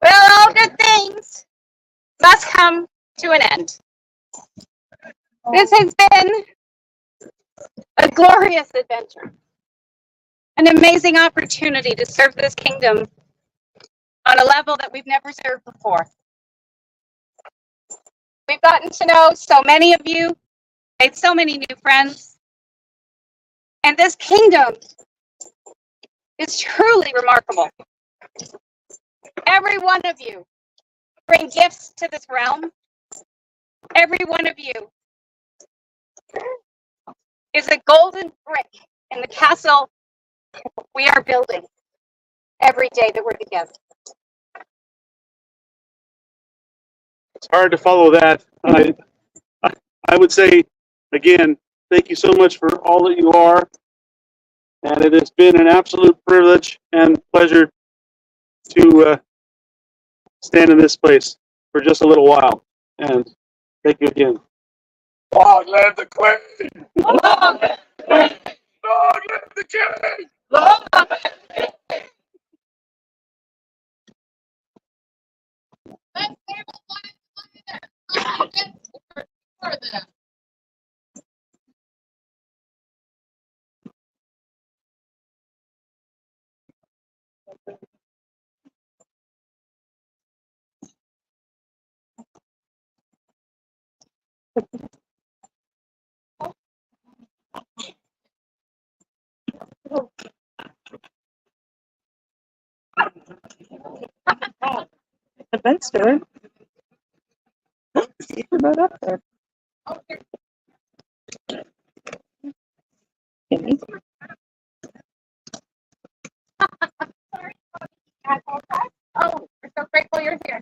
Well, all good things must come to an end. This has been a glorious adventure, an amazing opportunity to serve this kingdom on a level that we've never served before. We've gotten to know so many of you, made so many new friends, and this kingdom is truly remarkable. Every one of you bring gifts to this realm. Every one of you is a golden brick in the castle we are building every day that we're together. It's hard to follow that. I would say, again, thank you so much for all that you are. And it has been an absolute privilege and pleasure to stand in this place for just a little while. And thank you again. Long live the Queen! Long live the Queen! Long live the King! Long live the King! The bed's doing. See your bed up there. Kimmy. Oh, we're so grateful you're here.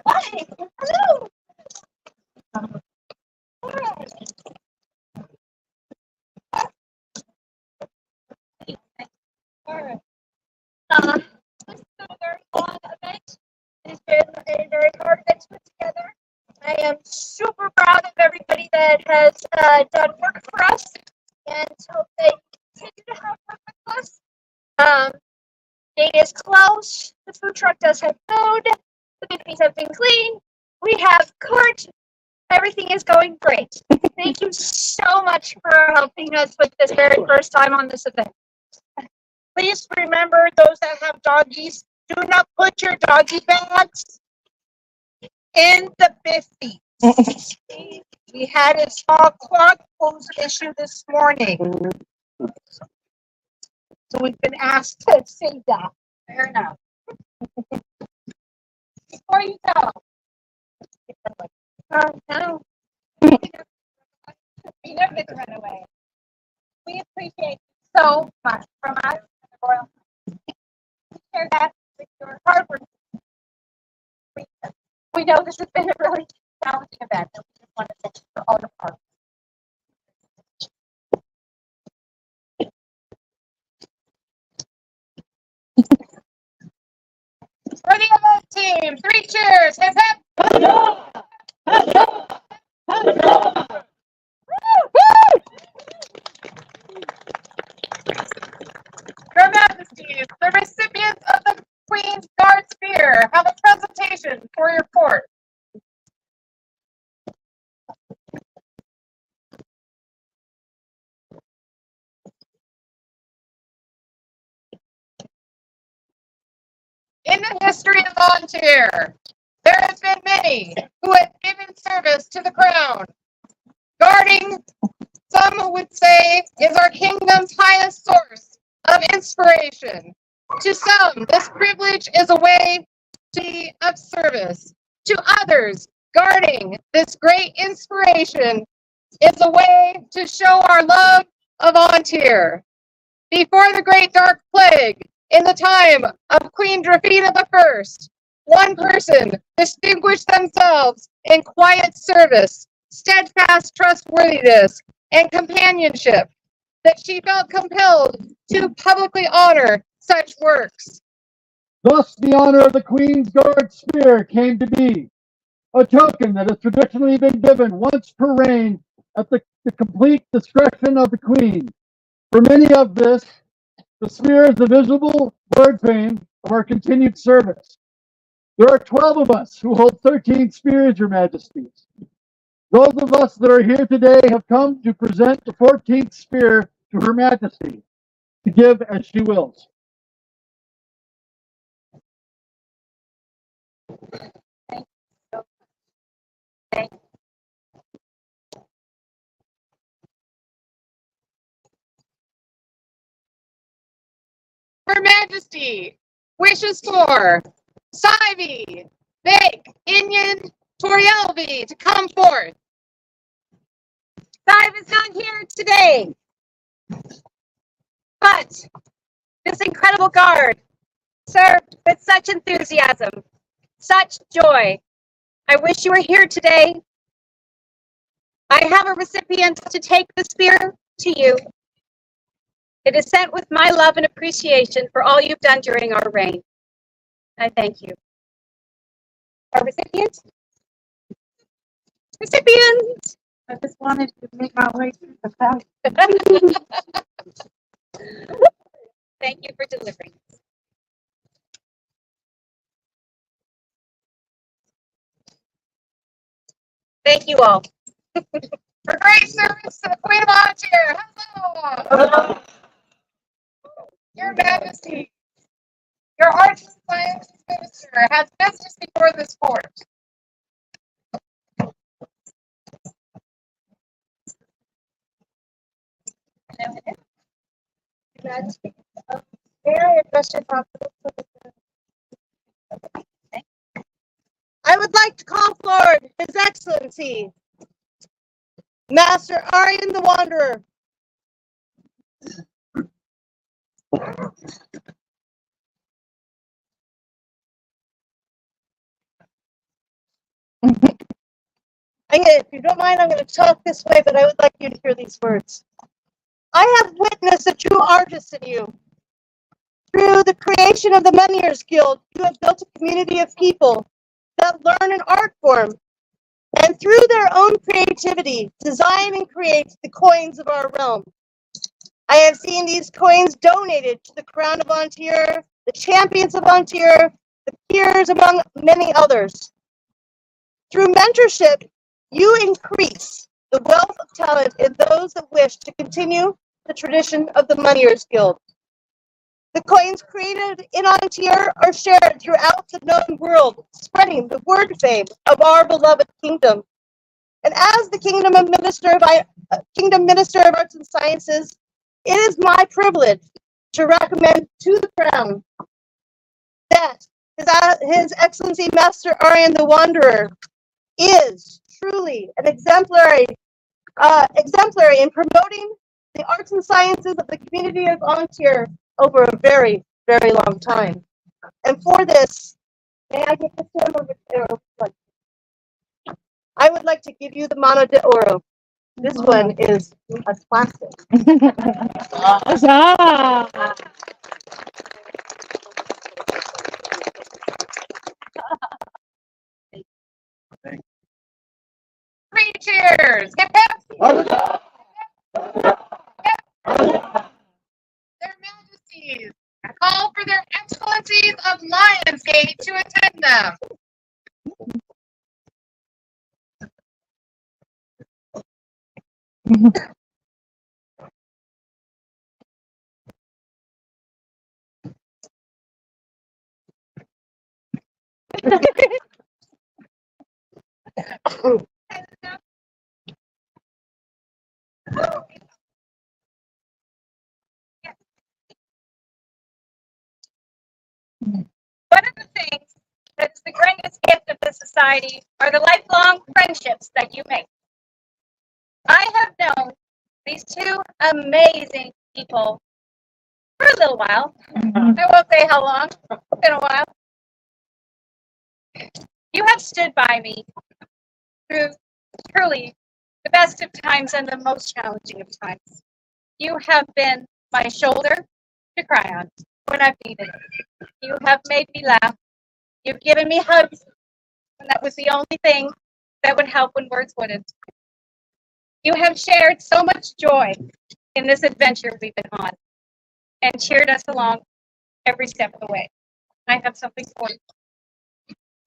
Hi. Hello. This has been a very long event. It has been a very hard event to put together. I am super proud of everybody that has done work for us, and hope they continue to have work with us. Gate is closed. The food truck does have food. The babies have been cleaned. We have court. Everything is going great. Thank you so much for helping us with this very first time on this event. Please remember, those that have doggies, do not put your doggy bags in the biffy. We had a small clog hose issue this morning. So we've been asked to say that. Fair enough. Before you go. No. We never get to run away. We appreciate so much from us and the Royal Family. We share that with your hard work. We know this has been a really challenging event, and we just want to thank you for all your hard work. For the event team, 3 cheers. Hip hip. Your Majesties, the recipients of the Queen's Guard Spear have a presentation for your court. In the history of Ontario, there has been many who have given service to the crown. Guarding, some would say, is our kingdom's highest source of inspiration. To some, this privilege is a way to be of service. To others, guarding this great inspiration is a way to show our love of Ontario. Before the Great Dark Plague, in the time of Queen Drafina I, one person distinguished themselves in quiet service, steadfast trustworthiness, and companionship, that she felt compelled to publicly honor such works. Thus the honor of the Queen's Guard Spear came to be, a token that has traditionally been given once per reign at the complete discretion of the Queen. For many of this, the spear is the visible word fame of our continued service. There are 12 of us who hold 13 spears, Your Majesties. Those of us that are here today have come to present the 14th spear to Her Majesty, to give as she wills. Her Majesty wishes for Sivi, Vig, Inyan, Torielvi to come forth. Sive is not here today, but this incredible guard served with such enthusiasm, such joy. I wish you were here today. I have a recipient to take the spear to you. It is sent with my love and appreciation for all you've done during our reign. I thank you. Our recipient? Recipient! I just wanted to make my way through the crowd. Thank you for delivering. Thank you all. For great service to the Queen of Ontario. Hello. Your Majesty, your Arts and Sciences Minister has business before this court. May I address your confidence? I would like to call forward His Excellency, Master Aryan the Wanderer. If you don't mind, I'm going to talk this way, but I would like you to hear these words. I have witnessed a true artist in you. Through the creation of the Menhirs Guild, you have built a community of people that learn an art form, and through their own creativity, design and create the coins of our realm. I have seen these coins donated to the Crown of Ontario, the Champions of Ontario, the Peers, among many others. Through mentorship, you increase the wealth of talent in those that wish to continue the tradition of the Menhirs Guild. The coins created in Ontario are shared throughout the known world, spreading the word fame of our beloved kingdom. And as the Kingdom Minister of Arts and Sciences, it is my privilege to recommend to the Crown that His Excellency Master Aryan the Wanderer is truly an exemplary in promoting the arts and sciences of the community of Ontario over a very, very long time. And for this, may I get this to him over there? I would like to give you the Mano de Oro. This one is a classic. Three cheers. Get back. Their Majesties, I call for their Excellencies of Lionsgate to attend them. One of the things that's the greatest gift of this society are the lifelong friendships that you make. I have known these two amazing people for a little while. I won't say how long. It's been a while. You have stood by me through truly the best of times and the most challenging of times. You have been my shoulder to cry on when I've needed it. You have made me laugh. You've given me hugs when that was the only thing that would help when words wouldn't. You have shared so much joy in this adventure we've been on and cheered us along every step of the way. I have something for you.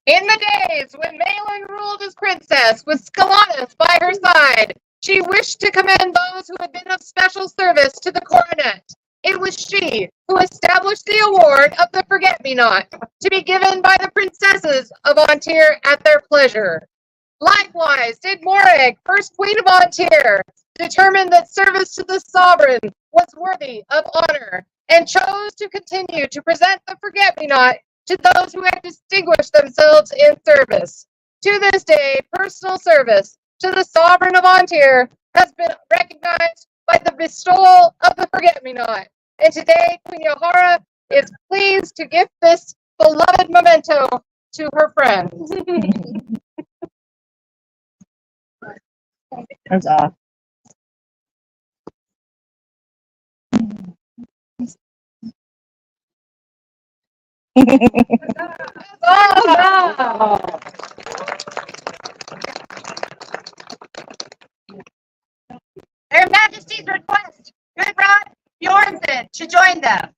In the days when Malin ruled as princess with Scalatus by her side, she wished to commend those who had been of special service to the coronet. It was she who established the award of the Forget-Me-Not, to be given by the princesses of Antir at their pleasure. Likewise did Morag, first queen of Antir, determine that service to the sovereign was worthy of honor, and chose to continue to present the Forget-Me-Not to those who had distinguished themselves in service. To this day, personal service to the sovereign of Antir has been recognized by the bestowal of the Forget-Me-Not. And today, Queen Yohara is pleased to give this beloved memento to her friends. That's awesome. Their Majesty's request, Gudrun Bjornsson to join them.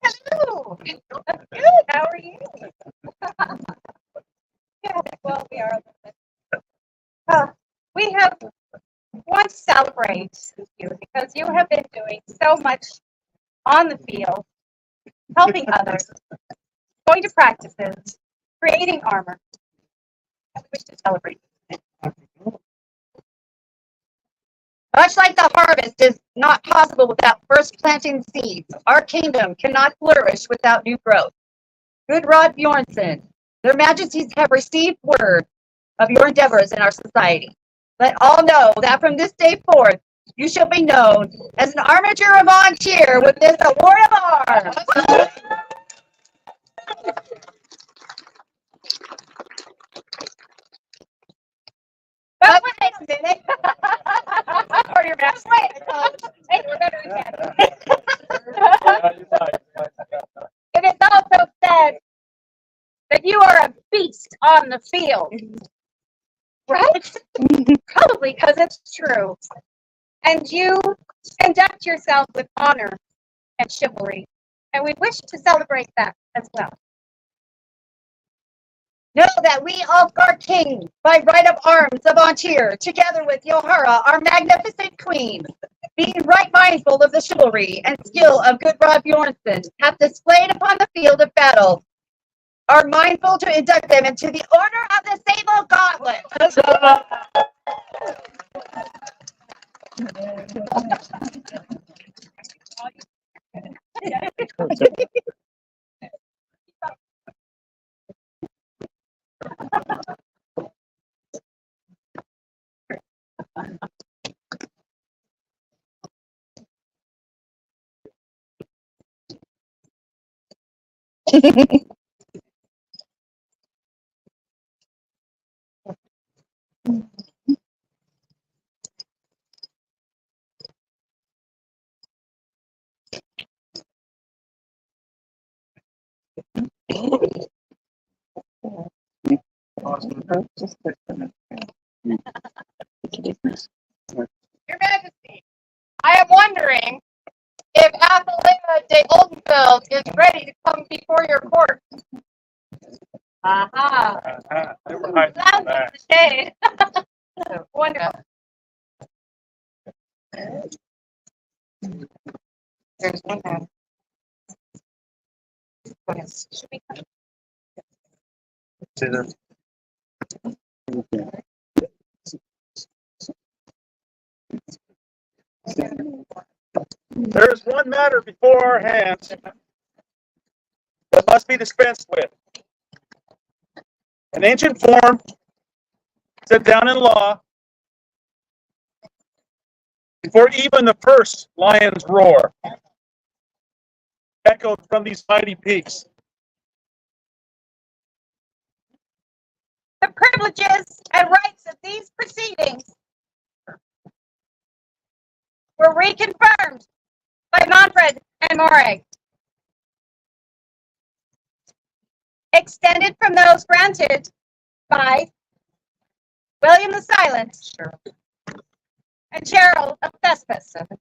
Hello. Good. How are you? Yeah, well, we are. We have want to celebrate with you because you have been doing so much on the field, helping others, going to practices, creating armor. I wish to celebrate. Much like the harvest is not possible without first planting seeds, our kingdom cannot flourish without new growth. Gudrun Bjornsson, their majesties have received word of your endeavors in our society. Let all know that from this day forth, you shall be known as an armature of Antir with this award of arms. But wait a minute. For your best way. Hey, we're better again. It is also said that you are a beast on the field. Right? Probably because it's true. And you conduct yourself with honor and chivalry. And we wish to celebrate that as well. Know that we Alfgar King, by right of arms of Antir, together with Yohara, our magnificent queen, being right mindful of the chivalry and skill of Gudrun Bjornsson, have displayed upon the field of battle, are mindful to induct them into the Order of the Sable Gauntlet. Your Majesty, I am wondering if Athelina de Oldenfeld is ready to come before your court. Aha. Never mind Loud that. as the shade. Wonderful. There's one man. Should we come? See that? There is one matter before our hands that must be dispensed with. an ancient form set down in law before even the first lion's roar echoed from these mighty peaks. The privileges and rights of these proceedings were reconfirmed by Manfred and Morag, extended from those granted by William the Silent and Gerald of Thespis, seventh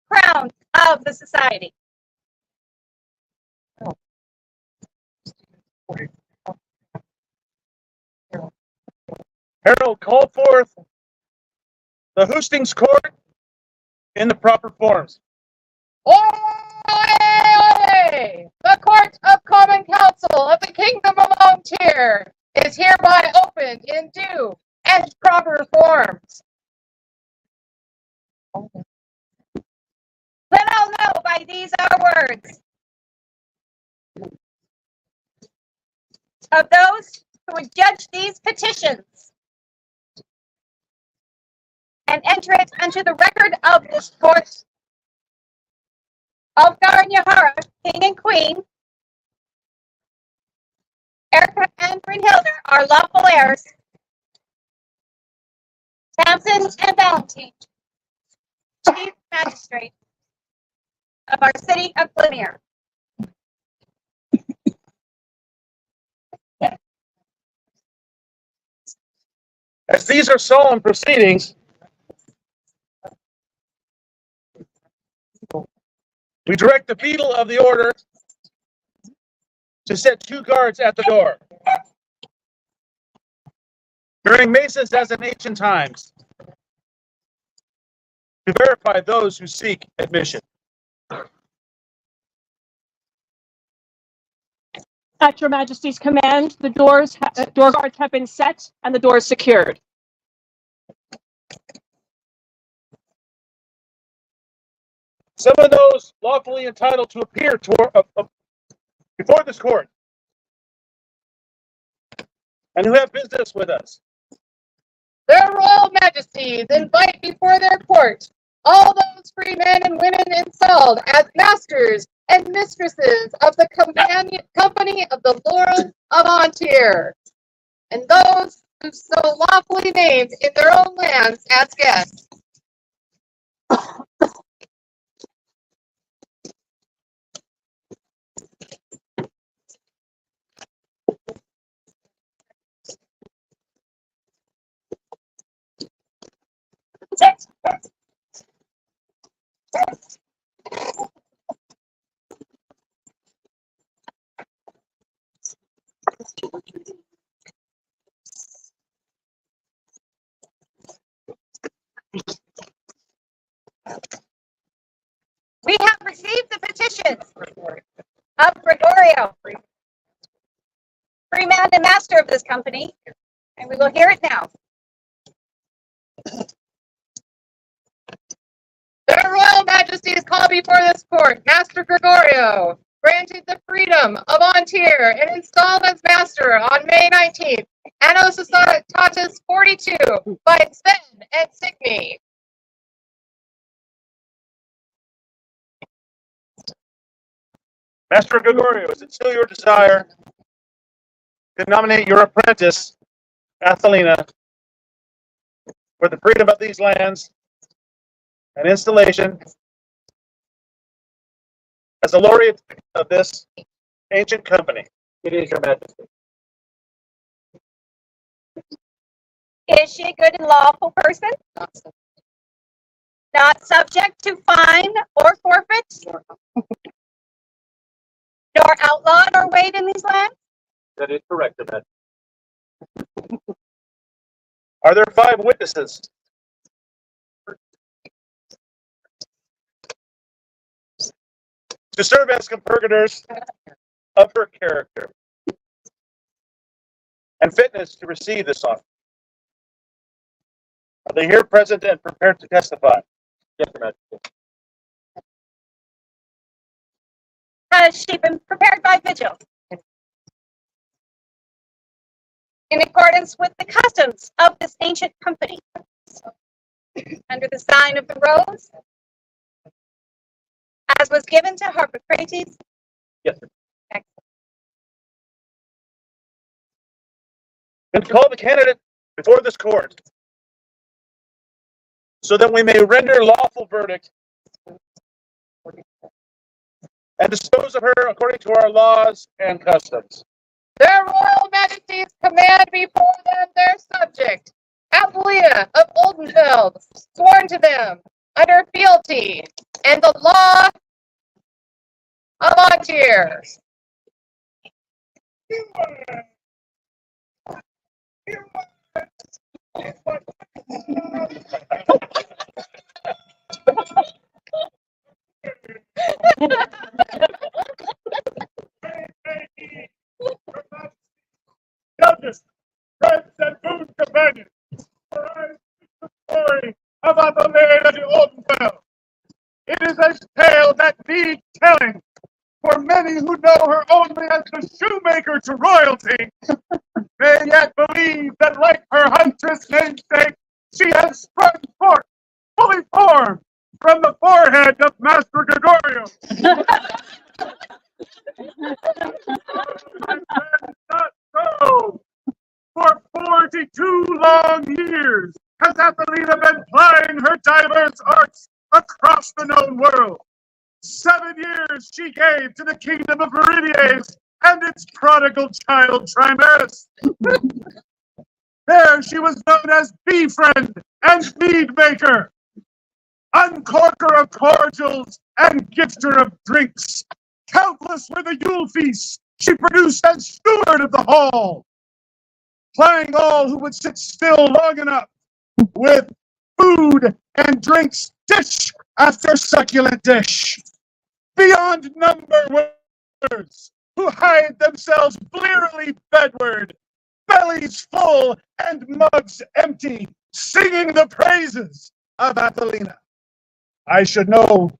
crown of the society. Harold called forth the hustings court in the proper forms. Oyez! The Court of Common Council of the Kingdom of Ontario is hereby opened in due and proper forms. Let all know by these our words of those who would judge these petitions and enter it unto the record of this court of Garnyahara, King and Queen, Eirik and Brynhildr, our lawful heirs, Tamsin and Valentine, Chief Magistrate of our city of Glymm Mere. As these are solemn proceedings, we direct the beadle of the order to set 2 guards at the door. During Masons as in ancient times, to verify those who seek admission. At your Majesty's command, the door guards have been set and the doors secured. Some of those lawfully entitled to appear before this court and who have business with us. Their Royal Majesties invite before their court all those free men and women installed as masters and mistresses of the company of the Lords of Ontario, and those who so lawfully named in their own lands as guests. We have received the petitions of Gregorio, free man and master of this company, and we will hear it now. Their Royal Majesties call before this court Master Gregorio, granted the freedom of Ontario and installed as master on May 19th, Anno Societatis 42, by Sven and Signy. Master Gregorio, is it still your desire to nominate your apprentice, Athelina, for the freedom of these lands and installation as a laureate of this ancient company? It is, Your Majesty. Is she a good and lawful person? Not subject to fine or forfeit? Nor outlawed or weighed in these lands? That is correct, Your Majesty. Are there 5 witnesses? To serve as compurgators of her character and fitness to receive this office. Are they here present and prepared to testify? Yes, Your Majesty. Has she been prepared by vigil? in accordance with the customs of this ancient company. Under the sign of the rose, as was given to Harpocrates. Yes, sir. Excellent. And call the candidate before this court, so that we may render lawful verdict and dispose of her according to our laws and customs. Their royal majesties command before them their subject, Athelina of Oldenfeld, sworn to them under fealty and the law of Antir. Judges, friends, and boon companions, for I speak the story of Athelina de Oldenfeld. It is a tale that needs telling, for many who know her only as the shoemaker to royalty may yet believe that, like her huntress namesake, she has sprung forth, fully formed, from the forehead of Master Gregorio. Not so. For 42 long years has Athelina been plying her diverse arts across the known world. 7 years she gave to the kingdom of Meridies and its prodigal child Trimeris. There she was known as bee friend and mead maker, uncorker of cordials and gifter of drinks. Countless were the Yule feasts she produced as steward of the hall, plying all who would sit still long enough with food and drinks, dish after succulent dish. Beyond number words, who hide themselves blearily bedward, bellies full and mugs empty, singing the praises of Athelina. I should know,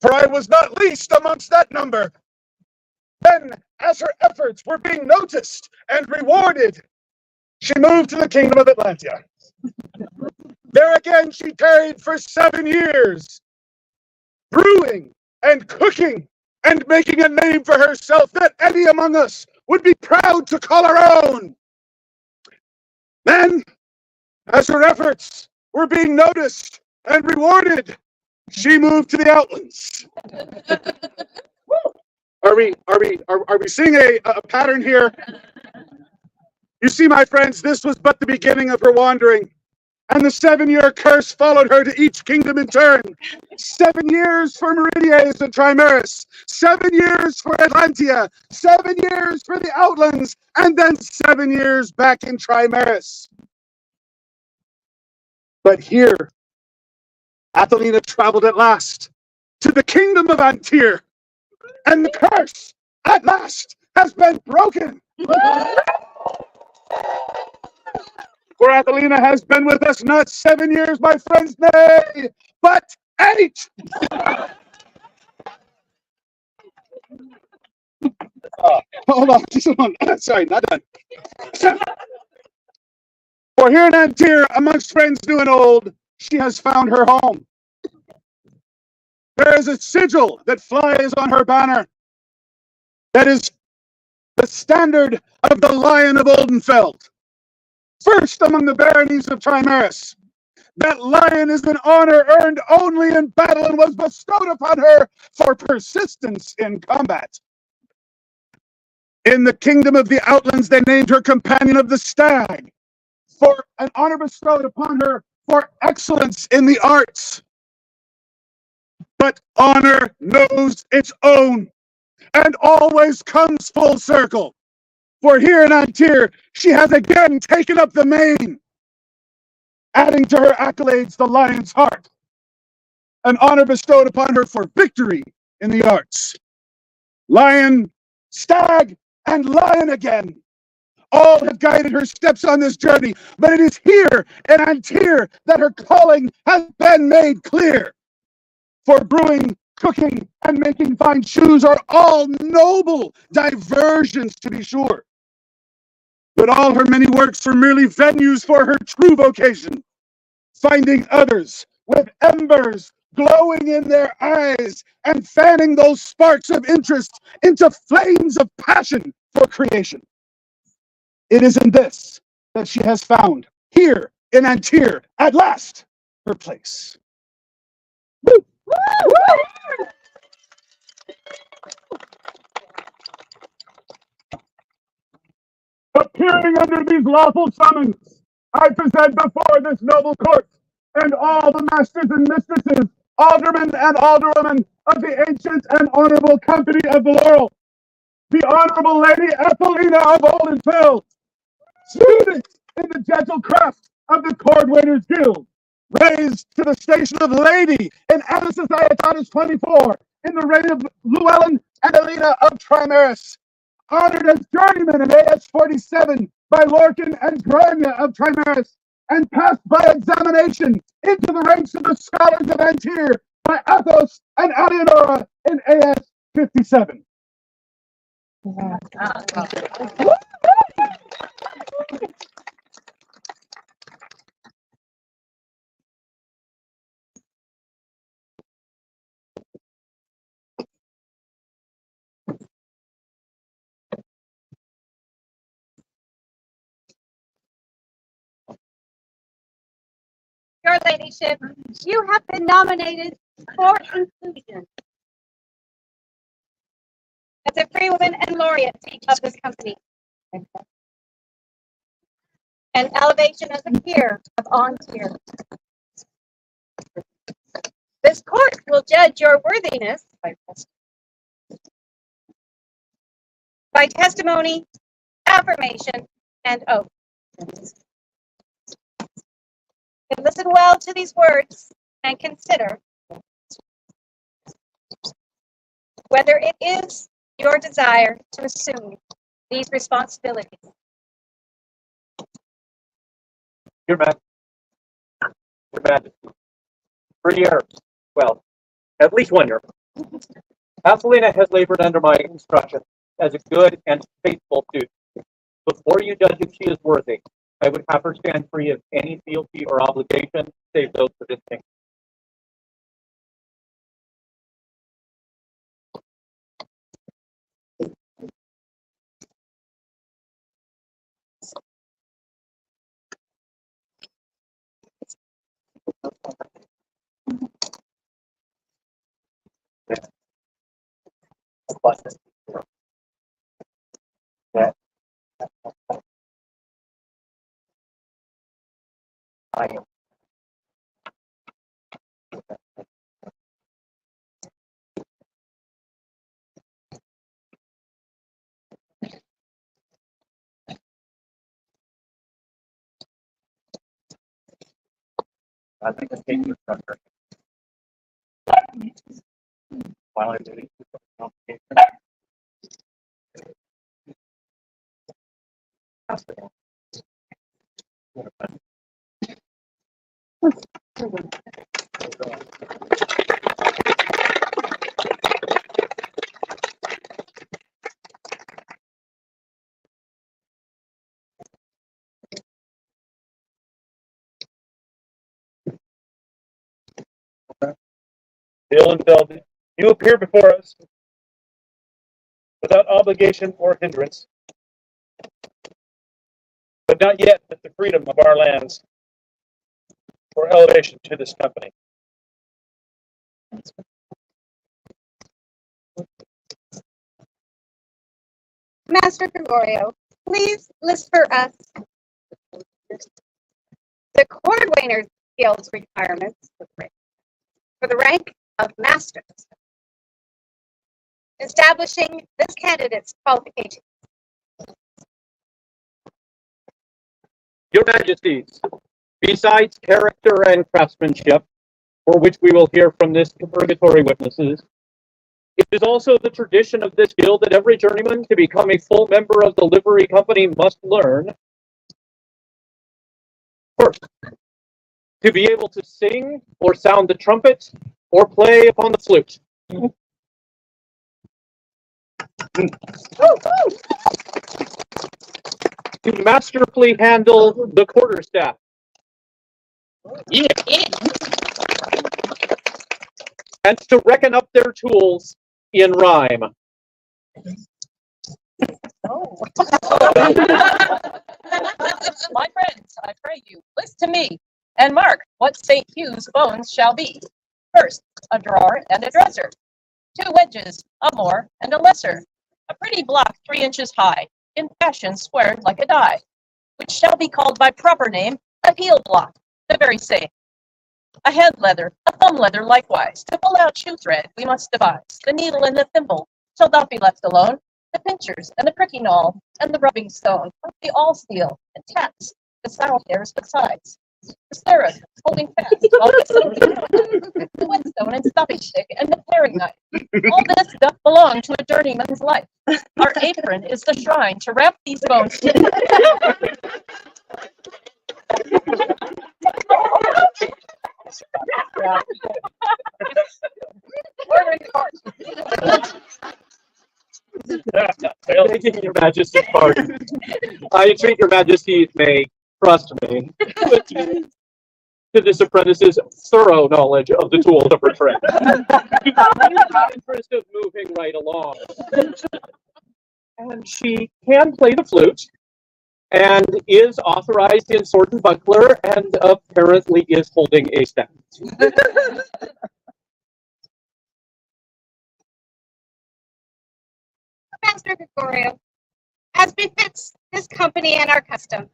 for I was not least amongst that number. Then, as her efforts were being noticed and rewarded, she moved to the kingdom of Atlantia. There again she tarried for 7 years, brewing and cooking and making a name for herself that any among us would be proud to call our own. Then, as her efforts were being noticed and rewarded, she moved to the Outlands. Are we seeing a pattern here? You see, my friends, this was but the beginning of her wandering, and the 7-year curse followed her to each kingdom in turn. 7 years for Meridies and Trimeris, 7 years for Atlantia, 7 years for the Outlands, and then 7 years back in Trimeris. But here, Athelina traveled at last to the kingdom of Antir, and the curse, at last, has been broken. For Athelina has been with us not 7 years, my friends, nay, but 8. Hold on, just a moment. Sorry, not done. For here in Antir, amongst friends new and old, she has found her home. There is a sigil that flies on her banner that is the standard of the Lion of Oldenfeld, first among the baronies of Trimeris. That lion is an honor earned only in battle and was bestowed upon her for persistence in combat. In the kingdom of the Outlands, they named her Companion of the Stag, for an honor bestowed upon her for excellence in the arts. But honor knows its own and always comes full circle. For here in Antir, she has again taken up the mane, adding to her accolades the lion's heart, an honor bestowed upon her for victory in the arts. Lion, stag, and lion again, all have guided her steps on this journey, but it is here in Antir that her calling has been made clear. For brewing, cooking, and making fine shoes are all noble diversions, to be sure. but all her many works were merely venues for her true vocation, finding others with embers glowing in their eyes and fanning those sparks of interest into flames of passion for creation. It is in this that she has found, here in Antire, at last, her place. Woo! Appearing under these lawful summons, I present before this noble court and all the masters and mistresses, aldermen and alderwomen of the ancient and honorable company of the Laurel, the Honorable Lady Ethelina of Oakville, student in the gentle craft of the Cordwainers Guild, raised to the station of lady in Anna Societatis 24 in the reign of Llewellyn and Elena of Trimaris, honored as journeyman in AS 47 by Lorcan and Grania of Trimaris, and passed by examination into the ranks of the scholars of Antire by Athos and Alienora in AS 57. Your ladyship, you have been nominated for inclusion as a free woman and laureate of this company. And elevation as a peer of Antire. This court will judge your worthiness by testimony, affirmation, and oath. And listen well to these words and consider whether it is your desire to assume these responsibilities. Your Majesty, 3 years, well, at least 1 year. Athelina has labored under my instruction as a good and faithful student. Before you judge if she is worthy, I would have her stand free of any fealty or obligation, save those for distinction. I am. I think I'm taking your structure. While I'm doing Brynhildr, you appear before us without obligation or hindrance, but not yet with the freedom of our lands or elevation to this company. Master Gregorio, please list for us the Cordwainers Guild's requirements for the rank of Masters, establishing this candidate's qualifications. Your Majesties, besides character and craftsmanship, for which we will hear from this purgatory witnesses, it is also the tradition of this guild that every journeyman to become a full member of the livery company must learn, first, to be able to sing or sound the trumpet or play upon the flute. to masterfully handle the quarterstaff. And to reckon up their tools in rhyme. My friends, I pray you, list to me, and mark what St. Hugh's bones shall be. First, a drawer and a dresser. 2 wedges, a more and a lesser. A pretty block 3 inches high, in fashion squared like a die, which shall be called by proper name a heel block, the very same. A head leather, a thumb leather likewise. To pull out shoe thread, we must devise the needle and the thimble shall not be left alone. The pincers and the pricking awl and the rubbing stone, the all steel and tacks, the saddle hairs besides. The stirrup, holding fast, all the whetstone and stopping stick and the paring knife. All this doth belong to a journeyman's life. Our apron is the shrine to wrap these bones. Taking your Majesty's pardon. I entreat your Majesty may trust me to this apprentice's thorough knowledge of the tools of her trade. In the interest of moving right along. And she can play the flute, and is authorized in sword and buckler, and apparently is holding a staff. Master Gregorio, as befits this company and our custom,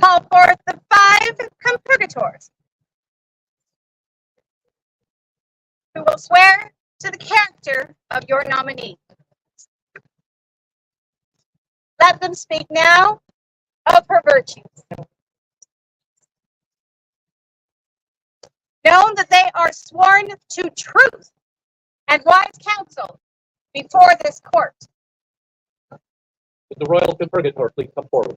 call forth the 5 compurgators, who will swear to the character of your nominee. Let them speak now of her virtues. Know that they are sworn to truth and wise counsel before this court. Would the royal compurgator please come forward?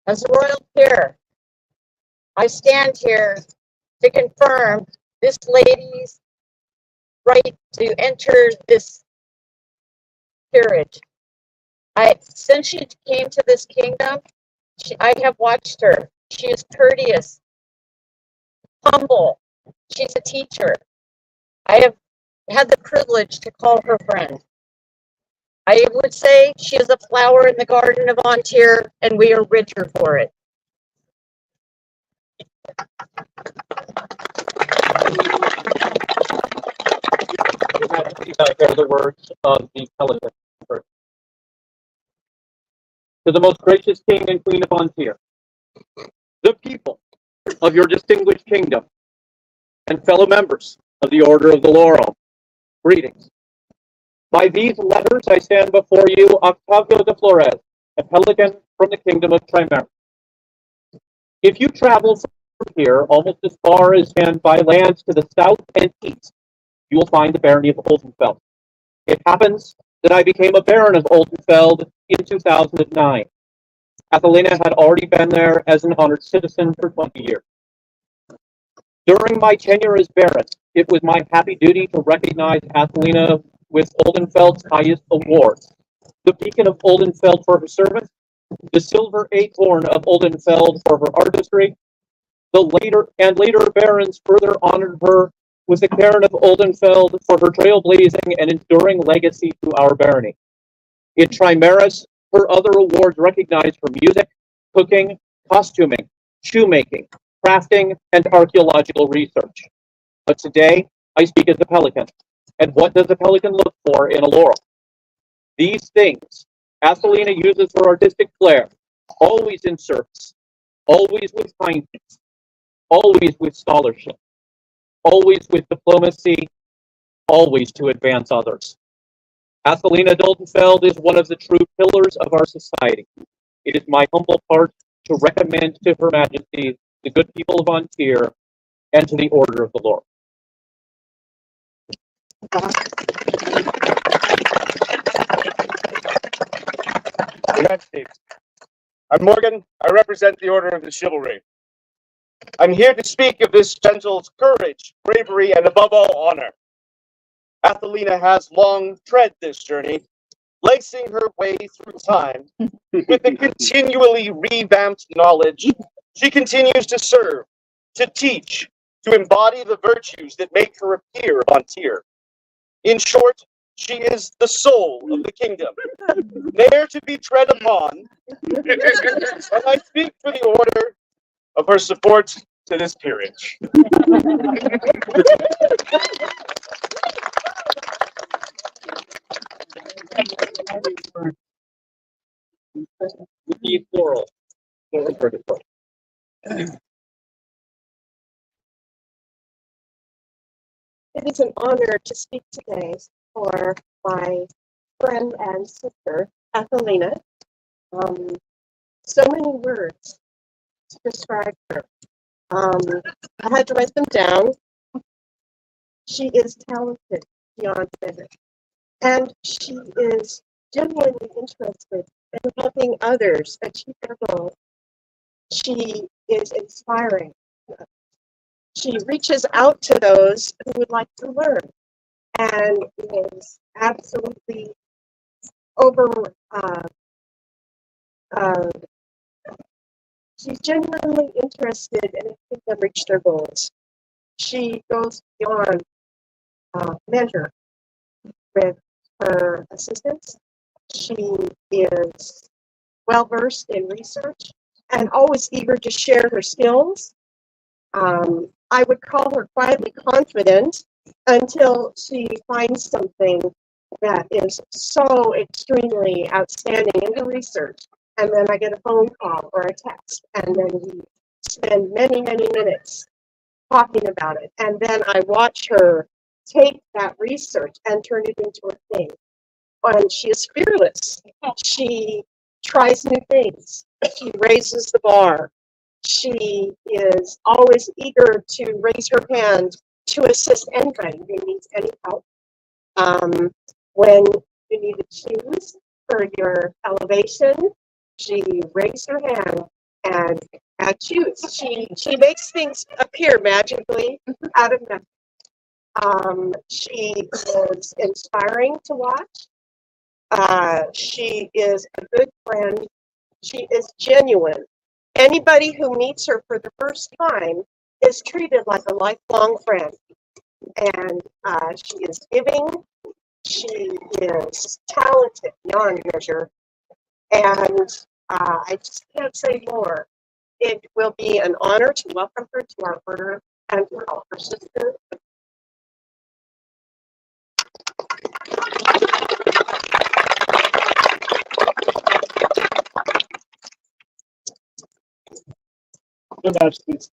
As a royal peer, I stand here to confirm this lady's right to enter this peerage. Since she came to this kingdom, I have watched her. She is courteous, humble. She's a teacher. I have had the privilege to call her friend. I would say she is a flower in the garden of Ontir, and we are richer for it. Your Majesty, I bear the words of the Pelican. To the most gracious King and Queen of Ontir, the people of your distinguished kingdom, and fellow members of the Order of the Laurel, greetings. By these letters, I stand before you, Octavio de Flores, a pelican from the kingdom of Tremere. If you travel from here almost as far as and by land to the south and east, you will find the Barony of Oldenfeld. It happens that I became a Baron of Oldenfeld in 2009. Athelina had already been there as an honored citizen for 20 years. During my tenure as Baron, it was my happy duty to recognize Athelina with Oldenfeld's highest awards, the Beacon of Oldenfeld for her service, the Silver Acorn of Oldenfeld for her artistry. The later barons further honored her with the Cairn of Oldenfeld for her trailblazing and enduring legacy to our barony. In Trimeris, her other awards recognized for music, cooking, costuming, shoemaking, crafting, and archaeological research. But today, I speak as a pelican. And what does a pelican look for in a laurel? These things. Athelina uses her artistic flair, always in service, always with kindness, always with scholarship, always with diplomacy, always to advance others. Athelina Doldenfeld is one of the true pillars of our society. It is my humble part to recommend to Her Majesty the good people of Ontir and to the Order of the Laurel. United States. I'm Morgan. I represent the Order of the Chivalry. I'm here to speak of this gentle's courage, bravery, and above all, honor. Athelina has long tread this journey, lacing her way through time with a continually revamped knowledge. She continues to serve, to teach, to embody the virtues that make her appear on tier. In short, she is the soul of the kingdom, ne'er to be tread upon. And I speak for the order of her support to this peerage. The floral. It is an honor to speak today for my friend and sister, Athelina. So many words to describe her. I had to write them down. She is talented beyond measure, and she is genuinely interested in helping others achieve their goals. She is inspiring. She reaches out to those who would like to learn and is absolutely she's genuinely interested in helping them reach their goals. She goes beyond measure with her assistance. She is well versed in research and always eager to share her skills. I would call her quietly confident until she finds something that is so extremely outstanding in her research. And then I get a phone call or a text, and then we spend many, many minutes talking about it. And then I watch her take that research and turn it into a thing. And she is fearless. She tries new things. She raises the bar. She is always eager to raise her hand to assist anybody who needs any help. When you need to choose for your elevation, she raises her hand and choose. She makes things appear magically out of nothing. She is inspiring to watch. She is a good friend. She is genuine. Anybody who meets her for the first time is treated like a lifelong friend. And she is giving. She is talented beyond measure. And I just can't say more. It will be an honor to welcome her to our order and to all her sisters. Your Majesties.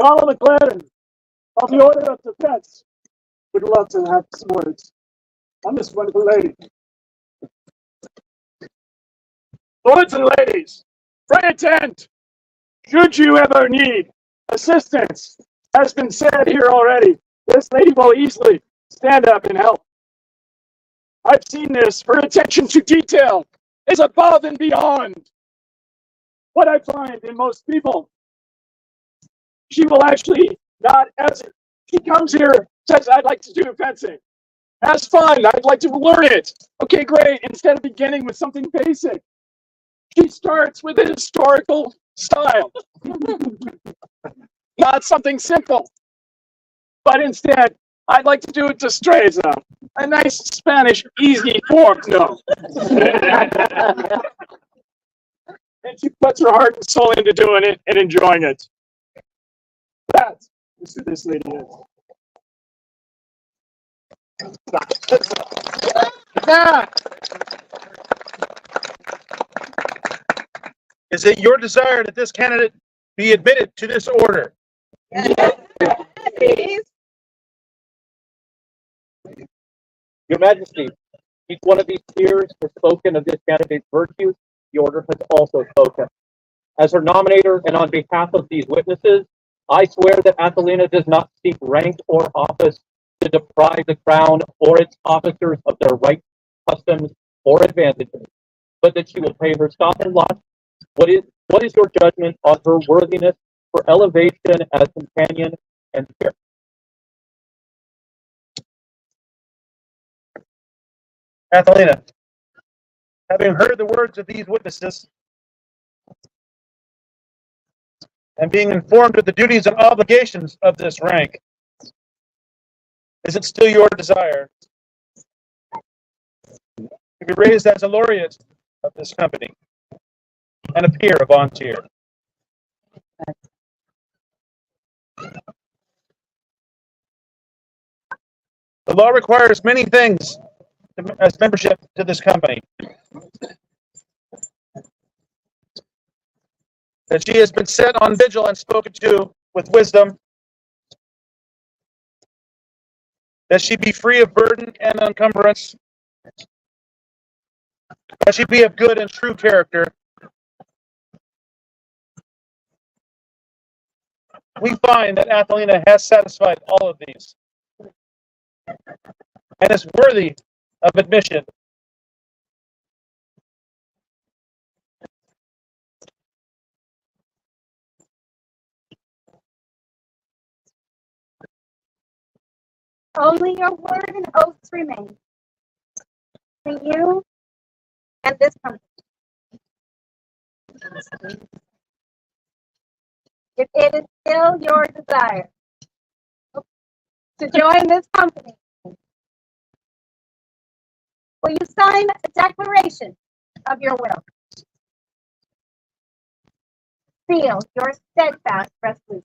Colin McLaren, of the Order of Defense, would love to have some words on this wonderful lady. Lords and ladies, pray attend. Should you ever need assistance, has been said here already, this lady will easily stand up and help. I've seen this. Her attention to detail is above and beyond what I find in most people. She will actually not answer. She comes here, says, I'd like to do fencing. Has fun. I'd like to learn it. Okay, great. Instead of beginning with something basic, she starts with a historical style. Not something simple. But instead, I'd like to do it destreza. A nice Spanish easy fork, no. And she puts her heart and soul into doing it and enjoying it. That is who this lady is. Is it your desire that this candidate be admitted to this order? Your Majesty, each one of these peers has spoken of this candidate's virtues. The order has also spoken. As her nominator and on behalf of these witnesses, I swear that Athelina does not seek rank or office to deprive the crown or its officers of their rights, customs, or advantages, but that she will pay her stock and lot. What is your judgment on her worthiness for elevation as companion and peer? Athelina, having heard the words of these witnesses, and being informed of the duties and obligations of this rank, is it still your desire to be raised as a laureate of this company and a peer of Ontier? The law requires many things as membership to this company. That she has been set on vigil and spoken to with wisdom. That she be free of burden and encumbrance. That she be of good and true character. We find that Athelina has satisfied all of these and is worthy of admission. Only your word and oaths remain between you and this company. If it is still your desire to join this company, will you sign a declaration of your will? Seal your steadfast resolution.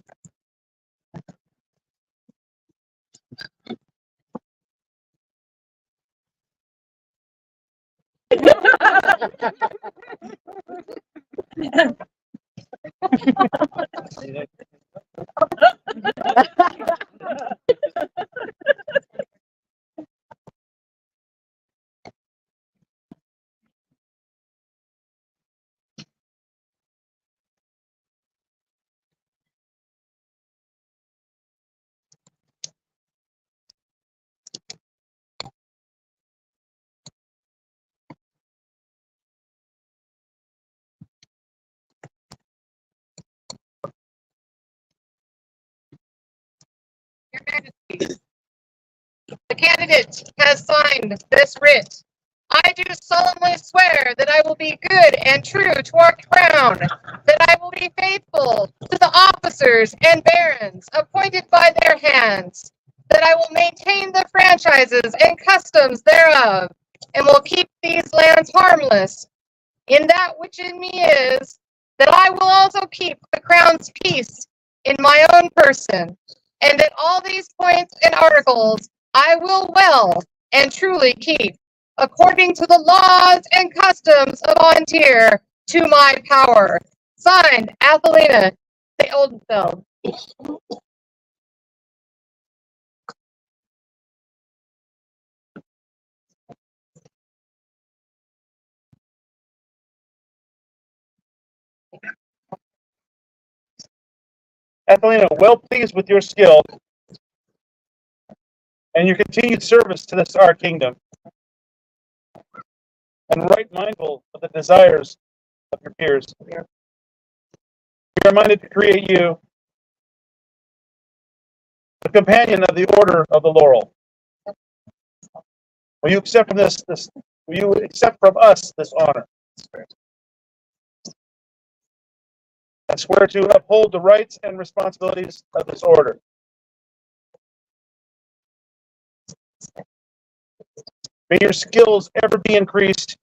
Your Majesty, the candidate has signed this writ. I do solemnly swear that I will be good and true to our crown, that I will be faithful to the officers and barons appointed by their hands, that I will maintain the franchises and customs thereof, and will keep these lands harmless. In that which in me is, that I will also keep the crown's peace in my own person, and that all these points and articles I will well and truly keep, according to the laws and customs of Ontier, to my power. Signed, Athelina de Oldenfeld. Athelina, well pleased with your skill and your continued service to this our kingdom, and right mindful of the desires of your peers, we are minded to create you the companion of the Order of the Laurel. Will you accept from will you accept from us this honor? And swear to uphold the rights and responsibilities of this order. May your skills ever be increased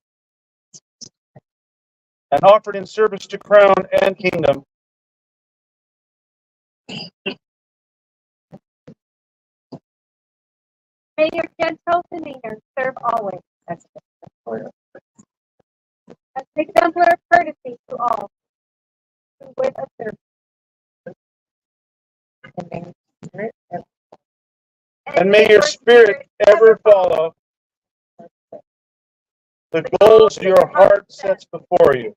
and offered in service to crown and kingdom. May your gentle demeanor serve always as exemplar courtesy to all who would observe. And may your spirit ever follow the goals your heart sets before you.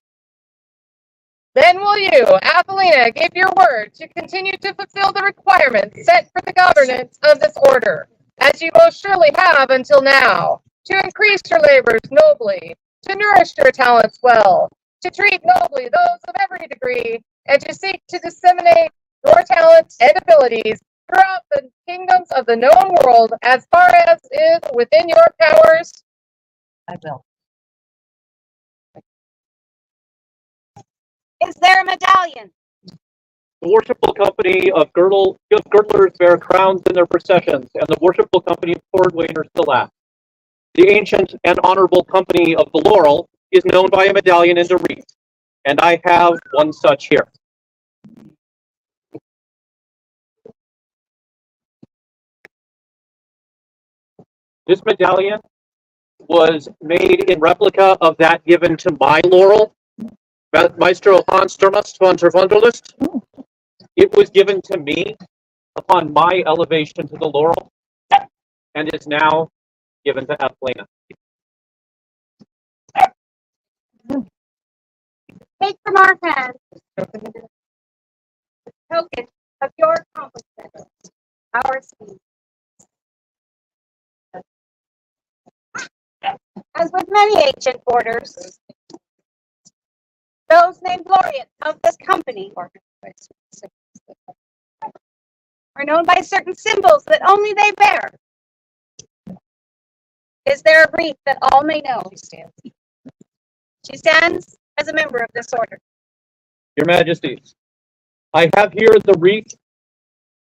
Then will you, Athelina, give your word to continue to fulfill the requirements set for the governance of this order, as you most surely have until now, to increase your labors nobly, to nourish your talents well, to treat nobly those of every degree, and to seek to disseminate your talents and abilities throughout the kingdoms of the known world as far as is within your powers? I will. Is there a medallion? The worshipful company of girdlers bear crowns in their processions, and the worshipful company of cordwainers the last. The ancient and honorable company of the laurel is known by a medallion and a wreath, and I have one such here. This medallion was made in replica of that given to my laurel, Maestro Hans Sturmast von Tervunderlist. It was given to me upon my elevation to the laurel, and is now given to Ethelina. Take from our hands the token of your accomplishment, our speed. As with many ancient orders, those named laureates of this company are known by certain symbols that only they bear. Is there a wreath that all may know? She stands as a member of this order. Your Majesties, I have here the wreath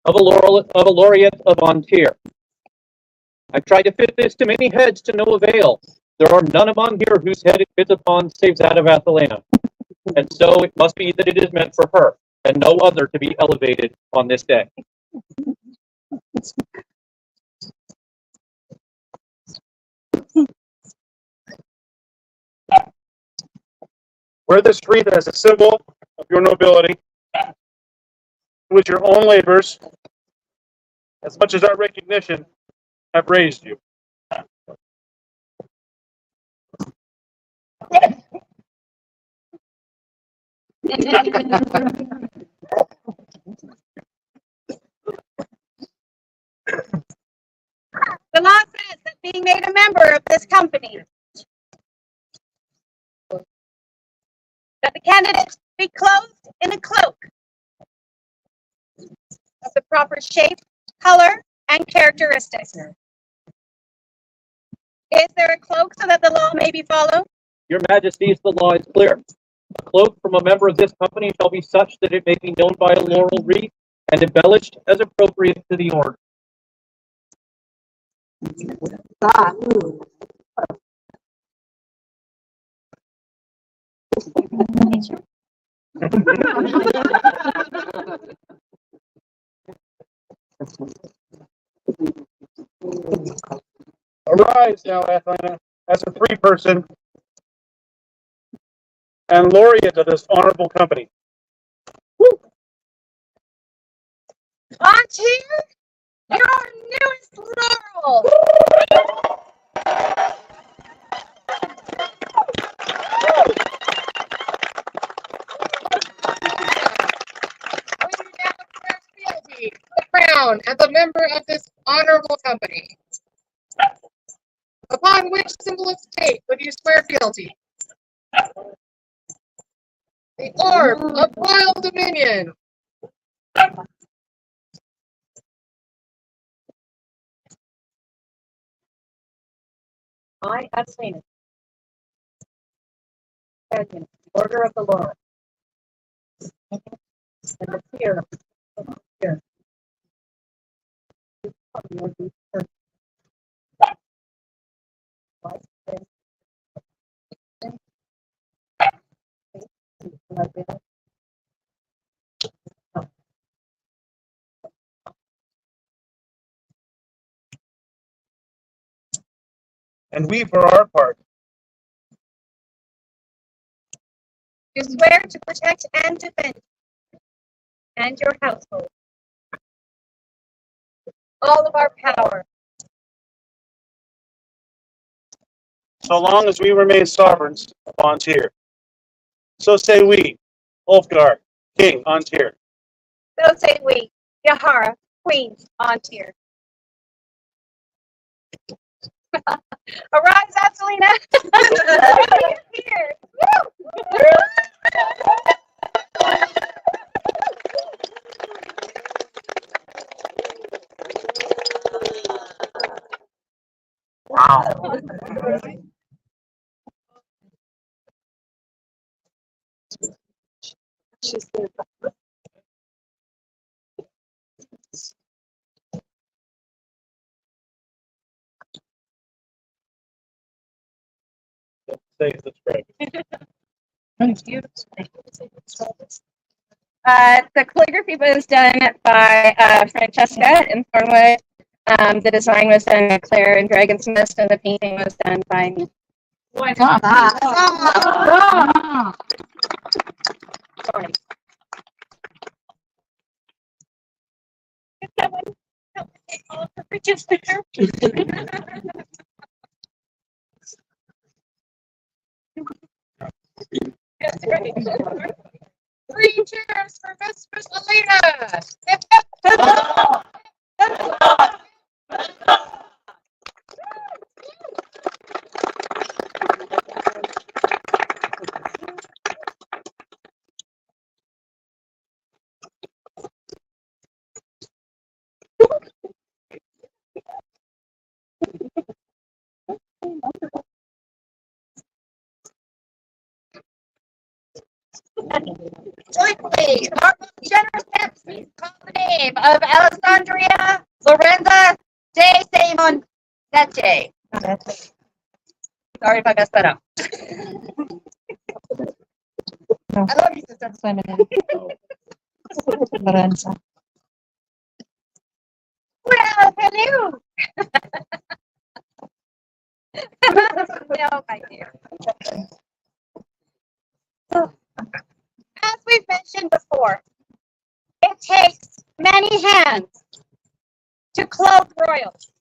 of a laureate of Ontir. I've tried to fit this to many heads to no avail. There are none among here whose head it fits upon save that of Ethelina. And so it must be that it is meant for her, and no other to be elevated on this day. Wear this wreath as a symbol of your nobility, which your own labors, as much as our recognition, have raised you. The law says that being made a member of this company, that the candidate be clothed in a cloak of the proper shape, color, and characteristics. Is there a cloak so that the law may be followed? Your Majesties, the law is clear. A cloak from a member of this company shall be such that it may be known by a laurel wreath and embellished as appropriate to the order. Arise now, Ethelina, as a free person and laureate of this honorable company. Ontir, your newest laurel. The crown as a member of this honorable company. Upon which symbol of state would you swear fealty? The orb of royal dominion. I, Ethelina, Order of the Laurel, and the fear of fear. And we, for our part, You swear to protect and defend you and your household. All of our power. so long as we remain sovereigns of Ontir. So say we, Ulfgar, King Ontir. So say we, Yahara, Queen Ontir. Arise, Ethelina. Here. Wow. Say subscribe. The calligraphy was done by Francesca in Thornwood. The design was done by Claire and Dragonsmith, and the painting was done by me. Sorry. Is that one? Help me take all of the Bridget's picture. Yes, great. 3 cheers for Miss Brynhildr. Joyfully, our most generous Pepsi call the name of Alessandria Lorenza de Simonete. Sorry if I messed that up. I love you, sister. Lorenza. Well, hello. No, my dear. As we've mentioned before, it takes many hands to clothe royals.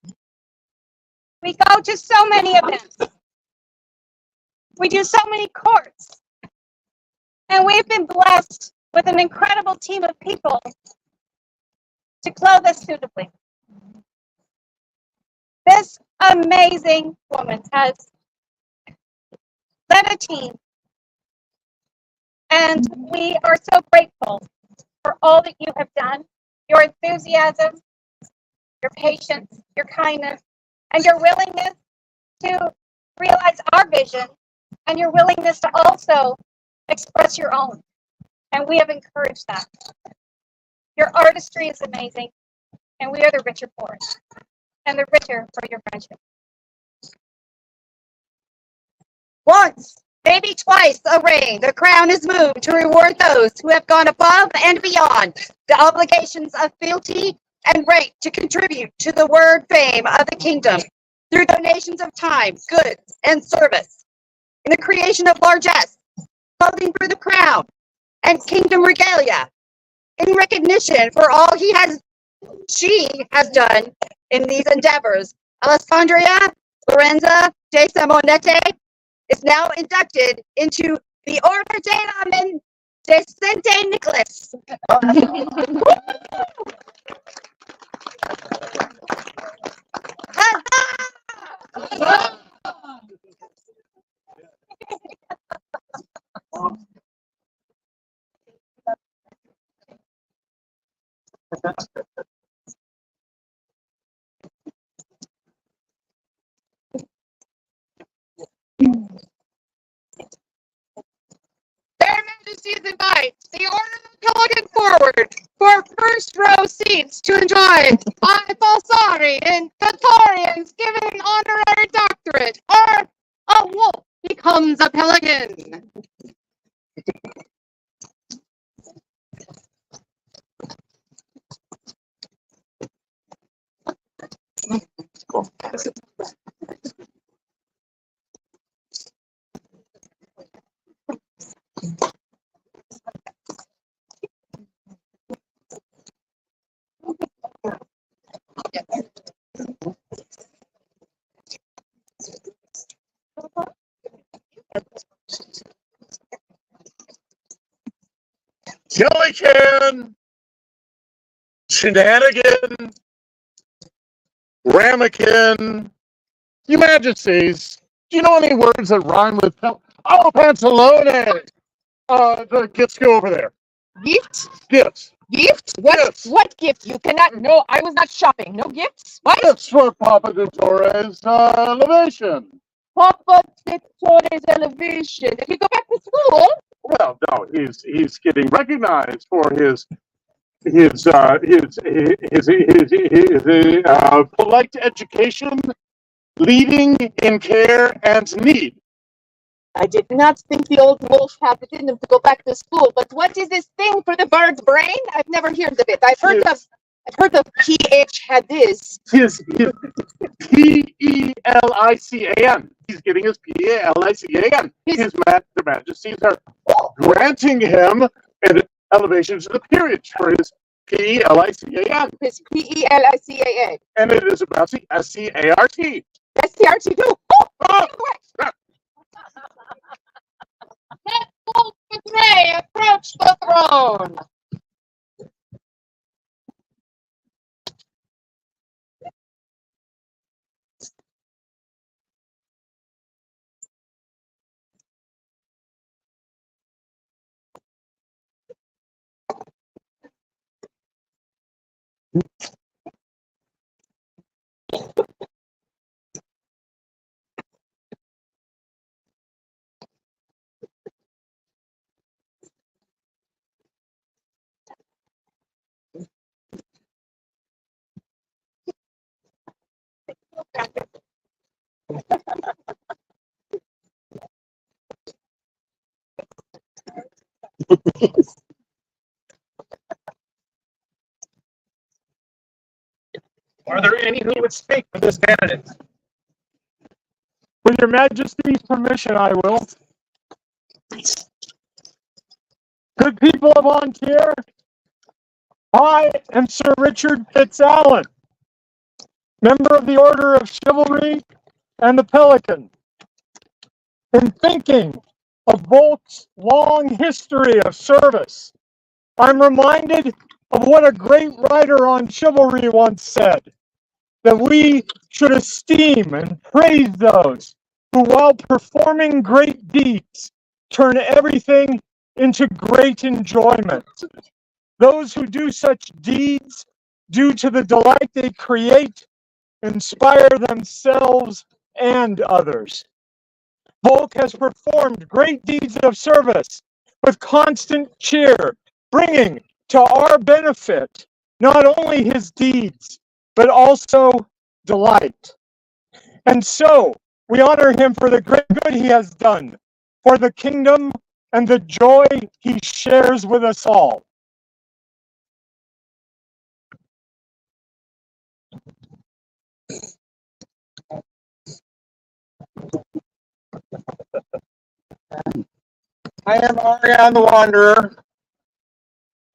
We go to so many events. We do so many courts. And we've been blessed with an incredible team of people to clothe us suitably. This amazing woman has led a team, and we are so grateful for all that you have done, your enthusiasm, your patience, your kindness, and your willingness to realize our vision, and your willingness to also express your own. And we have encouraged that. Your artistry is amazing, and we are the richer for it, and the richer for your friendship. Once, maybe twice a reign, the crown is moved to reward those who have gone above and beyond the obligations of fealty and right to contribute to the word fame of the kingdom through donations of time, goods, and service, in the creation of largesse, clothing for the crown, and kingdom regalia, in recognition for all she has done in these endeavors. Alessandria Lorenza de Simonete is now inducted into the Order de la de Saint Nicholas. Their Majesties invite the Order of Pelican forward for first row seats to enjoy I Falsari and Catorians given an honorary doctorate, or a wolf becomes a pelican. Killican, Shenanigan, Ramekin, Your Majesties, do you know any words that rhyme with Pantalone? The gifts go over there. Gifts? Gifts. Gifts? What? Gifts. What gift? You cannot. No, I was not shopping. No gifts. What? Gifts for Papa de Torres' elevation. Papa de Torres elevation. If you go back to school, Well, no, he's getting recognized for his polite education, leading in care and need. I did not think the old wolf had it in him to go back to school, but what is this thing for the bird's brain? I've never heard of it. I've heard of PH had this. His PELICAN. He's getting his PELICAN. His Majesties are granting him an elevation to the peerage for his PELICAN. His PELICAN. And it is about the SCART. SCRT too. Oh, Let Wolf the Grey approach the throne. Are there any who would speak for this candidate? with your Majesty's permission, I will. Good people of Ontario, I am Sir Richard Fitzallen, member of the Order of Chivalry and the Pelican. In thinking of Volk's long history of service, I'm reminded of what a great writer on chivalry once said, that we should esteem and praise those who, while performing great deeds, turn everything into great enjoyment. Those who do such deeds, due to the delight they create, inspire themselves and others. Volk has performed great deeds of service with constant cheer, bringing to our benefit not only his deeds, but also delight. And so we honor him for the great good he has done, for the kingdom and the joy he shares with us all. I am Ariane the Wanderer.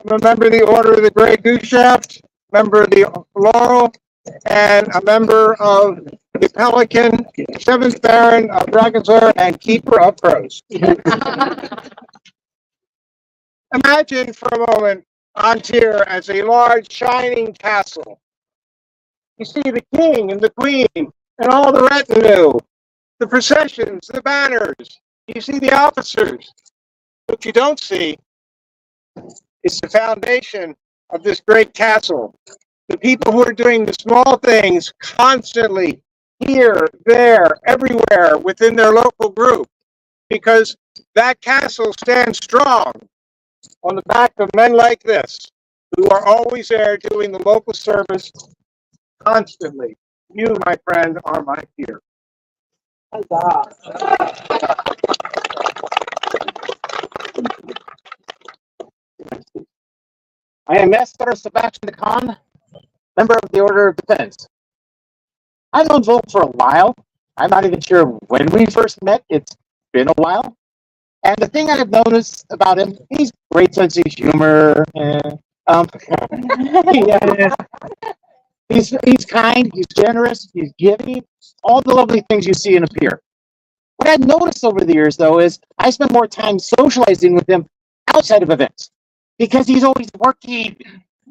I'm a member of the Order of the Grey Goose Shaft, member of the Laurel, and a member of the Pelican, 7th Baron of Dragonslayer, and Keeper of Crows. Imagine for a moment Ontario as a large shining castle. You see the king and the queen and all the retinue, the processions, the banners. You see the officers. What you don't see is the foundation of this great castle. The people who are doing the small things constantly, here, there, everywhere, within their local group. Because that castle stands strong on the back of men like this, who are always there doing the local service constantly. You, my friend, are my peer. I am Master Sebastian Khan, member of the Order of Defense. I've known Volk for a while. I'm not even sure when we first met. It's been a while. And the thing I've noticed about him, he's great sense of humor. He's kind, he's generous, he's giving, all the lovely things you see in a peer. What I've noticed over the years, though, is I spend more time socializing with him outside of events because he's always working.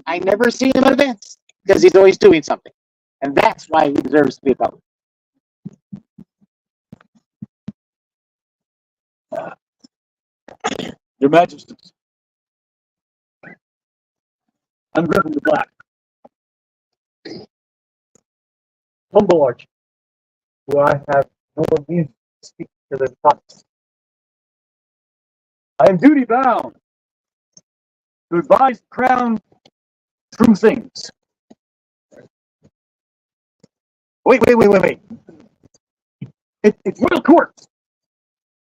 I never see him at events because he's always doing something. And that's why he deserves to be a Pelican. Your Majesties, I'm Griffin the Black. Humble archer, who I have no means to speak to the thoughts. I am duty bound to advise the crown true things. Wait. It's royal court.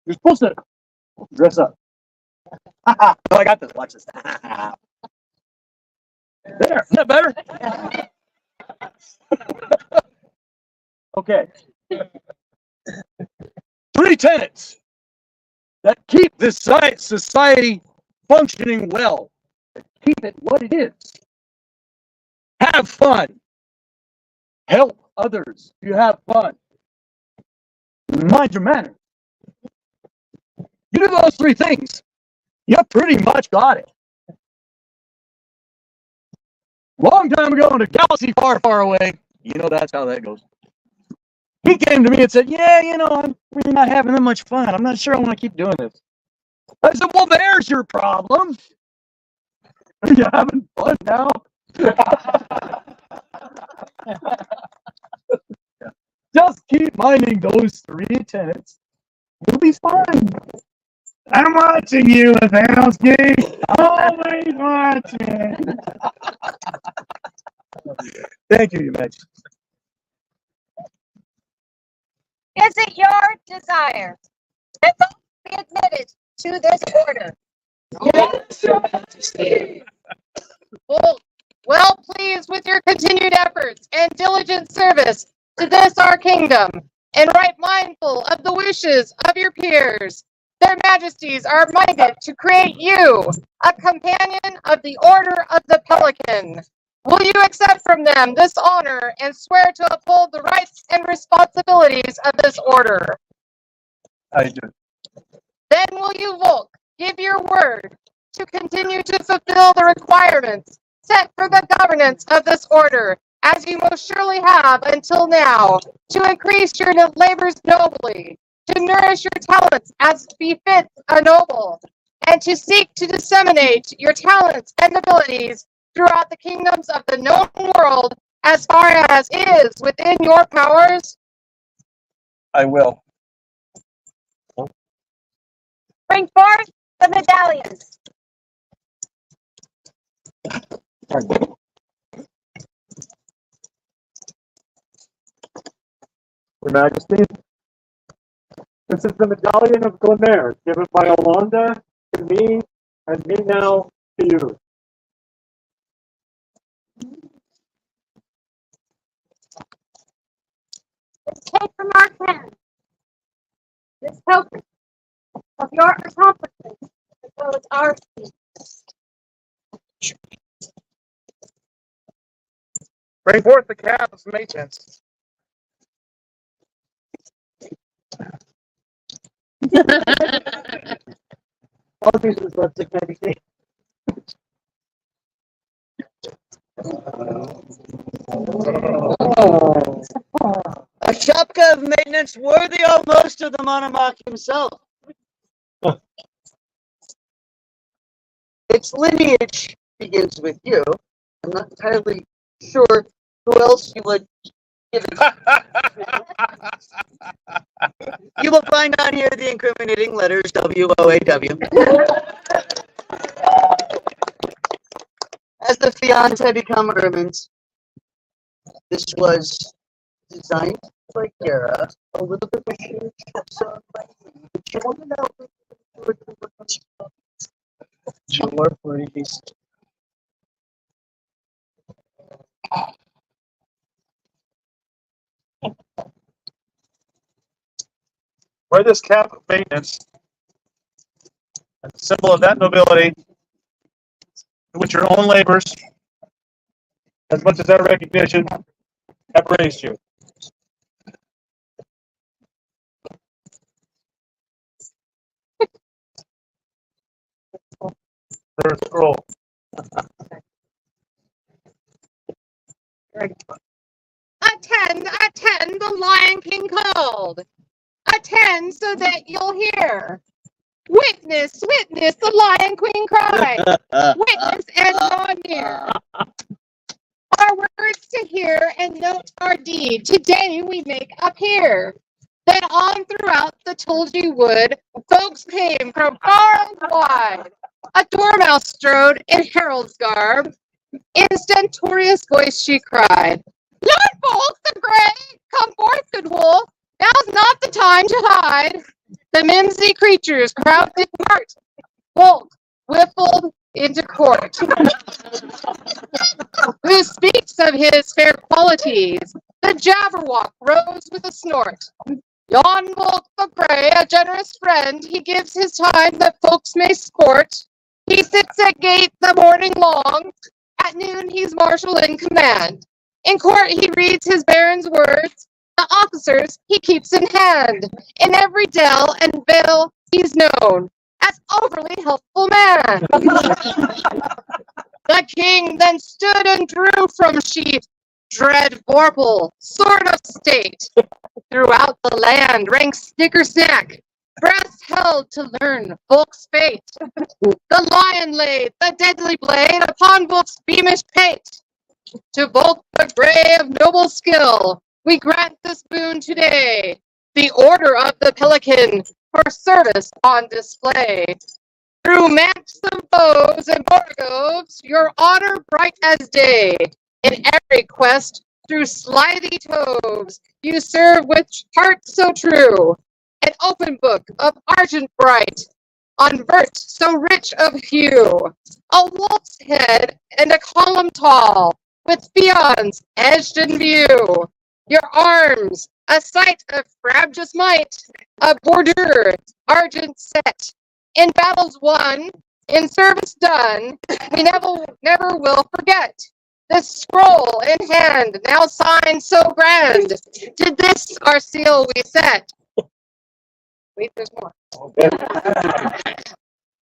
You're supposed to dress up. No, I got this. Watch this. There, isn't that better? Okay. 3 tenets that keep this society functioning well. That keep it what it is. Have fun. Help others if you have fun. Mind your manners. You do those 3 things, you pretty much got it. Long time ago in a galaxy far, far away, you know that's how that goes. He came to me and said, yeah, I'm really not having that much fun. I'm not sure I want to keep doing this. I said, well, there's your problem. Are you having fun now? Just keep minding those 3 tenets. You'll be fine. I'm watching you, Nathanielski. Always watching. Thank you, Your Majesty. Is it your desire that both be admitted to this order? Yes, Your Majesty. Well pleased with your continued efforts and diligent service to this our kingdom, and right mindful of the wishes of your peers, their majesties are minded to create you a companion of the Order of the Pelican. Will you accept from them this honor and swear to uphold the rights and responsibilities of this order? I do. Then will you, Volk, give your word to continue to fulfill the requirements set for the governance of this order, as you most surely have until now, to increase your labors nobly, to nourish your talents as befits a noble, and to seek to disseminate your talents and abilities throughout the kingdoms of the known world as far as is within your powers? I will. Bring forth the medallions. Your Majesty, this is the medallion of Glymm Mere, given by Olanda to me, and me now to you. Take from our hands this token of your accomplishments as well as our feats. Bring forth the cap of maintenance. All these is left to Majesty. A shapka of maintenance worthy almost of the monarch himself. Its lineage begins with you. I'm not entirely sure who else you would give it. You will find on here the incriminating letters WOAW. As the fiance become Ermin's, this was designed by Gara, a little bit of huge episode by me, but you want to know more please. Wear this cap of maintenance, a symbol of that nobility, in which your own labors, as much as our recognition, have raised you. There's a scroll. Attend, the Lion King called. Attend so that you'll hear. Witness, the Lion Queen cry. Witness and draw near. Our words to hear and note our deed. Today we make appear. Then on throughout the tulgey wood, folks came from far and wide. A dormouse strode in herald's garb. In stentorious voice she cried, Lord Volk the Grey, come forth, good wolf. Now's not the time to hide. The mimsy creatures crowded in part. Volk whiffled into court. Who speaks of his fair qualities? The Jabberwock rose with a snort. Yon Volk the Grey, a generous friend, he gives his time that folks may sport. He sits at gate the morning long. At noon he's marshal in command. In court he reads his baron's words. The officers he keeps in hand. In every dell and vale he's known as overly helpful man. The king then stood and drew from sheath dread vorpal, sword of state. Throughout the land rang snicker-snack, breath held to learn Volk's fate. The lion laid the deadly blade upon Volk's beamish pate. To Volk the Grey of noble skill, we grant this boon today, the order of the Pelican for service on display. Through manse of foes and borgoves, your honor bright as day. In every quest, through slithy toves, you serve with heart so true. An open book of argent bright, on vert so rich of hue. A wolf's head and a column tall, with peons edged in view. Your arms, a sight of frabjous might, a bordure, argent set. In battles won, in service done, we never will forget. This scroll in hand, now signed so grand, to this our seal we set. Wait, there's more.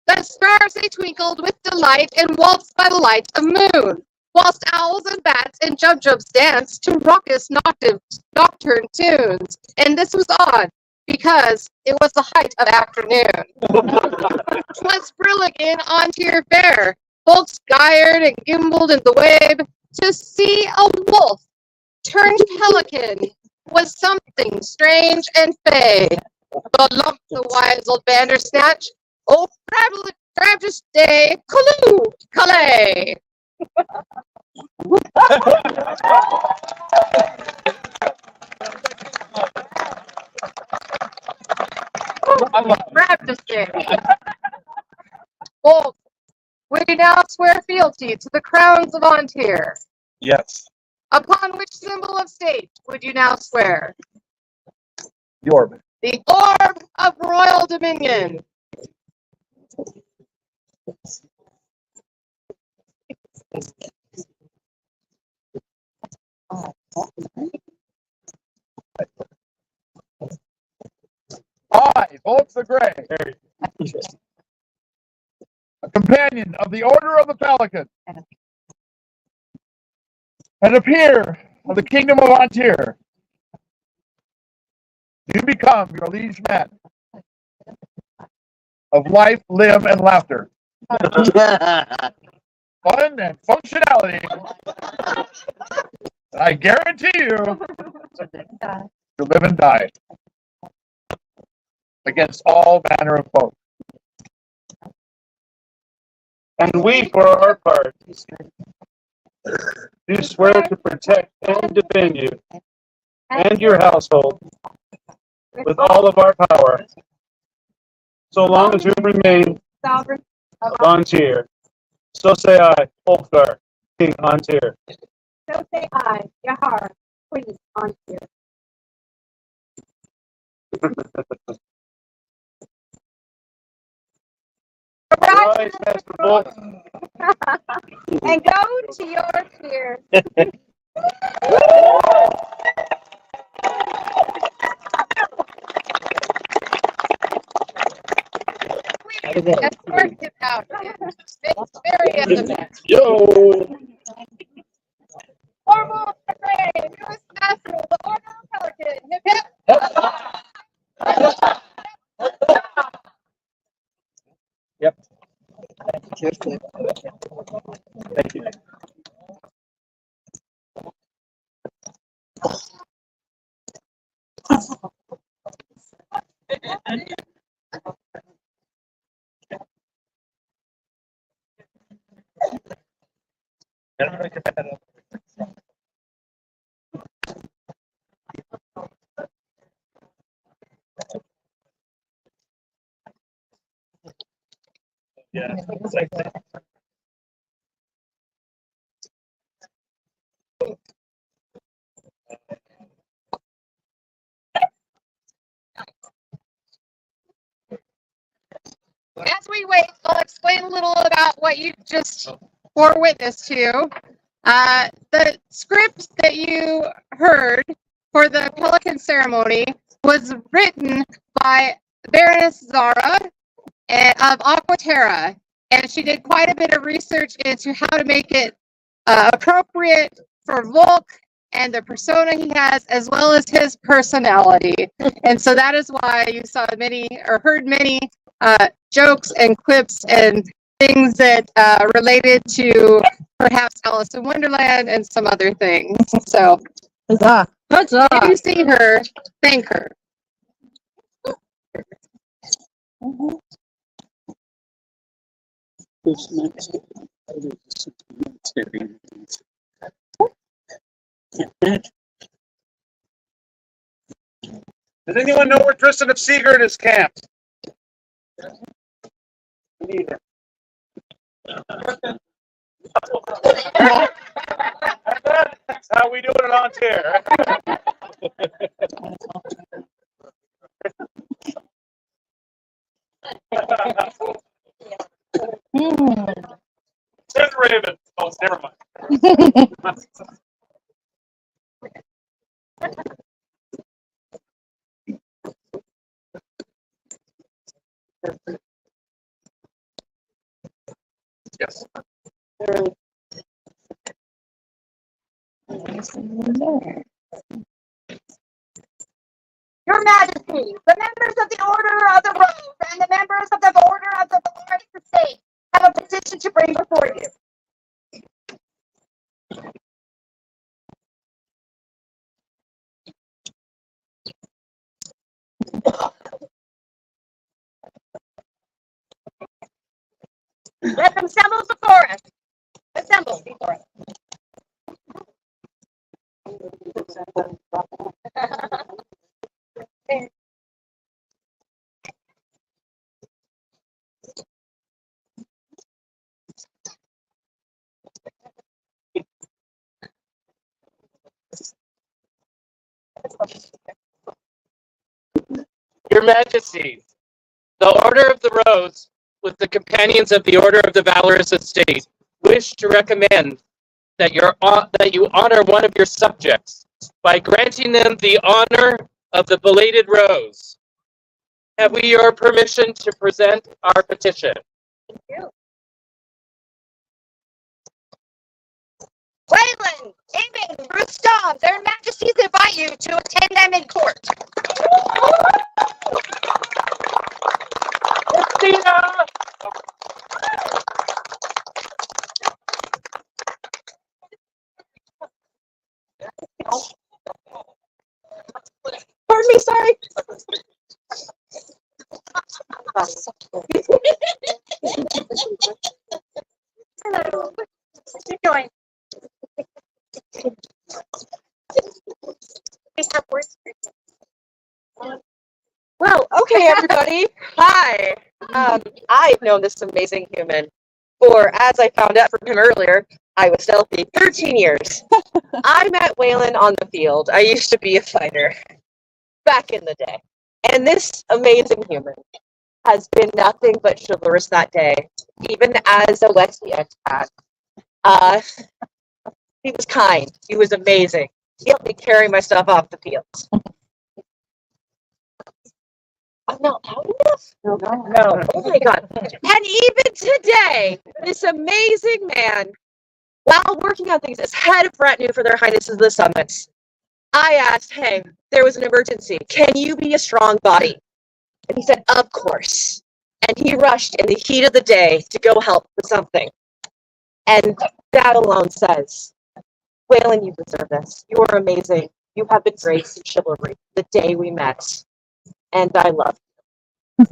The stars they twinkled with delight and waltzed by the light of moon, whilst owls and bats and jubjubs danced to raucous nocturne tunes. And this was odd, because it was the height of afternoon. 'Twas brilliant on tier fair, folks gyred and gimbled in the wave. To see a wolf turned pelican was something strange and fey. The lump, the wise old Bandersnatch, oh frabjous day, Calloo, Calais. Frabjous day. Wolf, we now swear fealty to the crowns of Ontier. Yes. Upon which symbol of state would you now swear? The orb. The orb of royal dominion. I, Volk the Grey, a companion of the Order of the Pelican, and a peer of the Kingdom of Ontier, do become your liege man of life, limb, and laughter, fun and functionality. I guarantee you to live and die against all manner of foes. And we, for our part, do swear to protect and defend you and your household with all of our power, so long as we remain Sovereign Ontier. So say I, Ulfgar, King Ontier. So say I, Yahar, Queen Ontier. Rise, Master Wolf. And go to your peer. Escort him out. It's very evident. Yo! Formal parade, newest master of the Order of Pelican. Hip hip. Yep. Thank you. Yeah. As we wait, I'll explain a little about what you just bore witness to. The script that you heard for the Pelican ceremony was written by Baroness Zara of Aquaterra, and she did quite a bit of research into how to make it appropriate for Volk and the persona he has, as well as his personality. And so that is why you saw many or heard many jokes and clips and things that related to perhaps Alice in Wonderland and some other things. So, Huzzah. Huzzah. if you see her, thank her. Does anyone know where Tristan of Sigurd is camped? Neither. That's how we do it on Tier. Says Raven. Oh, never mind. Yes. Your Majesty, the members of the Order of the Rose and the members of the Order of the Barony Estate have a petition to bring before you. Let them assemble before us. Assemble before us. Your Majesty, the Order of the Rose, with the companions of the Order of the Valorous Estate, wish to recommend that you honor one of your subjects by granting them the honor of the belated rose. Have we your permission to present our petition? Thank you. Wayland, Amy, Rustam, their Majesties invite you to attend them in court. Christina! Pardon me, sorry. Hello. Keep going. We have words. Well, okay, everybody. Hi. I've known this amazing human for, as I found out from him earlier, I was stealthy 13 years. I met Waylon on the field. I used to be a fighter back in the day. And this amazing human has been nothing but chivalrous that day, even as a Westie expat. He was kind. He was amazing. He helped me carry my stuff off the field. I'm not loud enough? No. Oh my God. And even today, this amazing man, while working on things as head of retinue for their Highnesses of the Summits, I asked, hey, there was an emergency. Can you be a strong body? And he said, of course. And he rushed in the heat of the day to go help with something. And that alone says, Waylon, you deserve this. You are amazing. You have the grace and chivalry the day we met. And I love you.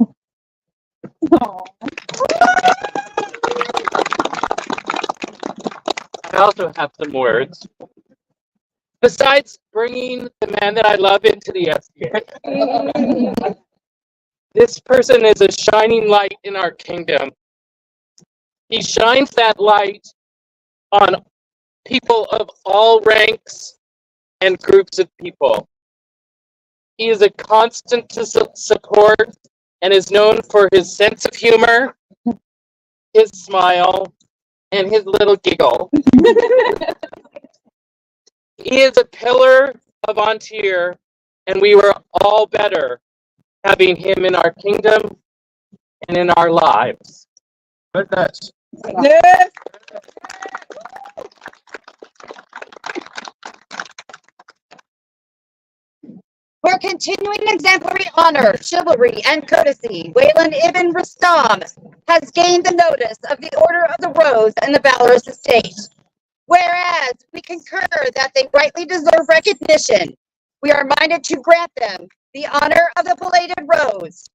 also have some words. Besides bringing the man that I love into the SDA, this person is a shining light in our kingdom. He shines that light on people of all ranks and groups of people. He is a constant support and is known for his sense of humor, his smile, and his little giggle. He is a pillar of Ontir, and we were all better having him in our kingdom and in our lives. Goodness. Yes. For continuing exemplary honor, chivalry, and courtesy, Wayland Ibn Rustam has gained the notice of the Order of the Rose and the Valorous Estate. Whereas we concur that they rightly deserve recognition, we are minded to grant them the honor of the Belated Rose.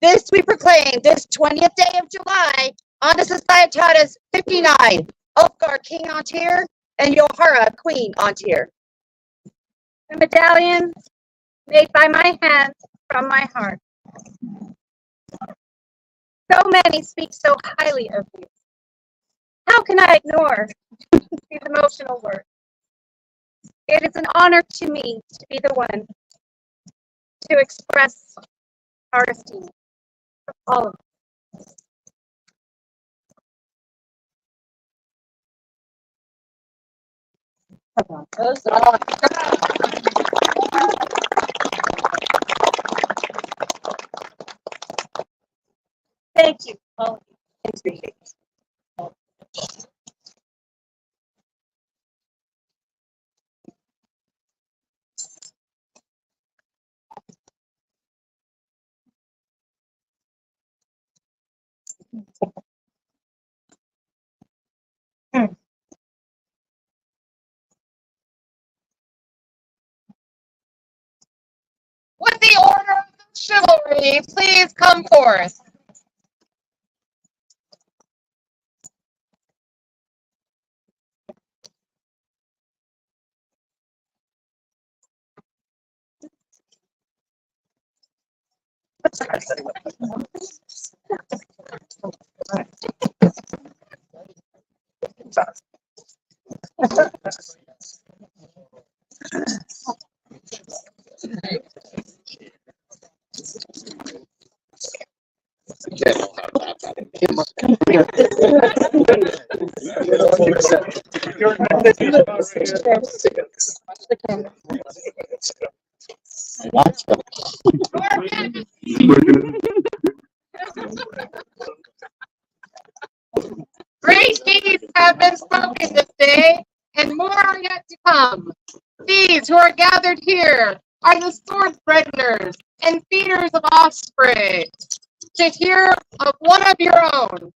This we proclaim this 20th day of July on the Societatis 59, Ulfgar King Ontir and Yohara Queen Ontir. The medallions made by my hands from my heart. So many speak so highly of you. How can I ignore these emotional words? It is an honor to me to be the one to express our esteem for all of us. Thank you, all of you. Would the order of chivalry please come forth? Great deeds have been spoken this day, and more are yet to come. These who are gathered here are the sword threateners and feeders of offspring. To hear of one of your own.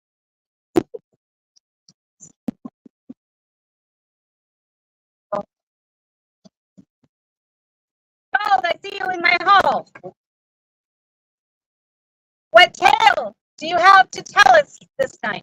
Behold, I see you in my hall. What tale do you have to tell us this night?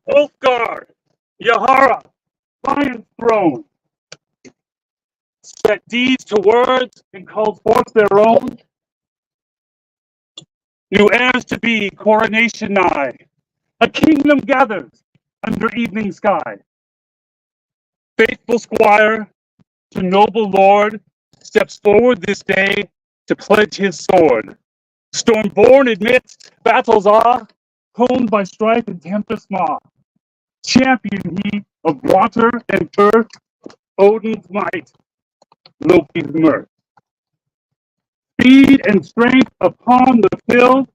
Ulfgar, Yahara, Lion's Throne. Set deeds to words and called forth their own. New heirs to be, coronation nigh. A kingdom gathers under evening sky. Faithful squire to noble lord steps forward this day to pledge his sword. Storm-born amidst battle's awe, honed by strife and tempest maw. Champion he of water and earth, Odin's might, Loki's mirth. speed and strength upon the field,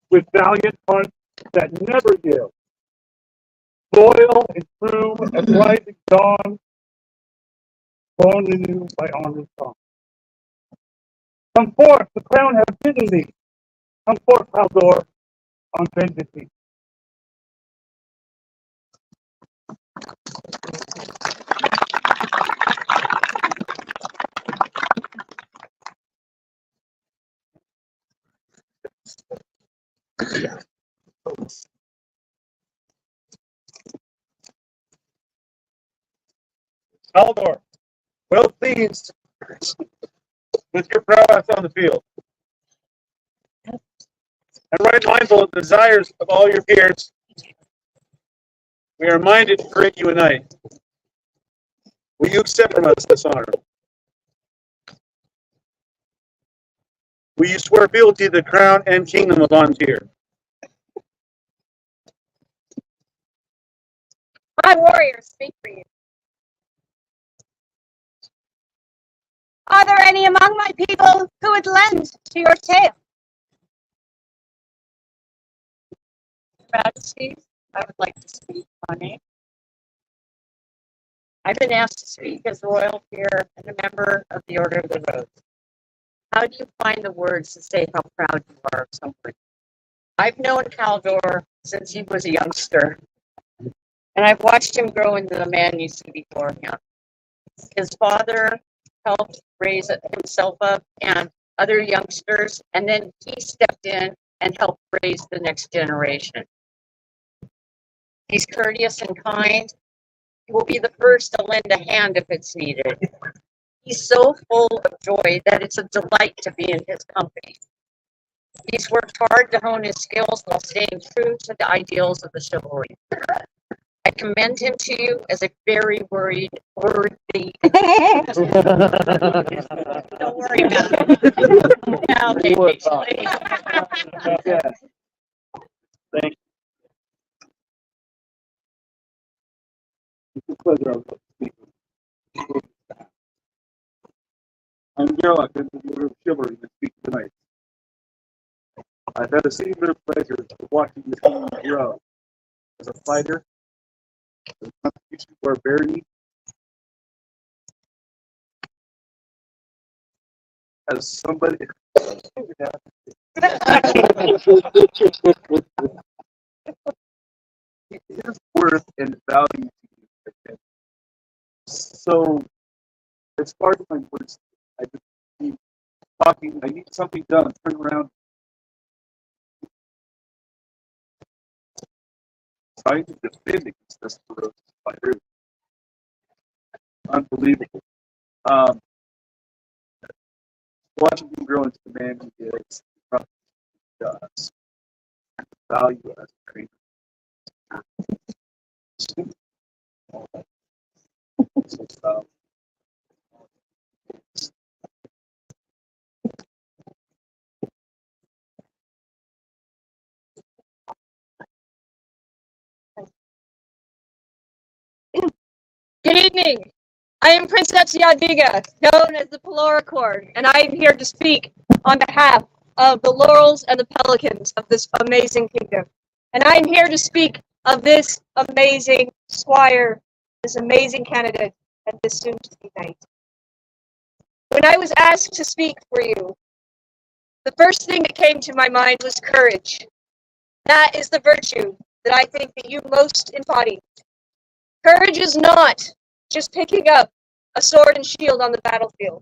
with valiant hearts that never yield, loyal and true as rising dawn, born anew by honor's song. Come forth, the crown has bidden thee. Come forth, Haldor, on bended knee. Haldor, well pleased with your prowess on the field, and right mindful of the desires of all your peers, we are minded to grant you a knight. Will you accept from us this honor? Will you swear fealty to the crown and kingdom of Ontir? My warriors speak for you. Are there any among my people who would lend to your tale? Majesties, I would like to speak my name. I've been asked to speak as royal peer and a member of the Order of the Rose. How do you find the words to say how proud you are of someone? I've known Haldor since he was a youngster, and I've watched him grow into the man you see before him. His father helped raise himself up and other youngsters, and then he stepped in and helped raise the next generation. He's courteous and kind. He will be the first to lend a hand if it's needed. He's so full of joy that it's a delight to be in his company. He's worked hard to hone his skills while staying true to the ideals of the chivalry. I commend him to you as a very worthy. Don't worry about it. Now, Thank you. It's a pleasure of speaking. I'm Gerlach, in the Order of Chivalry, to speak tonight. I've had the singular pleasure of watching this team grow as a fighter, as a contribution to our barony, as somebody. His worth and value to you. So, as far as my words, I just keep talking. I need something done. Turn around. Trying to defend against this ferocious fighter. Unbelievable. Watching him grow into the man he is, the he does, and the value as a trainer. So, Good evening. I am Princess Jadwiga, known as the Peloricord, and I am here to speak on behalf of the Laurels and the Pelicans of this amazing kingdom. And I am here to speak of this amazing squire, this amazing candidate, and this soon-to-be knight. When I was asked to speak for you, the first thing that came to my mind was courage. That is the virtue that I think that you most embody. Courage is not just picking up a sword and shield on the battlefield.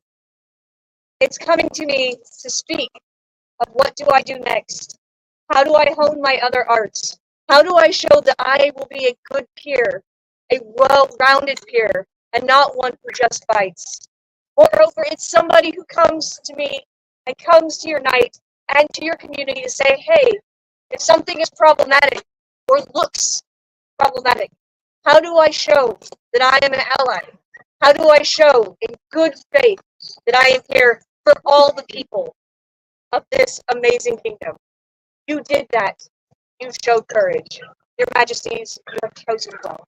It's coming to me to speak of what do I do next? How do I hone my other arts? How do I show that I will be a good peer, a well-rounded peer, and not one who just fights? Moreover, it's somebody who comes to me and comes to your knight and to your community to say, hey, if something is problematic or looks problematic, how do I show that I am an ally? How do I show in good faith that I am here for all the people of this amazing kingdom? You did that. You showed courage. Your Majesties, you have chosen well.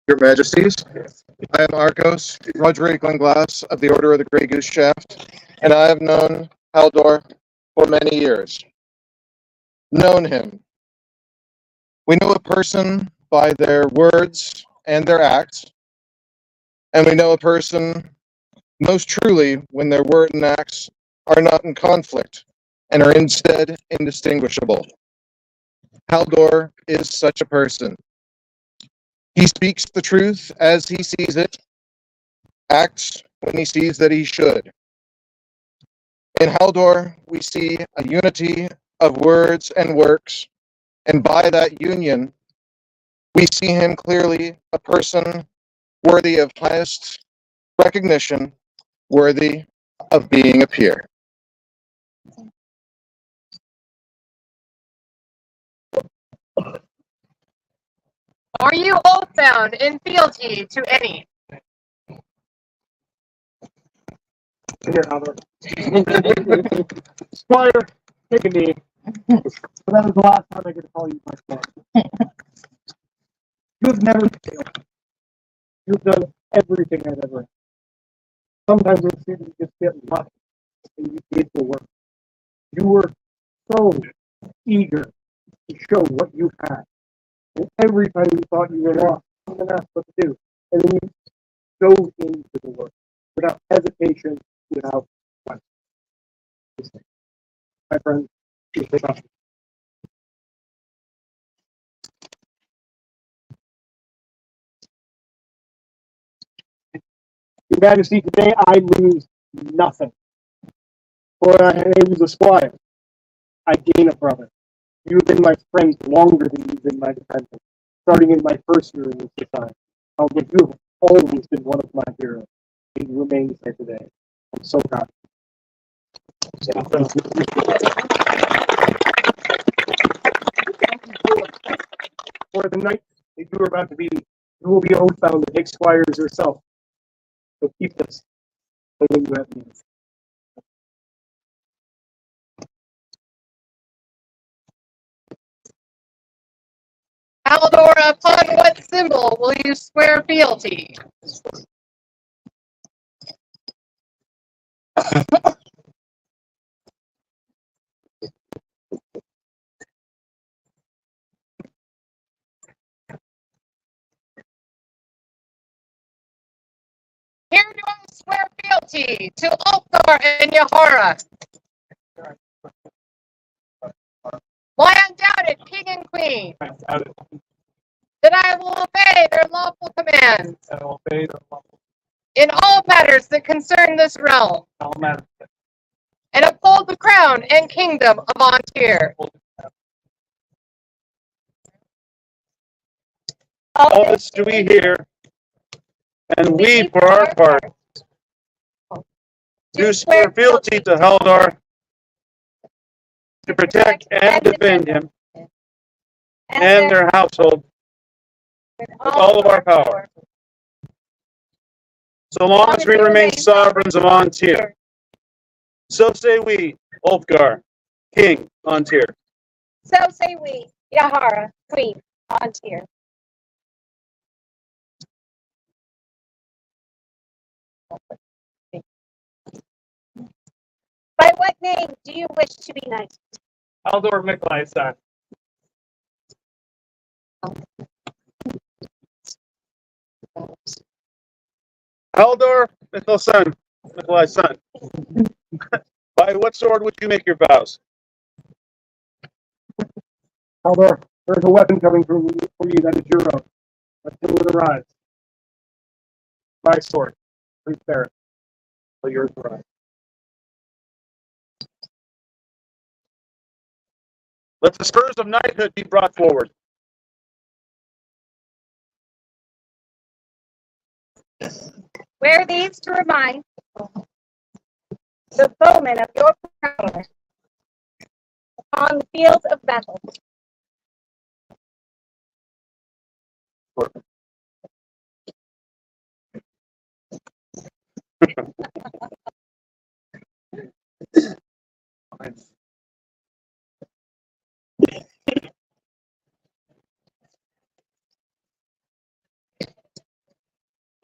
Your Majesties, I am Arcos, Roderick Glenglass of the Order of the Grey Goose Shaft, and I have known Haldor for many years. Known him. We know a person by their words and their acts, and we know a person most truly when their word and acts are not in conflict and are instead indistinguishable. Haldor is such a person. He speaks the truth as he sees it, acts when he sees that he should. In Haldor, we see a unity of words and works, and by that union, we see him clearly a person worthy of highest recognition, worthy of being a peer. Are you oath-bound in fealty to any? Here, Albert. Squire, take a knee. That was the last time I get to call you my squire. You've never failed. You've done everything I've ever asked. Sometimes it seems you just get lucky and you did the work. You were so eager to show what you had. And every time you thought you were lost, you didn't ask what to do. And then you dove into the work without hesitation, without question. My friend, please take off. Your Majesty, today I lose nothing. For I lose a squire. I gain a brother. You have been my friend longer than you've been my dependent. Starting in my first year in this society. Albert, you have always been one of my heroes. And you remain here today. I'm so proud. For the night that you are about to be, you will be oath-bound to take squires yourself. So keep this for when you have need. Haldor, upon what symbol will you swear fealty? Here do I swear fealty to Ulfgar and Yahara, my undoubted king and queen, that I will obey their lawful commands in all matters that concern this realm, and uphold the crown and kingdom of Antir. All this do we hear, and we, for our part, do swear fealty to Haldor, to protect and defend him and their household with all of our power, so long as we remain sovereigns of Antir. So say we, Ulfgar, King Antir. So say we, Yahara, Queen, Antir. By what name do you wish to be knighted? Haldor Mikolai's son. Haldor Mikolai's son. By what sword would you make your vows? Haldor, there's a weapon coming from you that is your own. Until it arrives. My sword. Please bear it. Till yours arrives. Let the spurs of knighthood be brought forward. Wear these to remind the foemen of your power on the field of battle.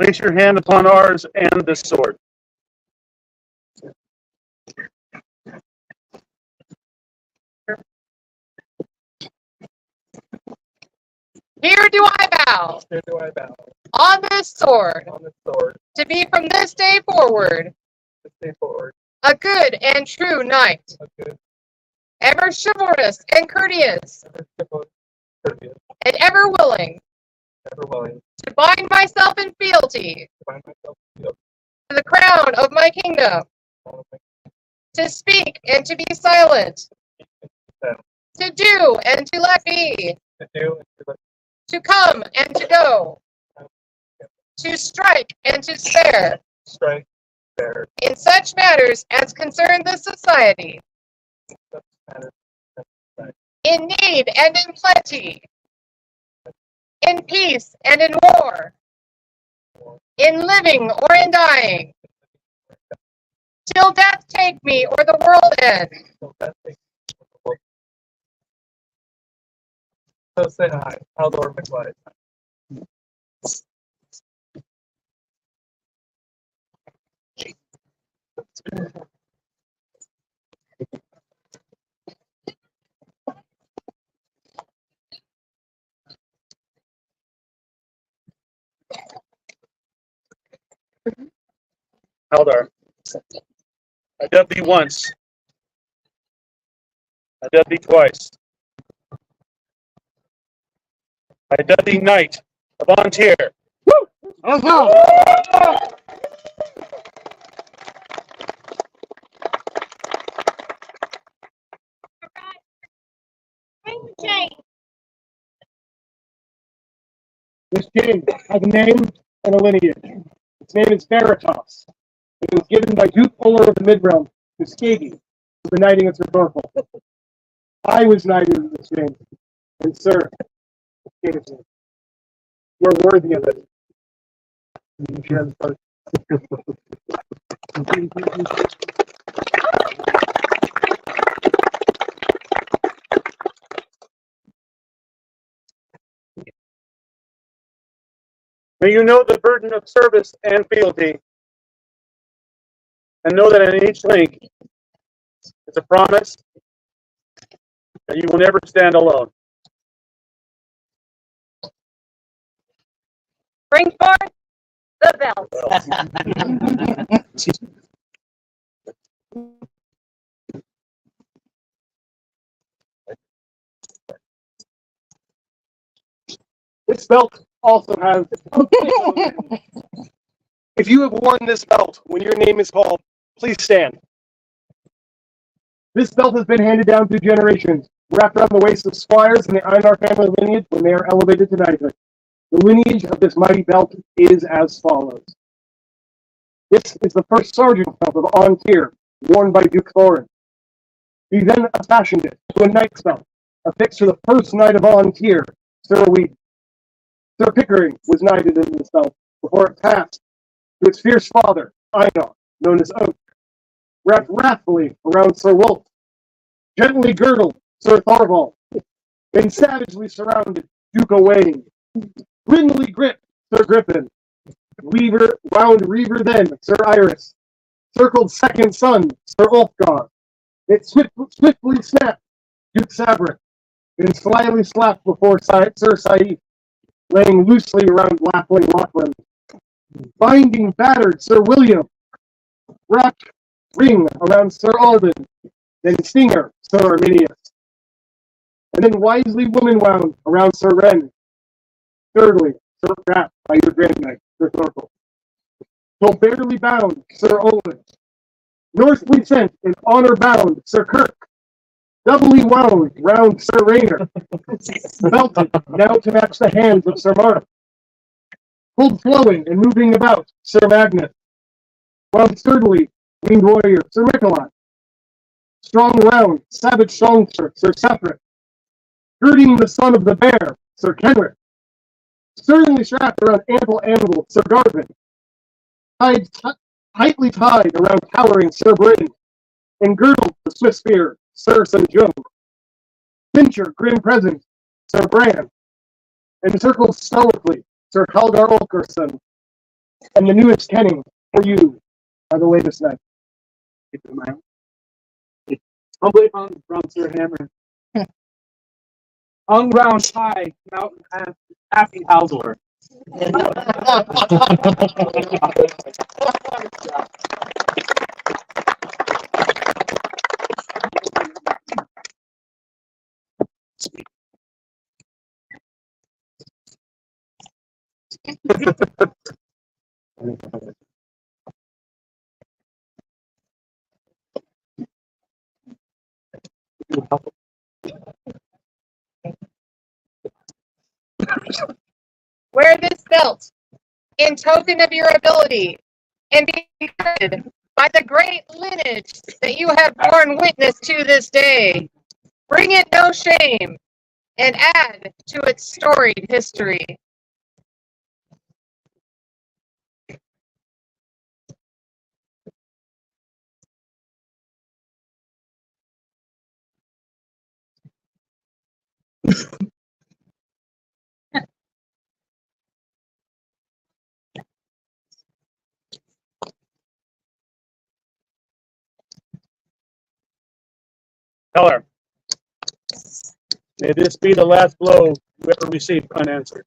Place your hand upon ours and this sword. Here do I bow. Here do I bow On this sword. on this sword. To be from this day forward. This day forward. A good and true knight. A good, Ever chivalrous and courteous. courteous, And ever willing. ever willing To bind myself in fealty. to find myself field. To the crown of my kingdom. To speak and to be silent. To do and to let be. To do and to let To come and to go. To strike and to spare. strike there. In such matters as concern the society. Such matters. In need and in plenty. In peace and in war. In living or in dying. Till death take me or the world end. So that thing. So say hi, Haldor McLeod. Haldar, I dubbed thee once. I dubbed thee twice. I dubbed thee Knight of Ontier. This chain has a name and a lineage. Its name is Veritas. It was given by Duke Fuller of the Midrealm to Skaggy for the knighting of Sir Thorkel. I was knighted in this chain, and sir, you're worthy of it. May you know the burden of service and fealty, and know that in each link is a promise that you will never stand alone. Bring forth the belt. This belt also has. If you have worn this belt when your name is called, please stand. This belt has been handed down through generations, wrapped around the waists of squires in the Einar family lineage when they are elevated to knighthood. The lineage of this mighty belt is as follows. This is the first sergeant belt of Ontier, worn by Duke Thorin. He then fashioned it to a knight's belt, affixed to the first knight of Ontier, Sir Weed. Sir Pickering was knighted in this belt before it passed to its fierce father, Einar, known as Oak, wrapped wrathfully around Sir Wolf, gently girdled Sir Thorvald, then savagely surrounded Duke Owain, grimly gripped Sir Griffin, wound Reaver then Sir Iris, circled second son Sir Ulfgar, it swiftly snapped Duke Sabric, and slyly slapped before Sir Saif, laying loosely around Lapling Lochran, binding battered Sir William, wrapped ring around Sir Alden, then stinger Sir Arminius, and then wisely woman wound around Sir Ren, thirdly Sir wrapped by your grand knight, Sir Thorkel, till barely bound Sir Owen, northly sent in honor bound Sir Kirk, doubly wound round Sir Rayner, belted now to match the hands of Sir Mark, pulled flowing and moving about Sir Magnus, wound sturdily winged warrior Sir Nikolai, strong round savage songster Sir Sethric, girding the son of the bear Sir Kenric, sternly strapped around ample animal Sir Garvin, tightly tied around towering Sir Bryn, and girdled the swift spear Sir Sanjung, Fincher grim present Sir Bran, and circled stoically Sir Haldar Olkerson, and the newest kenning for you are the latest night. Humbly hung from Sir Hammer. Hung round high mountain happy Haldor. Wear this belt in token of your ability and be guided by the great lineage that you have borne witness to this day. Bring it no shame and add to its storied history. Tell her. May this be the last blow you ever received unanswered.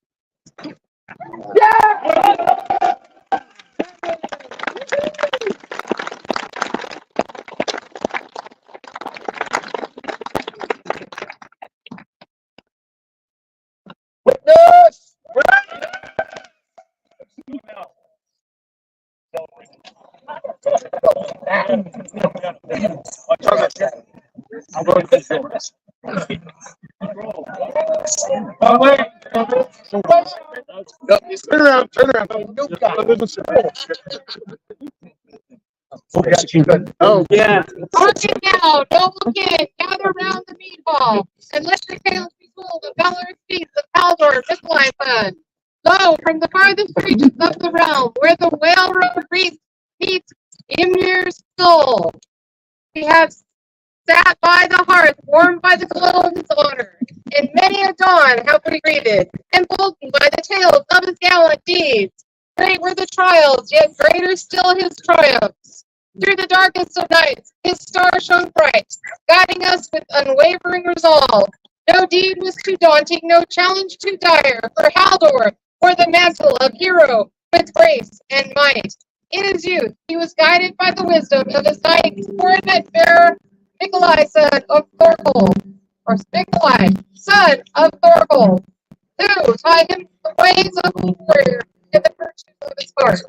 Witness! I'm going to yours. Oh, wait. No, turn around, turn around. No guy. Oh, yeah. Watch it now, noble king, gather round the mead hall, and let your tales be told of valorous feats of Haldor Miklaisan. Lo, from the farthest reaches of the realm, where the whale road meets Ymir's soul, we have sat by the hearth, warmed by the glow of his honor, and many a dawn have we greeted, emboldened by the tales of his gallant deeds. Great were the trials, yet greater still his triumphs. Through the darkest of nights, his star shone bright, guiding us with unwavering resolve. No deed was too daunting, no challenge too dire, for Haldor wore the mantle of hero with grace and might. In his youth, he was guided by the wisdom of his knight coronet bearer Nikolai, son of Thorkel, or Nikolai, son of Thorkel, who taught him the ways of the warrior and the virtues of his heart.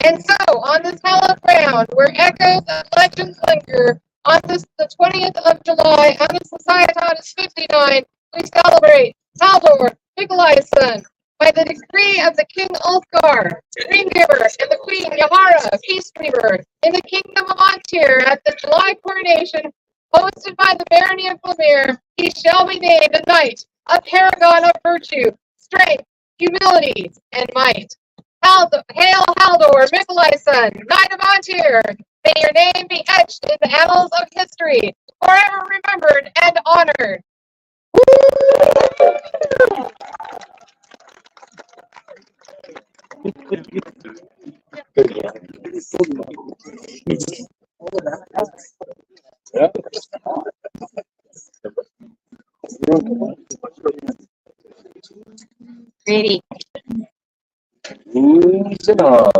And so, on this hallowed ground, where echoes and legends linger, on this the 20th of July, on the Societatis 59, we celebrate Haldor, Nikolai's son, by the decree of the King Ulfgar, Brynhildr, and the Queen Yahara, Peaceweaver, in the Kingdom of Antir, at the July Coronation, hosted by the Barony of Glymm Mere, he shall be named a knight, a paragon of virtue, strength, humility, and might. Hail Haldor, Miklaisan, Knight of Antir! May your name be etched in the annals of history, forever remembered and honored. Ready. Moving on.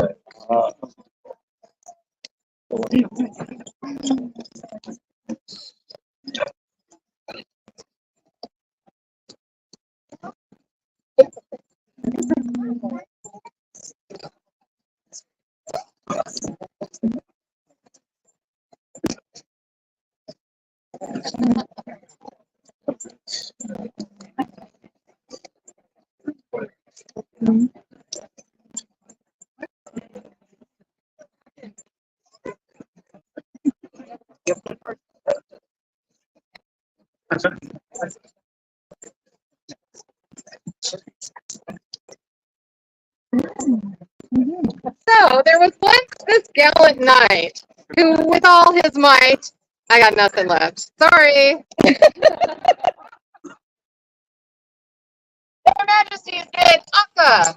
So there was once this gallant knight who, with all his might, I got nothing left. Sorry. Their Majesties did Akka,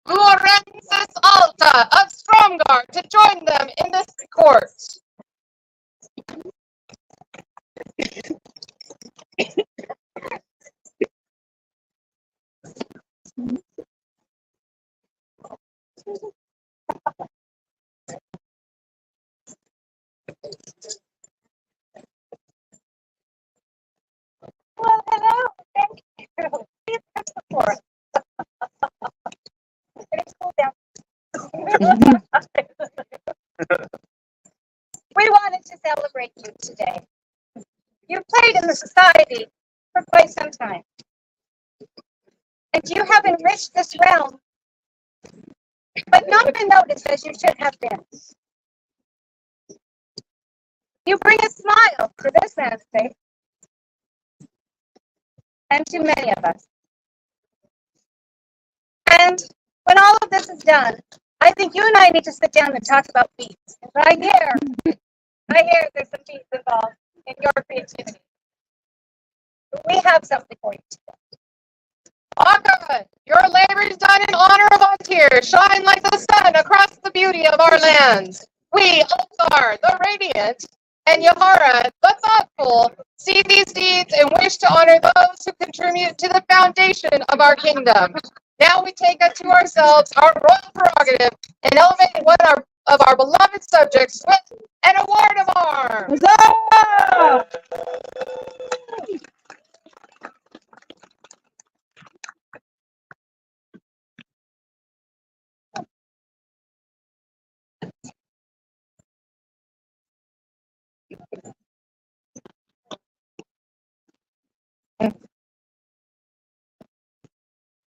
Lorenzus Alta of Stromgard to join them in this court. Well, hello. Thank you. Please come to the floor. Please cool down. We wanted to celebrate you today. You've played in the society for quite some time. And you have enriched this realm, but not been noticed as you should have been. You bring a smile to this man's face, and to many of us. And when all of this is done, I think you and I need to sit down and talk about beats. I hear there's some beats involved in your creativity. But we have something for you today. Aga, your labor is done in honor of Antir. Shine like the sun across the beauty of our lands. We, Altar, the radiant, and Yahara, the thoughtful, see these deeds and wish to honor those who contribute to the foundation of our kingdom. Now we take unto ourselves our royal prerogative and elevate one of our beloved subjects with an award of arms.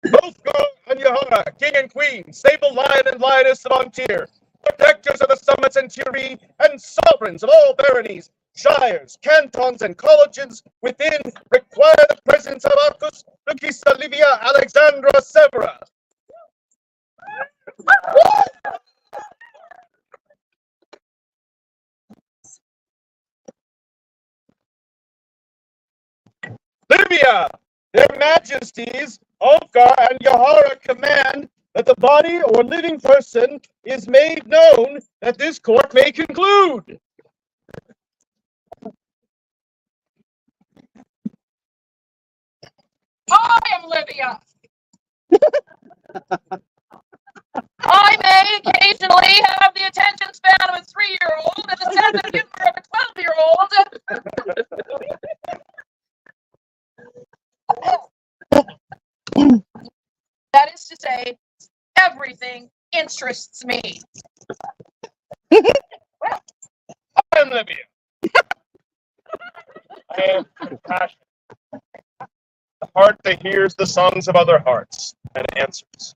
Oakville and Yahara, king and queen, sable lion and lioness of Antir, protectors of the summits and Tiri, and sovereigns of all baronies, shires, cantons, and colleges within, require the presence of Arcus Lucisa Livia Alexandra Severa. Livia, their majesties, Olga and Yahara command that the body or living person is made known that this court may conclude. I am Livia. I may occasionally have the attention span of a 3-year-old and the sense of humor of a 12-year-old. That is to say, everything interests me. I am Livia. I am compassion. The heart that hears the songs of other hearts and answers.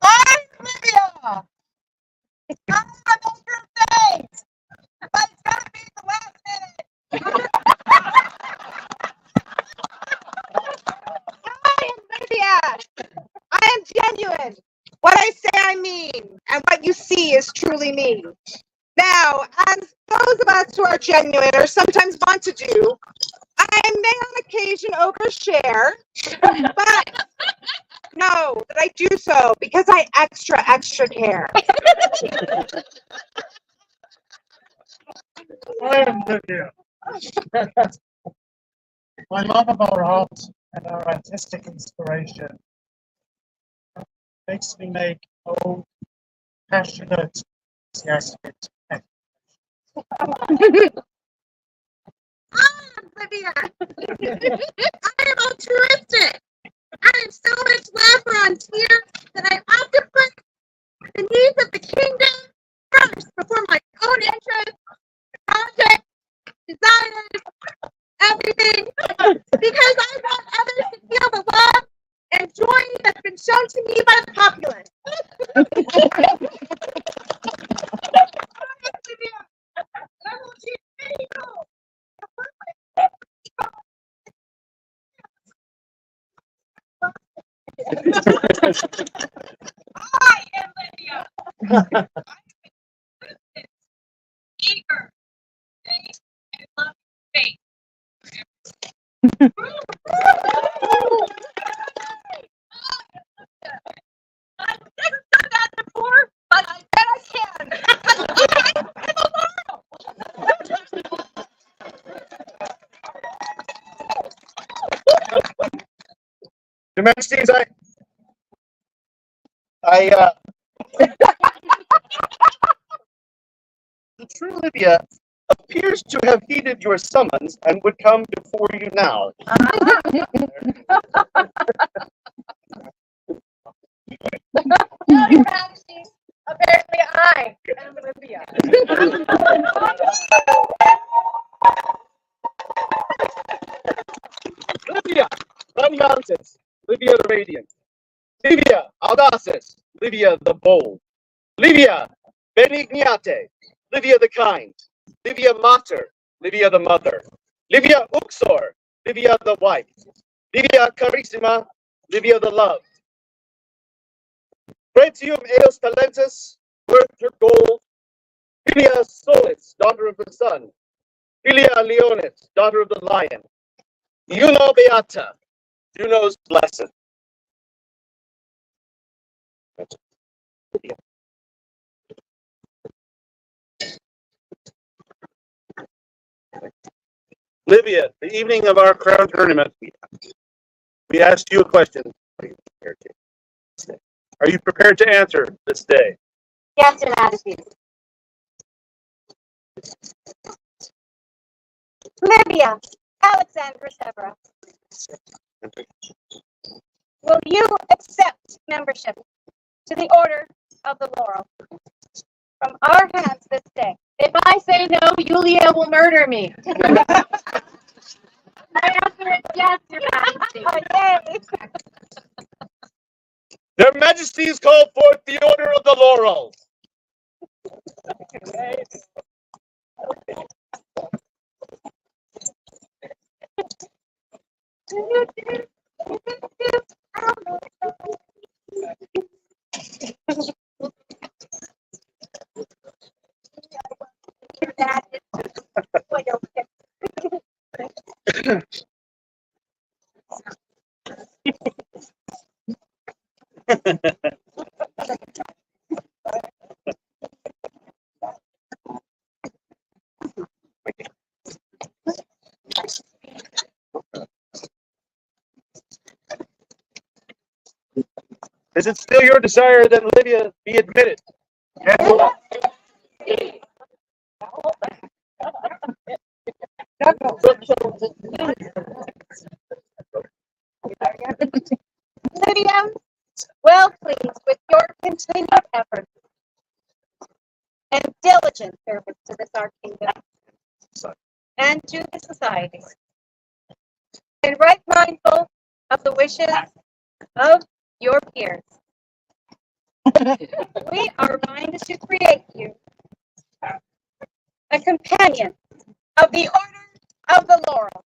I'm Livia. I'm a maker of things, but it's gotta be the last minute. I am Lydia. I am genuine. What I say I mean, and what you see is truly me. Now, as those of us who are genuine or sometimes want to do, I may on occasion overshare, but know that I do so because I extra care. I am Lydia. My love of our art and our artistic inspiration makes me make old, passionate, enthusiastic. Olivia. I am altruistic. I am so much love for Antir that I often put the needs of the kingdom first before my own interests, projects, desires, everything. Because I want others to feel the love and joy that's been shown to me by the populace. I am Lydia. Eager, faith, and love faith. Your Majesties, the true Livia appears to have heeded your summons and would come before you now. No, Your Majesties. Apparently, I am Olivia. Livia Radiantis, Livia the Radiant. Livia Audaces, Livia the Bold. Livia Benignate, Livia the Kind. Livia Mater, Livia the Mother. Livia Uxor, Livia the Wife. Livia Carissima, Livia the Loved. Pretium eos talentus, worth her gold. Filia Solis, daughter of the sun. Filia Leonis, daughter of the lion. Juno Beata, Juno's blessed. Livia, the evening of our crown tournament, we asked you a question. Are you prepared to answer this day? Yes, Your Majesty. Livia, Alexandra Severa, will you accept membership to the Order of the Laurel from our hands this day? If I say no, Julia will murder me. My answer is yes, Your Majesty. Yay. Their Majesties call forth the Order of the Laurel. Is it still your desire that Livia be admitted? Lydia, well pleased with your continued efforts and diligent service to this our kingdom and to the society, and right mindful of the wishes of your peers, we are minded to create you a companion of the Order of the Laurel.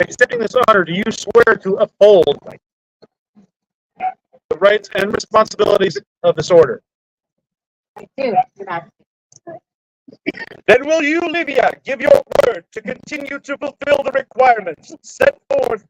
Accepting this honor, do you swear to uphold the rights and responsibilities of this order? I do, Your Majesty. Then will you, Livia, give your word to continue to fulfill the requirements set forth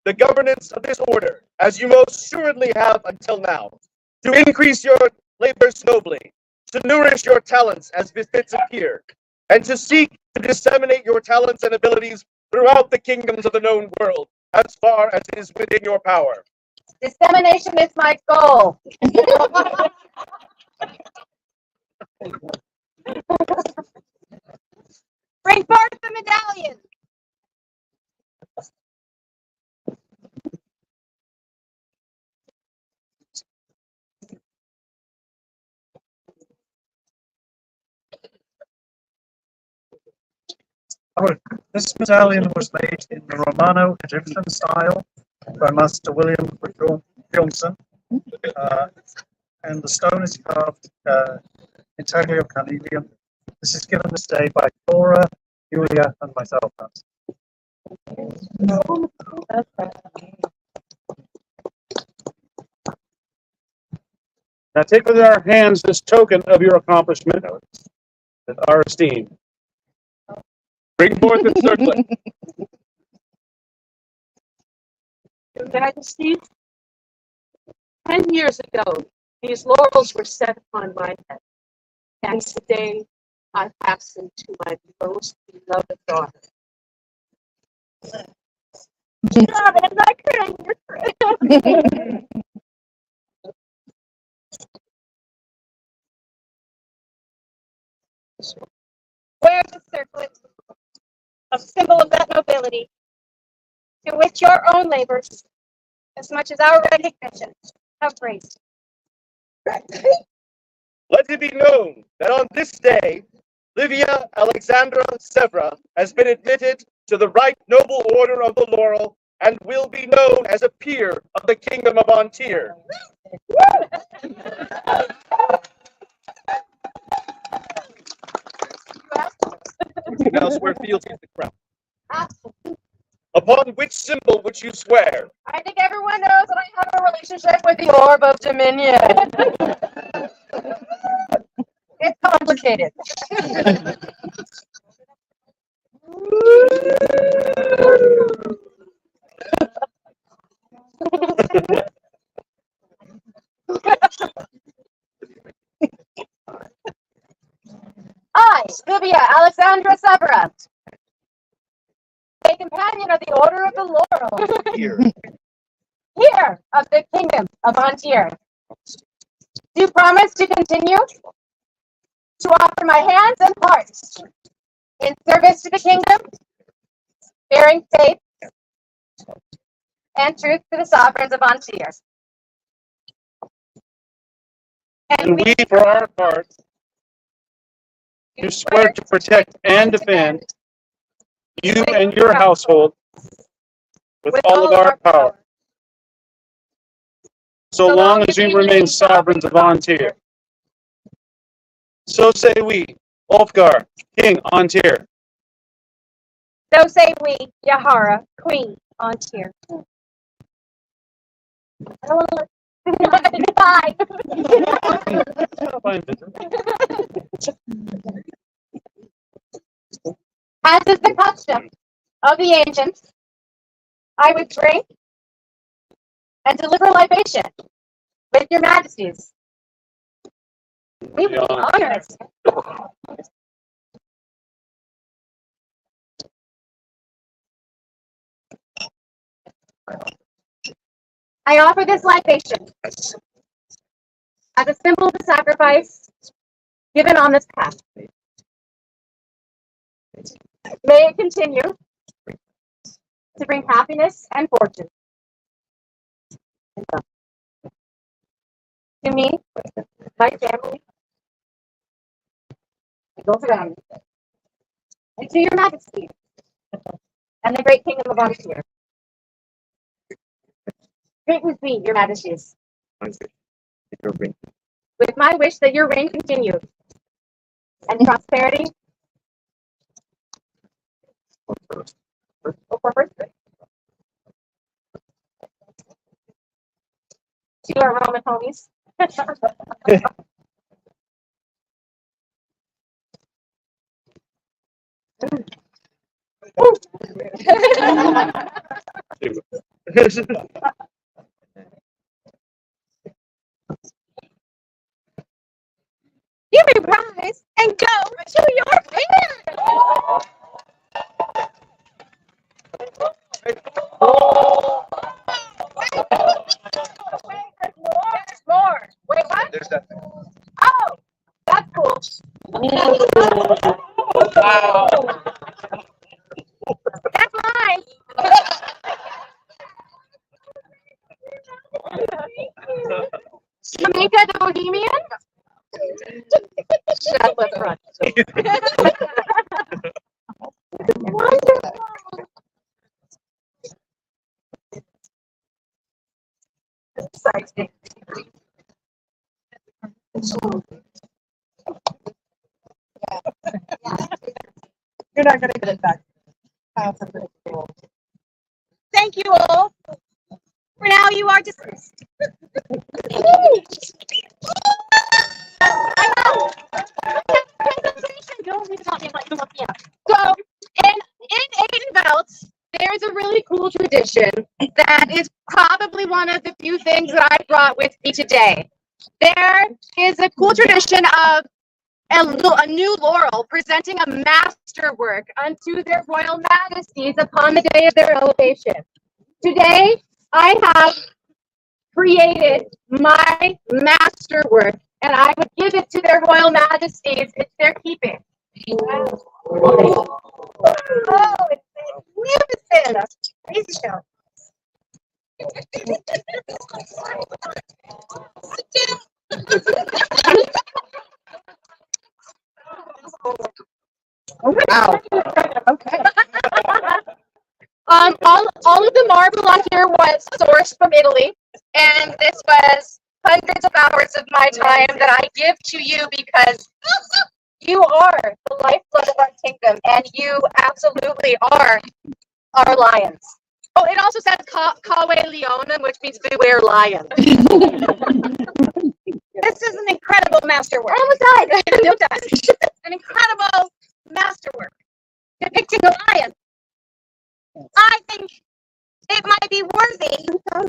the governance of this order, as you most assuredly have until now, to increase your labors nobly, to nourish your talents as befits a peer, and to seek to disseminate your talents and abilities throughout the kingdoms of the known world, as far as it is within your power. Dissemination is my goal. Bring forth the medallion. This medallion was made in the Romano-Egyptian style by Master William Johnson, and the stone is carved entirely of carnelian. This is given this day by Flora, Julia, and myself. Now take with our hands this token of your accomplishment and our esteem. Bring forth the circlet. Your Majesty, 10 years ago, these laurels were set upon my head. And today I pass them to my most beloved daughter. Stop it, I'm not crying, you're crying. Wear the circlet, a symbol of that nobility, to which your own labors, as much as our recognition, have raised. Let it be known that on this day, Livia Alexandra Sevra has been admitted to the Right Noble Order of the Laurel and will be known as a peer of the Kingdom of Antir. You now swear fealty to the crown. Upon which symbol would you swear? I think everyone knows that I have a relationship with the Orb of Dominion. It's complicated. I, Livia Alexandra Severa, a companion of the Order of the Laurel, here of the Kingdom of Antir, do promise to continue to offer my hands and hearts in service to the kingdom, bearing faith and truth to the sovereigns of Antir. And we, for our part, do swear to protect and defend you and your household with all of our power, so long as we remain sovereigns of Antir. So say we, Ulfgar, King Antir. So say we, Yahara, Queen Antir. I don't want to Bye. As is the custom of the ancients, I would drink and deliver libation with your majesties. We would be honored. I offer this libation as a symbol of the sacrifice given on this path. May it continue to bring happiness and fortune to me, my family, and to your majesty and the great kingdom of Antir. Drink with me, your majesties, with my wish that your reign continue and prosperity. To our Roman homies. You may rise and go to your bed. There's more. Wait, what? There's that. Oh, that's cool. Wow. That's mine. Jamaica the Bohemian? Shut the front. Wonderful. Exciting. You're not going to get it back. Thank you all. For now, you are dismissed. So, in Adenvelt, there's a really cool tradition that is probably one of the few things that I brought with me today. There is a cool tradition of a new laurel, presenting a masterwork unto their royal majesties upon the day of their elevation. Today, I have created my masterwork, and I would give it to their royal majesties. It's their keeping. Oh, it's magnificent! Please show. Wow. Okay. All of the marble on here was sourced from Italy, and this was hundreds of hours of my time that I give to you because you are the lifeblood of our kingdom, and you absolutely are our lions. Oh, it also says Cawe Leonum, which means beware lion. This is an incredible masterwork. Almost died. No died. An incredible masterwork depicting a lion. I think it might be worthy of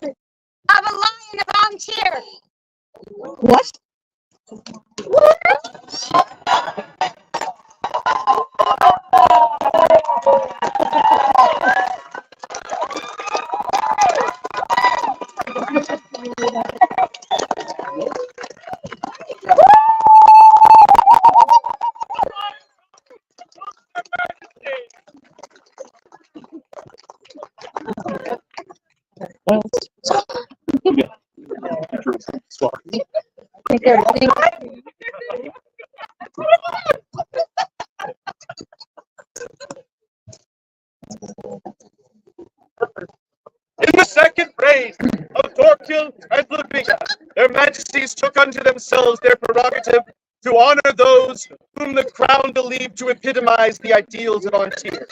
a lion volunteer. What? In the second reign of Oakville and Ludwiga, their majesties took unto themselves their prerogative to honor those whom the crown believed to epitomize the ideals of Antir.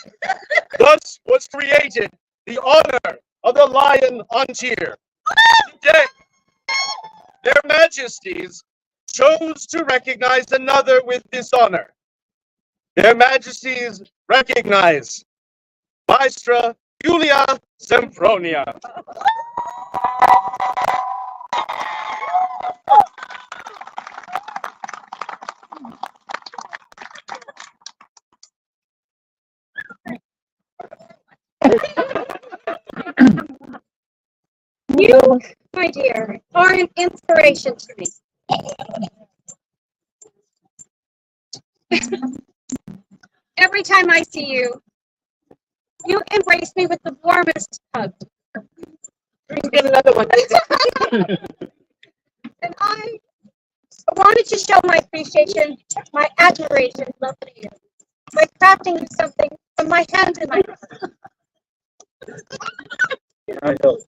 Thus was created the honor of the Lion Antir. Today, their majesties chose to recognize another with dishonor. Their majesties recognize Maestra Julia Sempronia. You, my dear, are an inspiration to me. Every time I see you, you embrace me with the warmest hug. Get another one. And I wanted to show my appreciation, my admiration, love for you, by crafting you something from my hand and my heart. I know.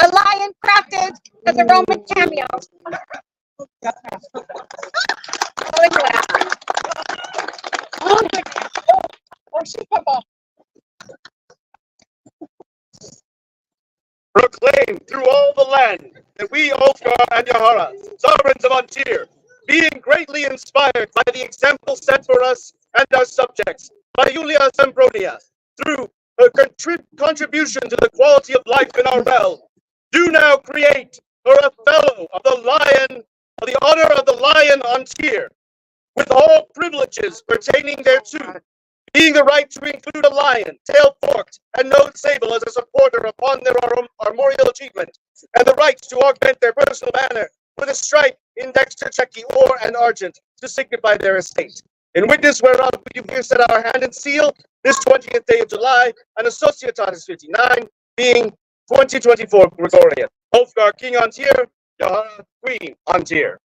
A lion crafted as a Roman cameo. Proclaim through all the land that we, Ulfgar and Yahara, sovereigns of Antir, being greatly inspired by the example set for us and our subjects by Julia Sempronia, through her contribution to the quality of life in our realm, do now create her a fellow of the Lion, of the honor of the Lion Antir, with all privileges pertaining thereto, being the right to include a lion, tail forked, and nose sable as a supporter upon their armorial achievement, and the right to augment their personal banner with a stripe in dexter, checky, or an argent to signify their estate. In witness whereof we do here set our hand and seal this 20th day of July, and Associatatis 59, being 2024 Gregorian. Ulfgar King Antir, Yahara Queen Antir.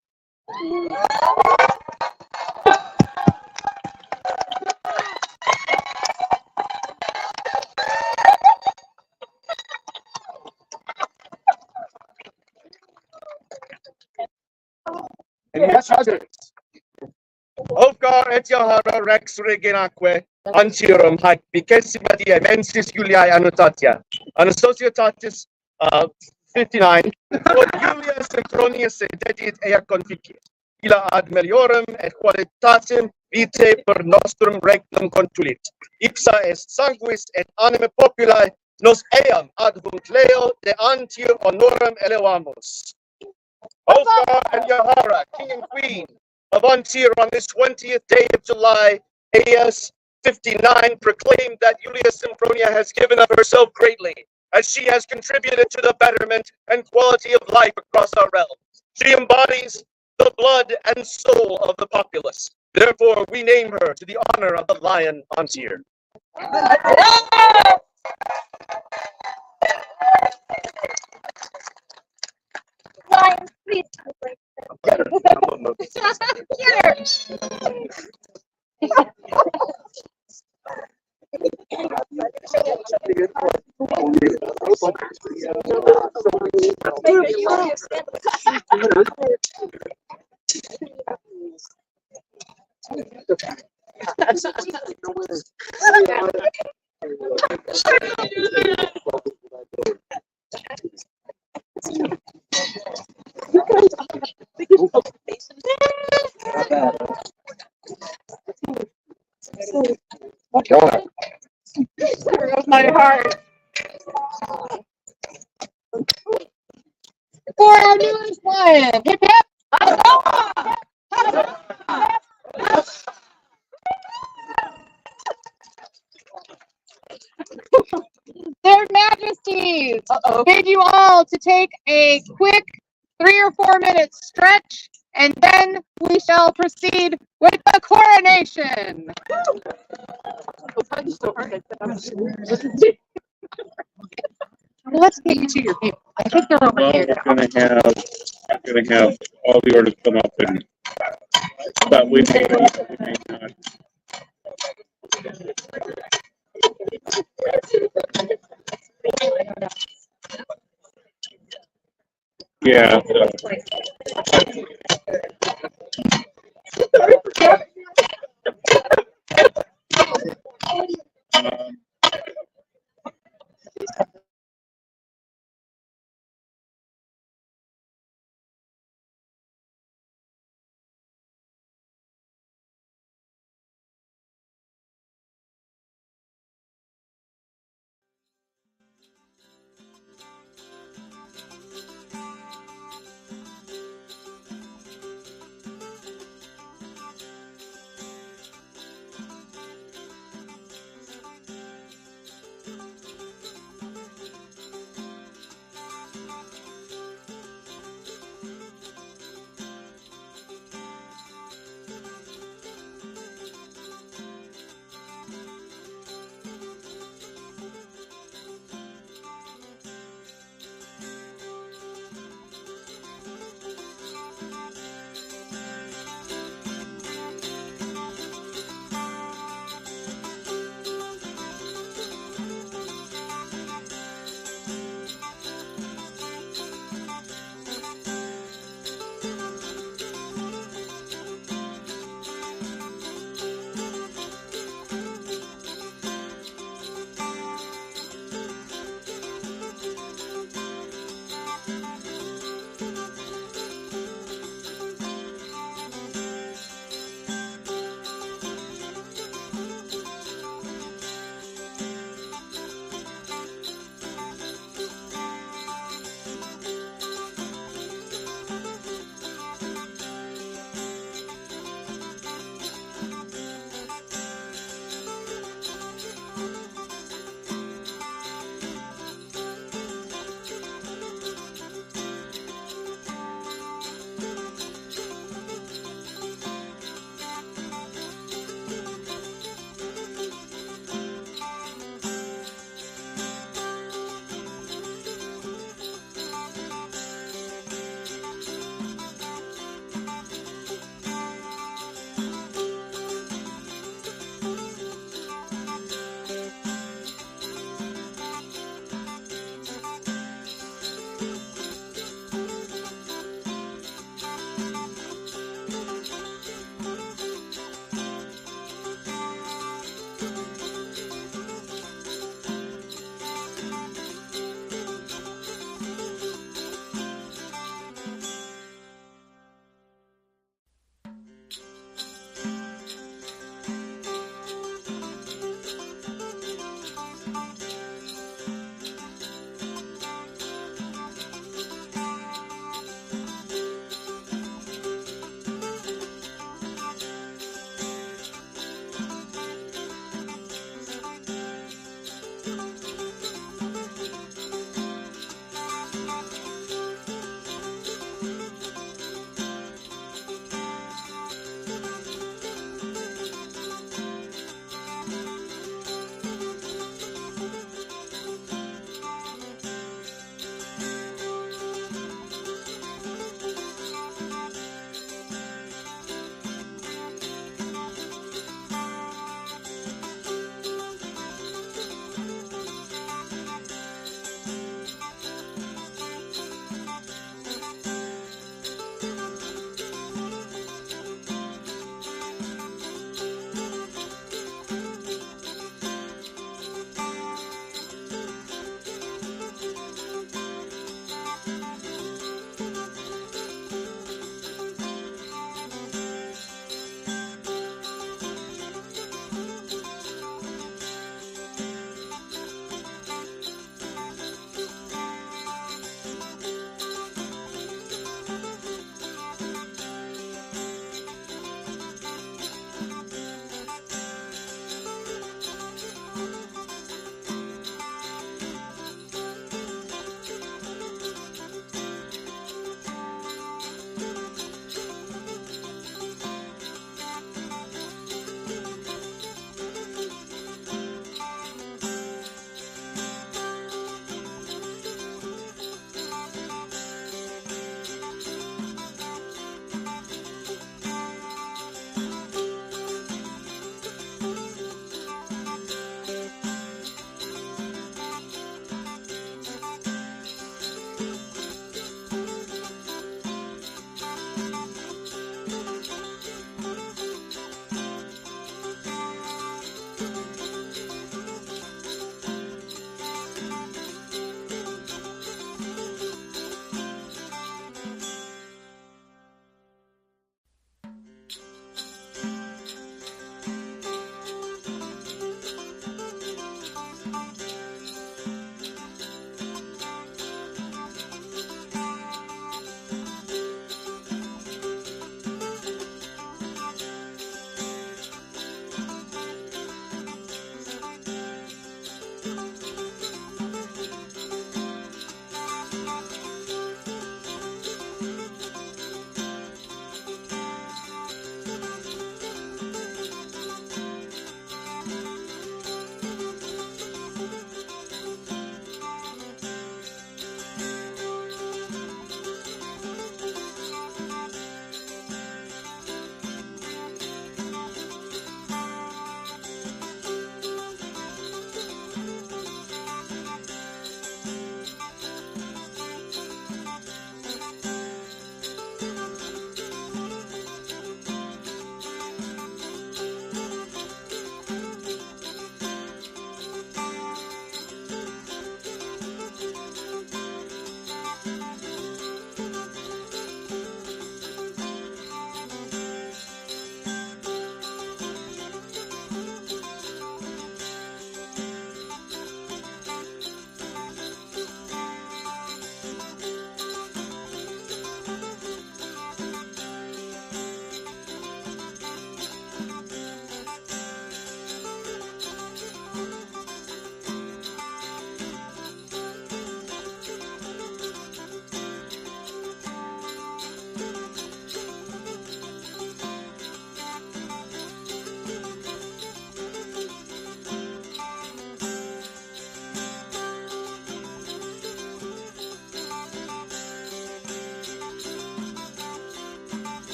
And yes, others. Ulfgar et Yahara rex reginaque Antirum haec vicessima die mensis Juliae annotatia. An Associatatis 59, quod Julia Sempronia se dedit ea conficiet, illa ad meliorem et qualitatem vitae per nostrum regnum contulit. Ipsa est sanguis et anime populi nos eam ad hunc leo de Antir honorum elevamus. Ulfgar and Yahara, King and Queen of Antir, on this 20th day of July, AS 59, proclaimed that Julia Symphonia has given of herself greatly, as she has contributed to the betterment and quality of life across our realm. She embodies the blood and soul of the populace. Therefore, we name her to the honor of the Lion Antir. Lion, please. My heart. For our newest lion. Hip hip. Their Majesties bid you all to take a quick 3 or 4 minute stretch, and then we shall proceed with the coronation. Let's get you to your people. I think they're over Well, here. we're gonna have all the orders come up, and but we may not. Yeah.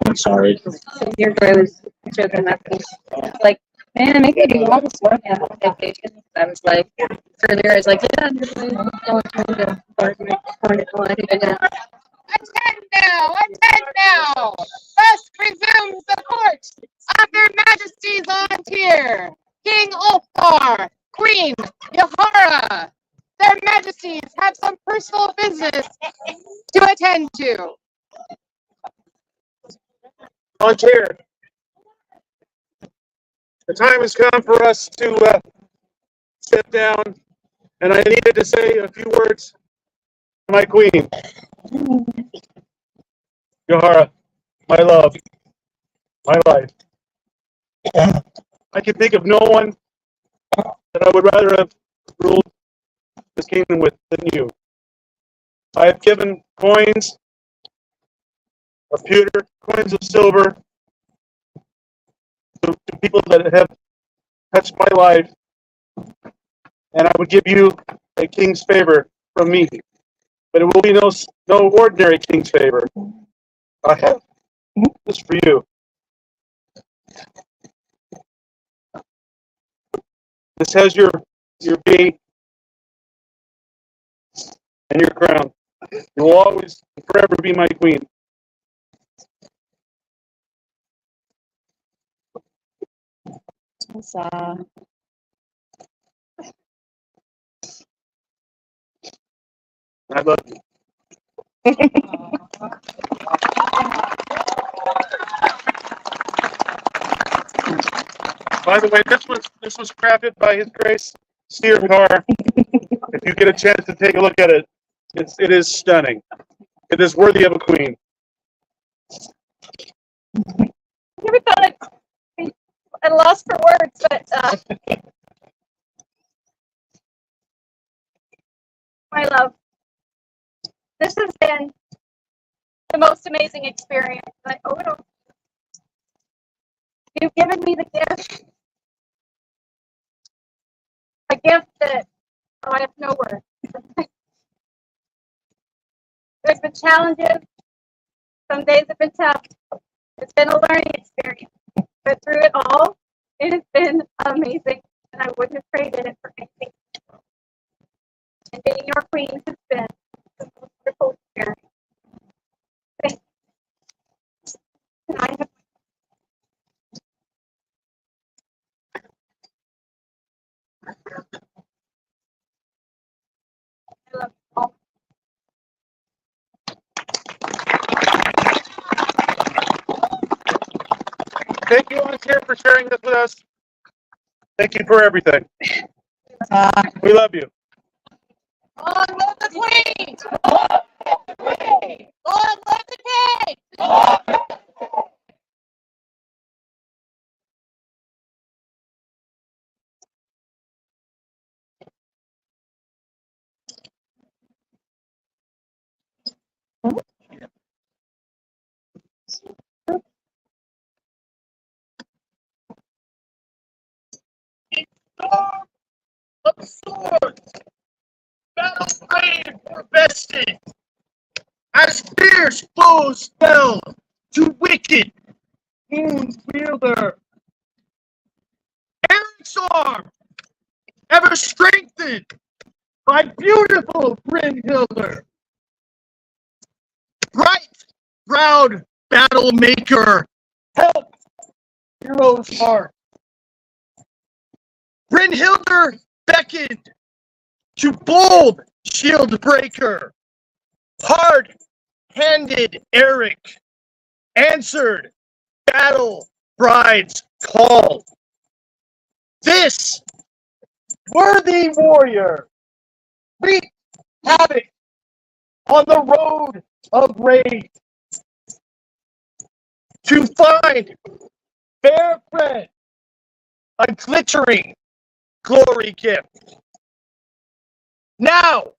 I'm sorry. Your boy was joking that like, man, maybe I do want to slow down on vacation. I was like, earlier, I was like, yeah, I'm really going to Attend now! Thus resumes the court of their majesties on tier, King Ulfar, Queen Yahara. Their majesties have some personal business to attend to. On chair. The time has come for us to step down, and I needed to say a few words to my queen, Yahara, my love, my life. I can think of no one that I would rather have ruled this kingdom with than you. I have given coins of pewter, coins of silver to people that have touched my life, and I would give you a king's favor from me, but it will be no ordinary king's favor. I have this for you. This has your B and your crown. You will always and forever be my queen. I love you. By the way, this was crafted by His Grace Steer Car. If you get a chance to take a look at it, it is stunning. It is worthy of a queen. I never thought I'd be at a loss for words, but my love, this has been the most amazing experience. I owe it all. You've given me the gift, a gift that I have no words. There's been challenges. Some days have been tough. It's been a learning experience. But through it all, it has been amazing. And I wouldn't have traded it for anything. And being your queen has been the most wonderful experience. Thank you. And I have I love you all. Thank you, Chair, for sharing this with us. Thank you for everything. We love you. Long live the queen! Long live the queen! Long live the king! Long live the Of swords, battle brave were vested, as fierce foes fell to wicked wound wielder. Eric's arm, ever strengthened my beautiful Brynhildr. Bright, proud battle maker, help heroes' heart. Brynhildr beckoned to bold shield breaker. Hard-handed Eirik answered battle bride's call. This worthy warrior wreaked havoc on the road of rage to find fair friend a glittering glory gift. Now,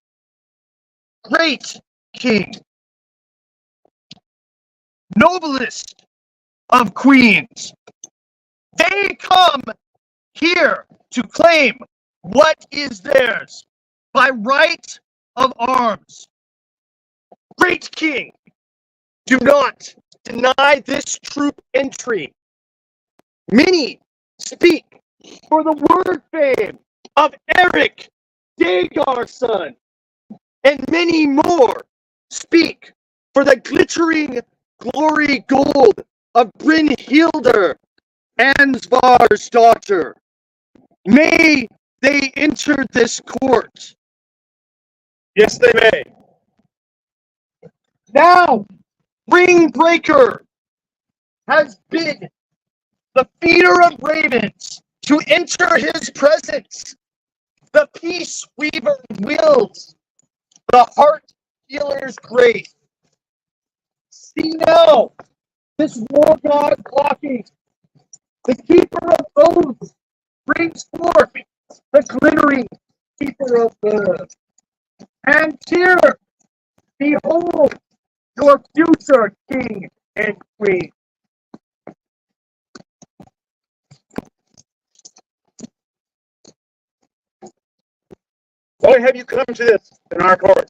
great king, noblest of queens, they come here to claim what is theirs by right of arms. Great king, do not deny this troop entry. Many speak for the word fame of Eirik, Dagar's son, and many more speak for the glittering glory gold of Brynhildr, Ansvar's daughter. May they enter this court. Yes, they may. Now, Ring Breaker has bid the feeder of ravens to enter his presence. The peace weaver wields the heart healer's grace. See now, this war god walking, the keeper of oaths, brings forth the glittering keeper of birds. And here, behold, your future king and queen. Why have you come to this in our court?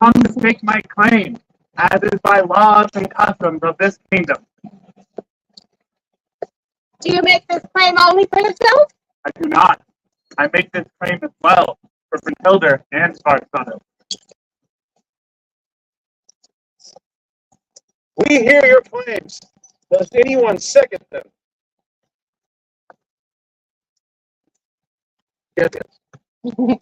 Come to stake my claim, as is by laws and customs of this kingdom. Do you make this claim only for yourself? I do not. I make this claim as well for Brynhildr and Svartson. We hear your claims. Does anyone second them? Yes. Your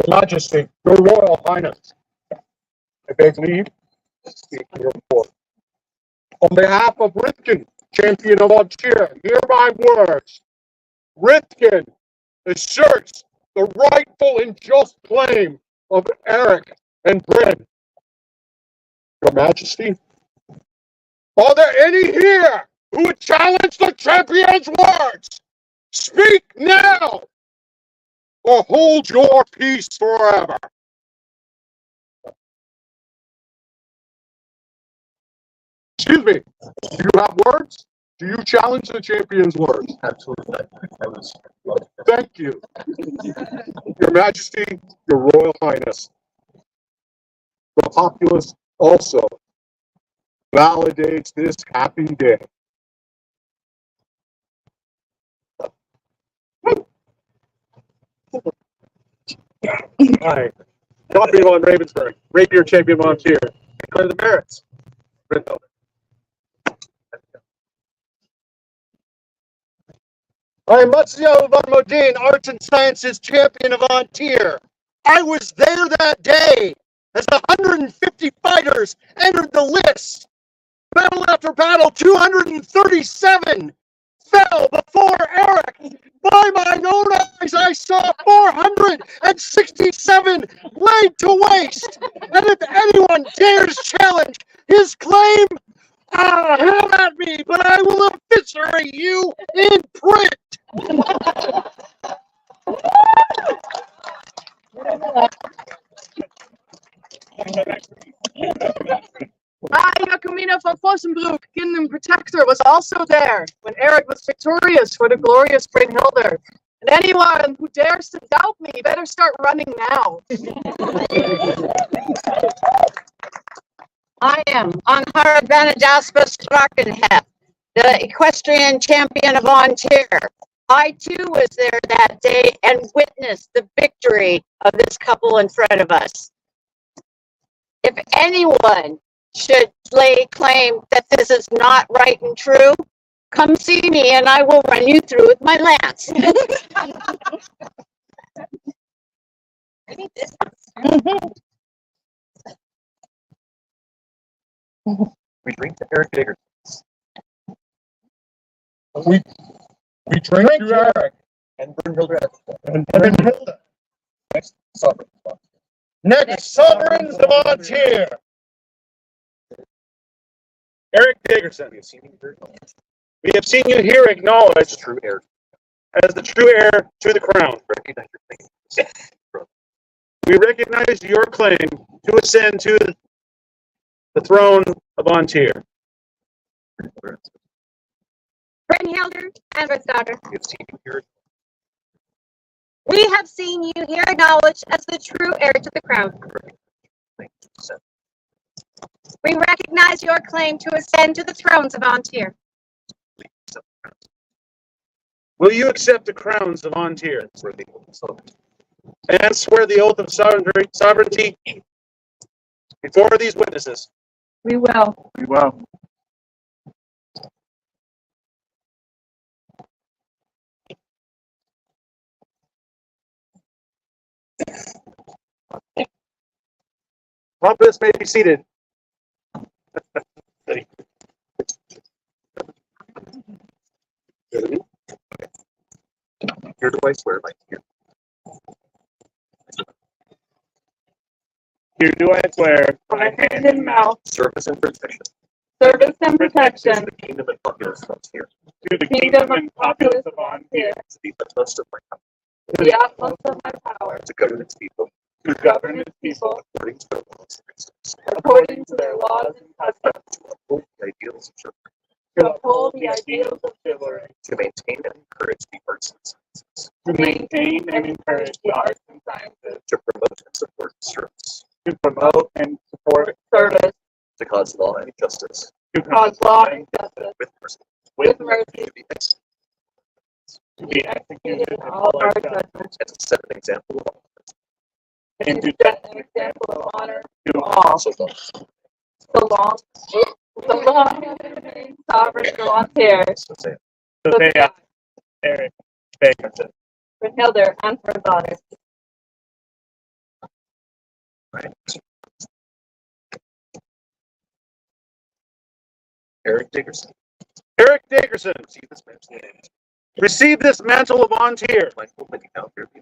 Majesty, your Royal Highness, I beg leave to speak to your court. On behalf of Rithkin, champion of Antir, hear my words. Rithkin asserts the rightful and just claim of Eirik and Bryn. Your Majesty, are there any here who would challenge the champion's words? Speak now, or hold your peace forever. Excuse me, do you have words? Do you challenge the champion's words? Absolutely. Thank you. Your Majesty, your Royal Highness. The populace also validates this happy day. Aye. Copy on Ravensburg. Rapier champion volunteer. Declare the merits. Brynhildr. I am Matsio von Modine, Arts and Sciences champion of Antir. I was there that day as the 150 fighters entered the list. Battle after battle, 237 fell before Eirik. By my own eyes, I saw 467 laid to waste. And if anyone dares challenge his claim, have at me, but I will eviscerate you in print. Jacomina von Fossenbroek, Kingdom Protector, was also there when Eirik was victorious for the glorious Brynhildr. And anyone who dares to doubt me better start running now. I am Anhara Vanadaspa Strakenhef, the equestrian champion of Antir. I too was there that day and witnessed the victory of this couple in front of us. If anyone should lay claim that this is not right and true, come see me and I will run you through with my lance. I need this. We drink to Eirik Digger. We drink to Eirik And Brynhildr. and Brynhildr. Next sovereign. Next sovereigns of Ontir. Eirik Daggerson, We have seen you here. we have seen you here acknowledged True heir. as the true heir to the crown. Recognize your claim. We recognize your claim to ascend to the throne of Ontir. Brynhildr and Brynhildr, We have seen you here. we have seen you here acknowledged as the true heir to the crown. We recognize your claim to ascend to the thrones of Ontir. Will you accept the crowns of Ontir and swear the oath of sovereignty before these witnesses? We will. We will. Populace may be seated. Here do I swear by here. Here do I swear By hand and mouth, Service and protection service and protection to the kingdom and populace of here. to the kingdom and populace of Ontir, To the utmost of my power. to the utmost of my power, To govern its people to govern its people according to the laws and customs. according to their laws and customs, To uphold the ideals of chivalry. to uphold the ideals of chivalry, To maintain and encourage the arts and sciences. to maintain and encourage the arts and sciences, To promote and support service. to promote and support service, To cause law and justice to cause law and justice with mercy. with mercy, To be executed to be executed in all our judgments, and to set an example of all. and to set an example of honor to all. So long. So long as it remains sovereign of Ontir, So say it. So they are Eirik Daggerson. Brynhildr, and Brynhildr. Right. Eirik Daggerson. Eirik Daggerson, See this man's name. receive this mantle of Ontir, Mindful that you now bear the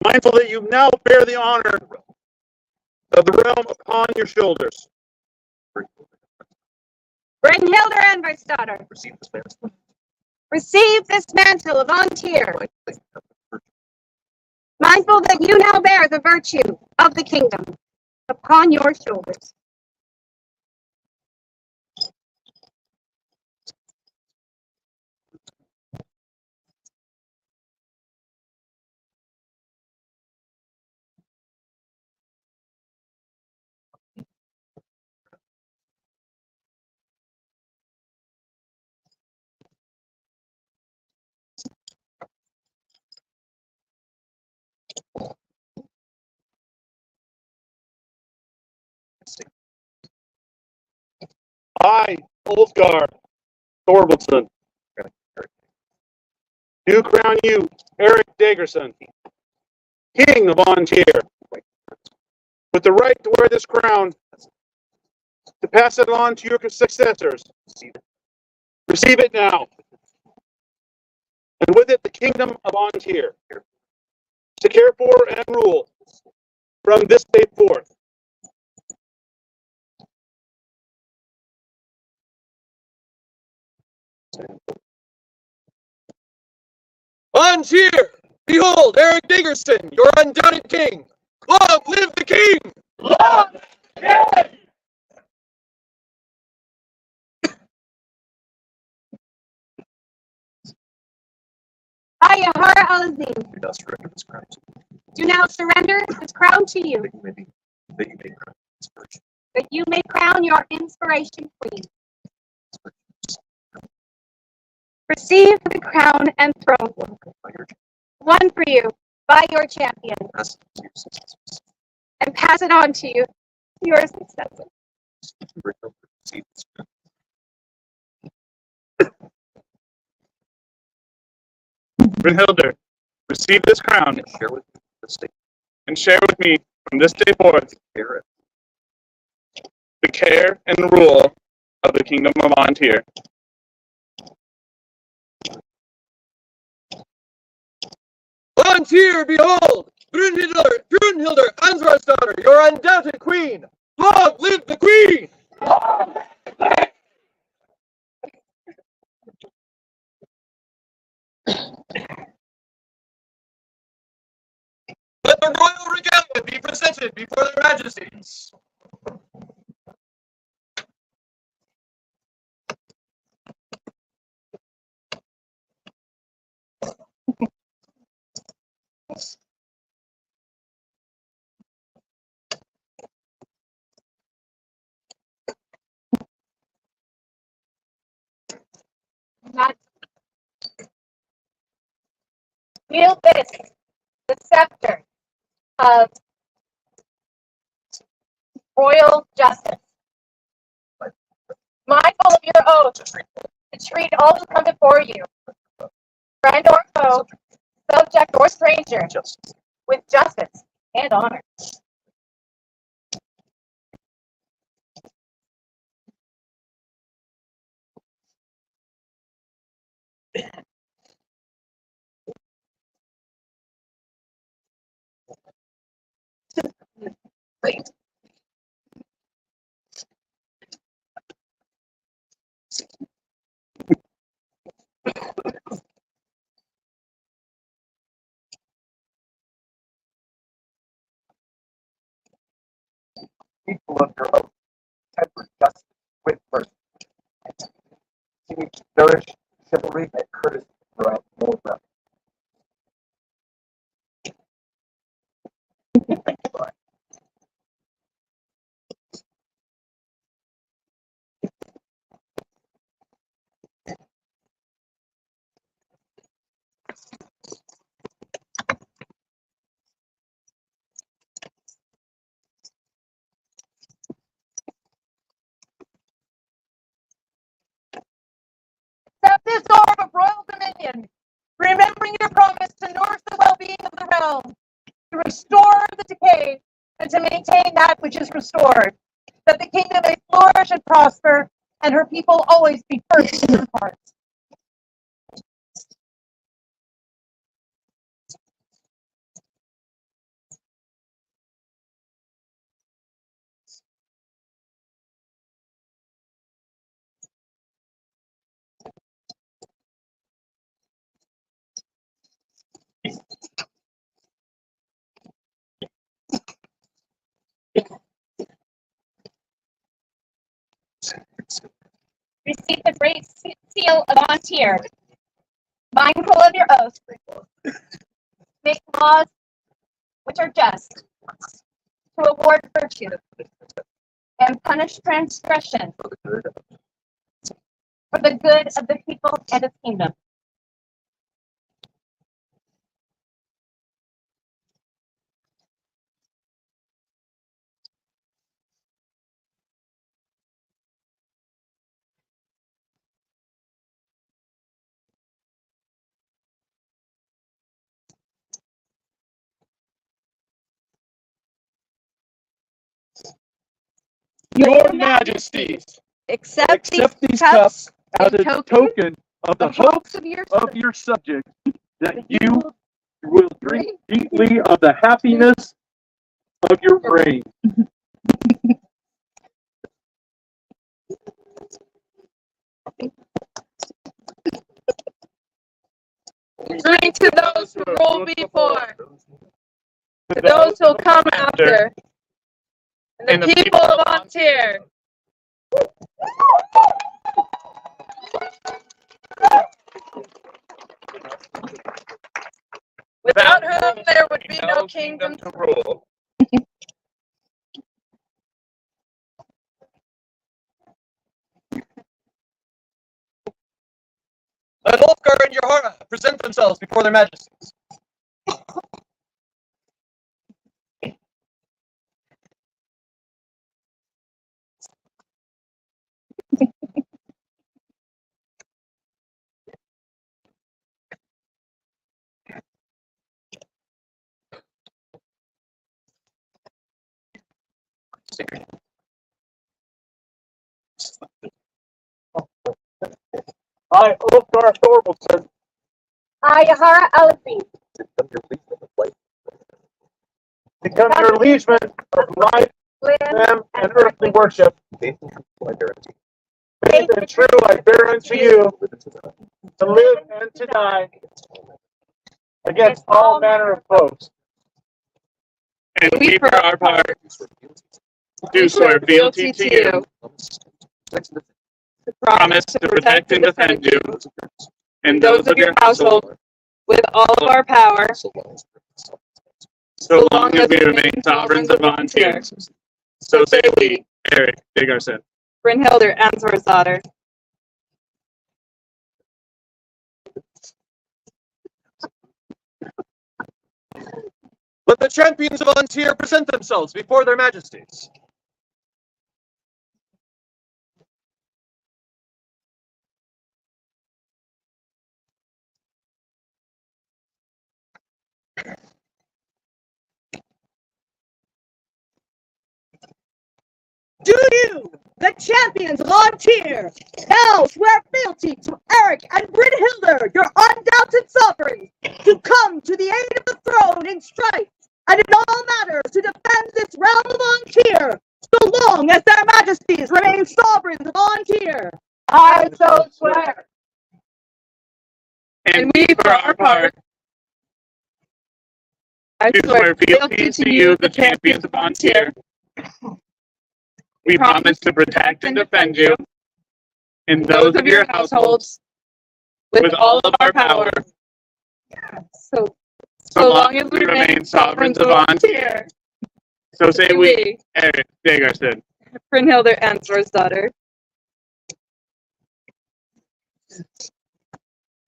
mindful that you now bear the honor of the realm upon your shoulders. Brynhildr and Brynhildr, Receive this man's name. receive this mantle of Ontir, Mindful that you have the virtue. mindful that you now bear the virtue of the kingdom upon your shoulders. I, Ulfgar Thorvaldsson, do crown you, Eirik Daggerson, King of Ontir, with the right to wear this crown, to pass it on to your successors. Receive it now. And with it the kingdom of Ontir, to care for and rule from this day forth. Ontir! Behold, Eirik Daggerson, your undoubted king! Long live the king! Long live! I, Yahara Alazim, Do not surrender this crown to me. do now surrender this crown to you, That you may crown inspiration. that you may crown your inspiration queen. Receive the crown and throne, won for you by your champion, and pass it on to you, your successor. Brynhildr, receive this crown and share with me from this day forth the care and rule of the kingdom of Montier. Montier, behold! Brynhildr, Ansar's daughter, your undoubted queen! Long live the queen! Let the royal regalia be presented before their majesties. Wield this, the scepter of royal justice. Mindful of your oath to treat all who come before you, friend or foe, subject or stranger, with justice and honor. People of your own, tempered justice with mercy. Continue to nourish chivalry and courtesy throughout the whole realm. Accept this orb of royal dominion, remembering your promise to nourish the well-being of the realm, to restore the decay, and to maintain that which is restored, that the kingdom may flourish and prosper, and her people always be first in her hearts. Receive the great seal of Montier. Mindful of your oath, make laws which are just, to award virtue, and punish transgression for the good of the people and its kingdom. Your Majesties, Accept these cups as a token of the hopes of your subjects, that you will drink deeply of the happiness of your reign. Drink to those who rule before, to those who will come after, and the people of Montier. Without whom there would be no kingdom to rule. Let Ulfgar and Yahara present themselves before their majesties. I, Ulfgar Thorvaldson, I, Yahara Alasi, become your liegeman of life, limb, and earthly worship. Faith and true I bear unto you, to live and to die, against all manner of foes. And we, for our part, do swear fealty to you, promise to protect and defend you, and those of your household, with all of our power, so long as we remain sovereigns of Vontier. So say we, Eirik, Diggerson, Brynhildr, Answer's daughter. Let the champions of Vontier present themselves before their majesties. Do you, the champions of Vontier, now swear fealty to Eirik and Brynhildr, your undoubted sovereigns, to come to the aid of the throne in strife, and in all matters to defend this realm of Vontier, so long as their majesties remain sovereigns of Vontier? I so swear. and we, for our part, do swear fealty to you, the champions of Vontier. We promise to protect and defend you, and those of your households, with all of our power, So long as we remain sovereigns of Vontier. So say we, Eirik, Diggerson, Brynhildr, Answer's daughter.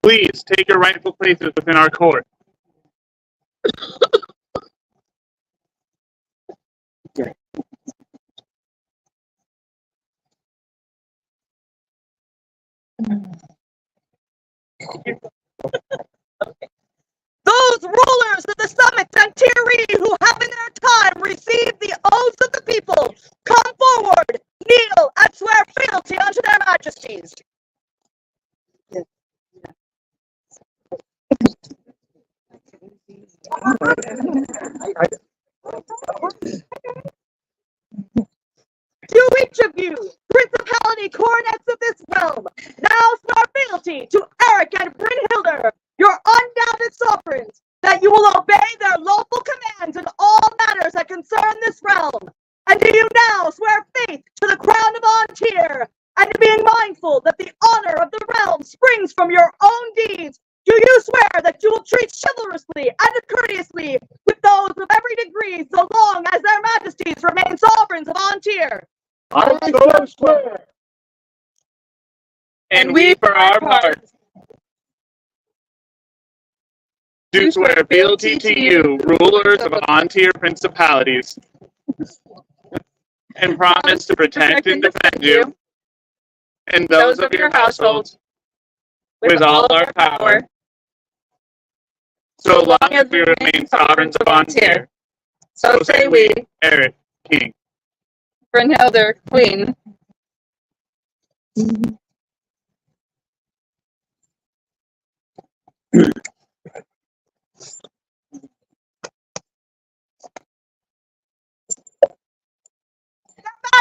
please take your rightful places within our court. Those rulers of the summits and Tiri who have in their time received the oaths of the people, come forward, kneel, and swear fealty unto their majesties. To each of you, principality coronets of this realm, now swear fealty to Eirik and Brynhildr, your undoubted sovereigns, that you will obey their lawful commands in all matters that concern this realm. And do you now swear faith to the crown of Vontier, and being mindful that the honor of the realm springs from your own deeds, do you swear that you will treat chivalrously and courteously with those of every degree, so long as their majesties remain sovereigns of Vontier? I so swear. And we, for our part, do swear fealty to you, rulers of Vontier principalities, and promise to protect and defend you, and those of your households, with all our power, so long as we remain sovereigns of Vontier. So say we, Eirik, King. Brynhildr, Queen.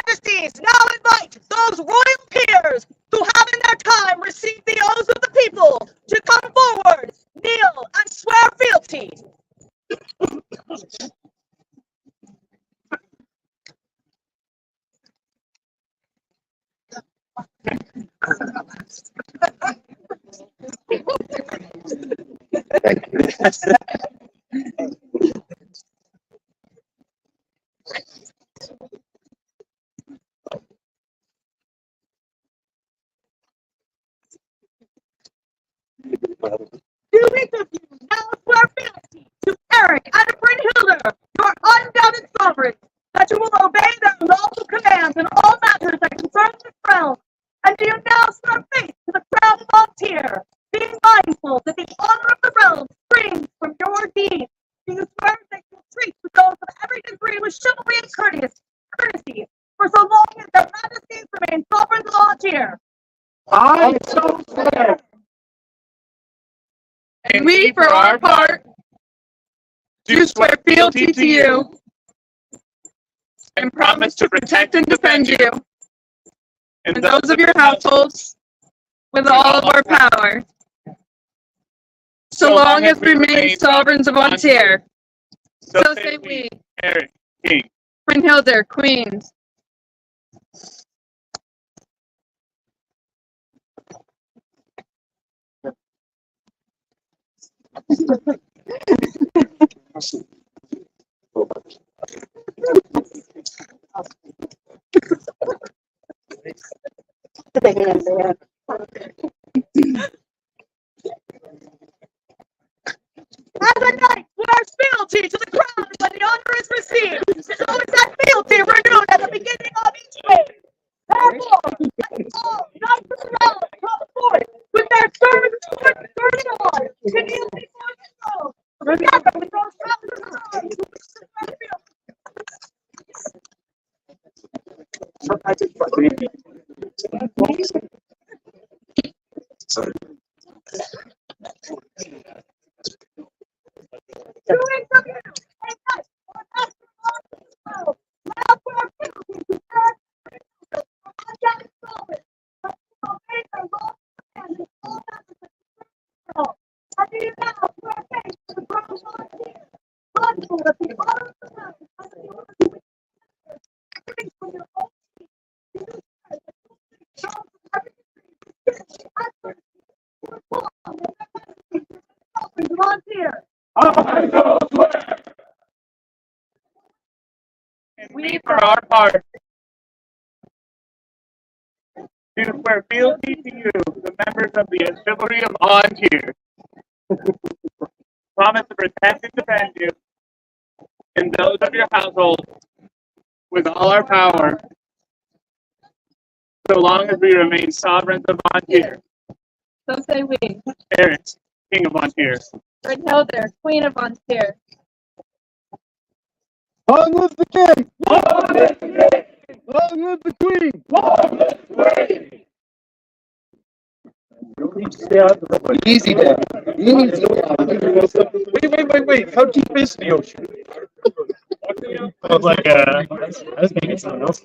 Majesties, now invite those royal peers who have in their time received the oaths of the people to come forward, kneel, and swear fealty. I so swear. And we, for our part, do swear fealty to you and promise to protect and defend you and those of your households with all of our power, so long as we remain sovereigns of Ontario. So say we, Eirik, King. Brynhildr, Queens. Have a night for our fealty to the crown when the honor is received. So is that fealty renewed at the beginning of each day. Therefore, let all knights of the realm come forth with their swords burning on to kneel before the throne. Together with those brothers arms who pursue their And we, for our part, do swear fealty to you, the members of the Chivalry of Ontario. Promise to protect and defend you and those of your household with all our power, so long as we remain sovereigns of Ontario. So say we, Eirik, King of Ontario. Brynhildr, Queen of Ontario. Long live the king! Long live the king! Long live the queen! Long live the queen! Easy there. Easy. Wait. How deep is the ocean? I was like, I was thinking something else.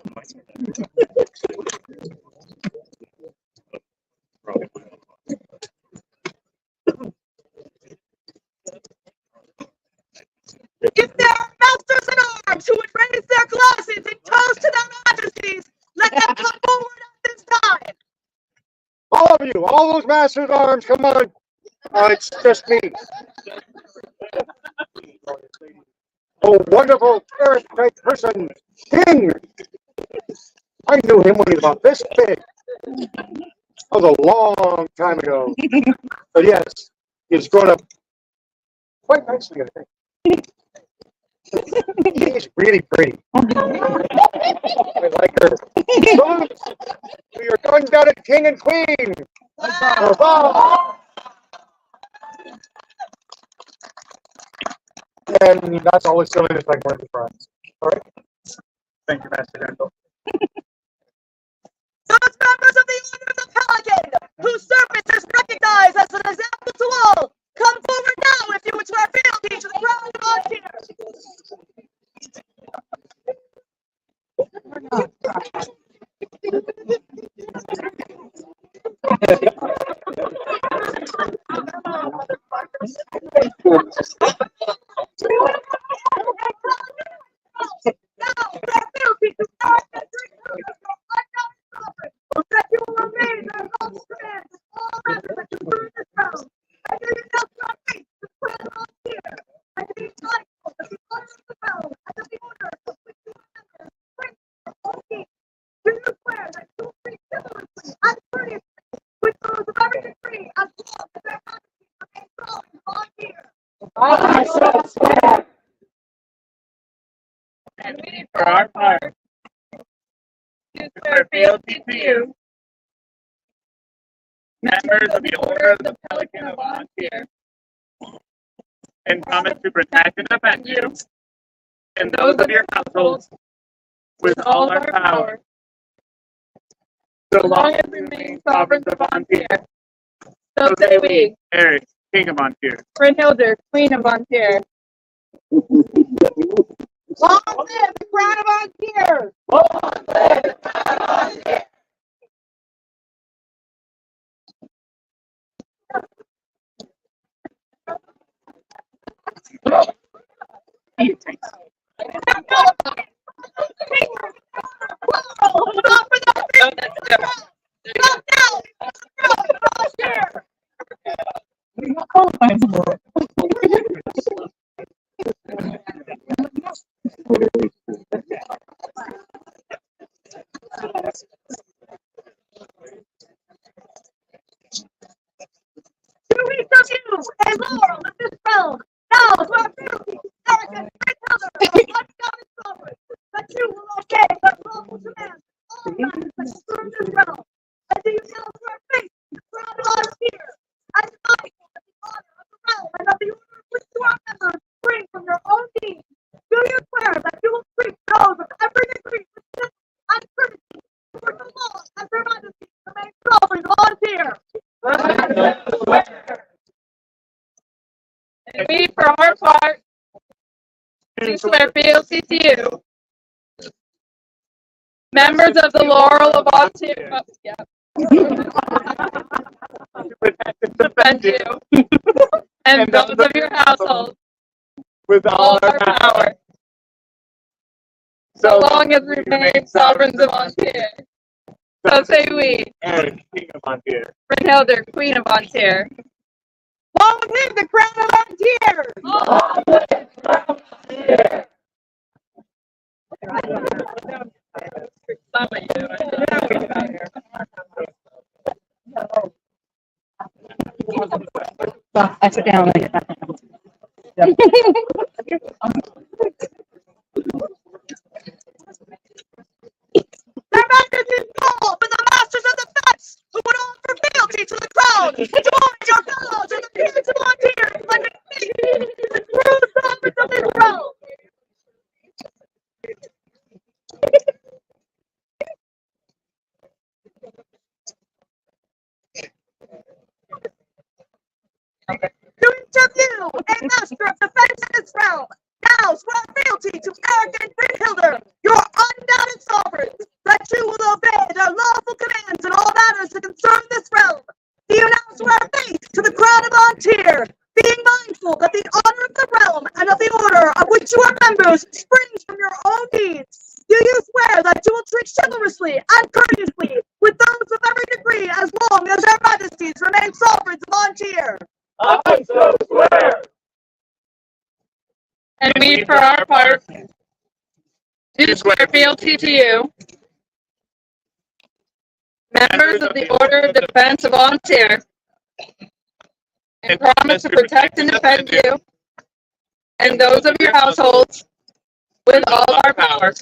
If there are masters in arms who would raise their glasses in toast to their majesties, let them come forward at this time. All of you, all those masters at arms, come on. It's just me. Oh, wonderful, aristocratic person, King. I knew him when he was about this big. That was a long time ago. But yes, he's grown up quite nicely, I think. She's really pretty. I like her. Salute to your undoubted king and queen. Wow. And that's all it's silly as like one of the friends. All right. Thank you, Master General. Those members of the Orders of Pelican, whose service is recognized as an example to all, come forward now if you would swear fealty to the crown of Ontario. And we, for our part, do swear fealty to you, members of the Order of the Pelican of Ontario, and promise to protect and defend you and those of your households with all our power, so long as we remain sovereigns of Vontier. So say we, Eirik, King of Vontier. Brynhildr, Queen of Vontier. Long live the crown of Vontier! Long live the crown of Vontier! And Laurel of this realm, now to our beauty, Eirik and Brynhildr, that you will obey the lawful commands all matters that concern this realm, and do you know to our faith, proud of our fear, and mindful that the honor of the realm and of the order of which you are members spring from your own deeds. Do you swear that you will treat those of every degree with civility and courtesy, for the law and their majesty remain sovereign volunteer? And we, for our part, do swear fealty to you, members of the Laurel of Vontier. Defend you, and those of your household, with all our power. So long as we remain sovereigns of Vontier. So say we, Eirik, King of Vontier. Brynhildr, Queen of Vontier. Long live the crown of Vontier! Long live the crown of Vontier! I sit down like that. Their majesties call for the masters of the fence who would offer fealty to the crown. Join your fellows in the peace of Vontier like a king, the true sovereigns of this realm. To each of you, a master of the fence in this realm, now swear fealty to Eirik and Brynhildr, your undoubted sovereigns, that you will obey their lawful commands in all matters that concern this realm. Do you now swear faith to the crown of Vontier, being mindful that the honor of the realm and of the order of which you are members springs from your own deeds? Do you swear that you will treat chivalrously and courteously with those of every degree as long as their majesties remain sovereigns of Vontier? I so swear! And we, for our part, do swear fealty to you, members of the Order of Defense of Vontier, and promise to protect and defend you and those of your households with all our power.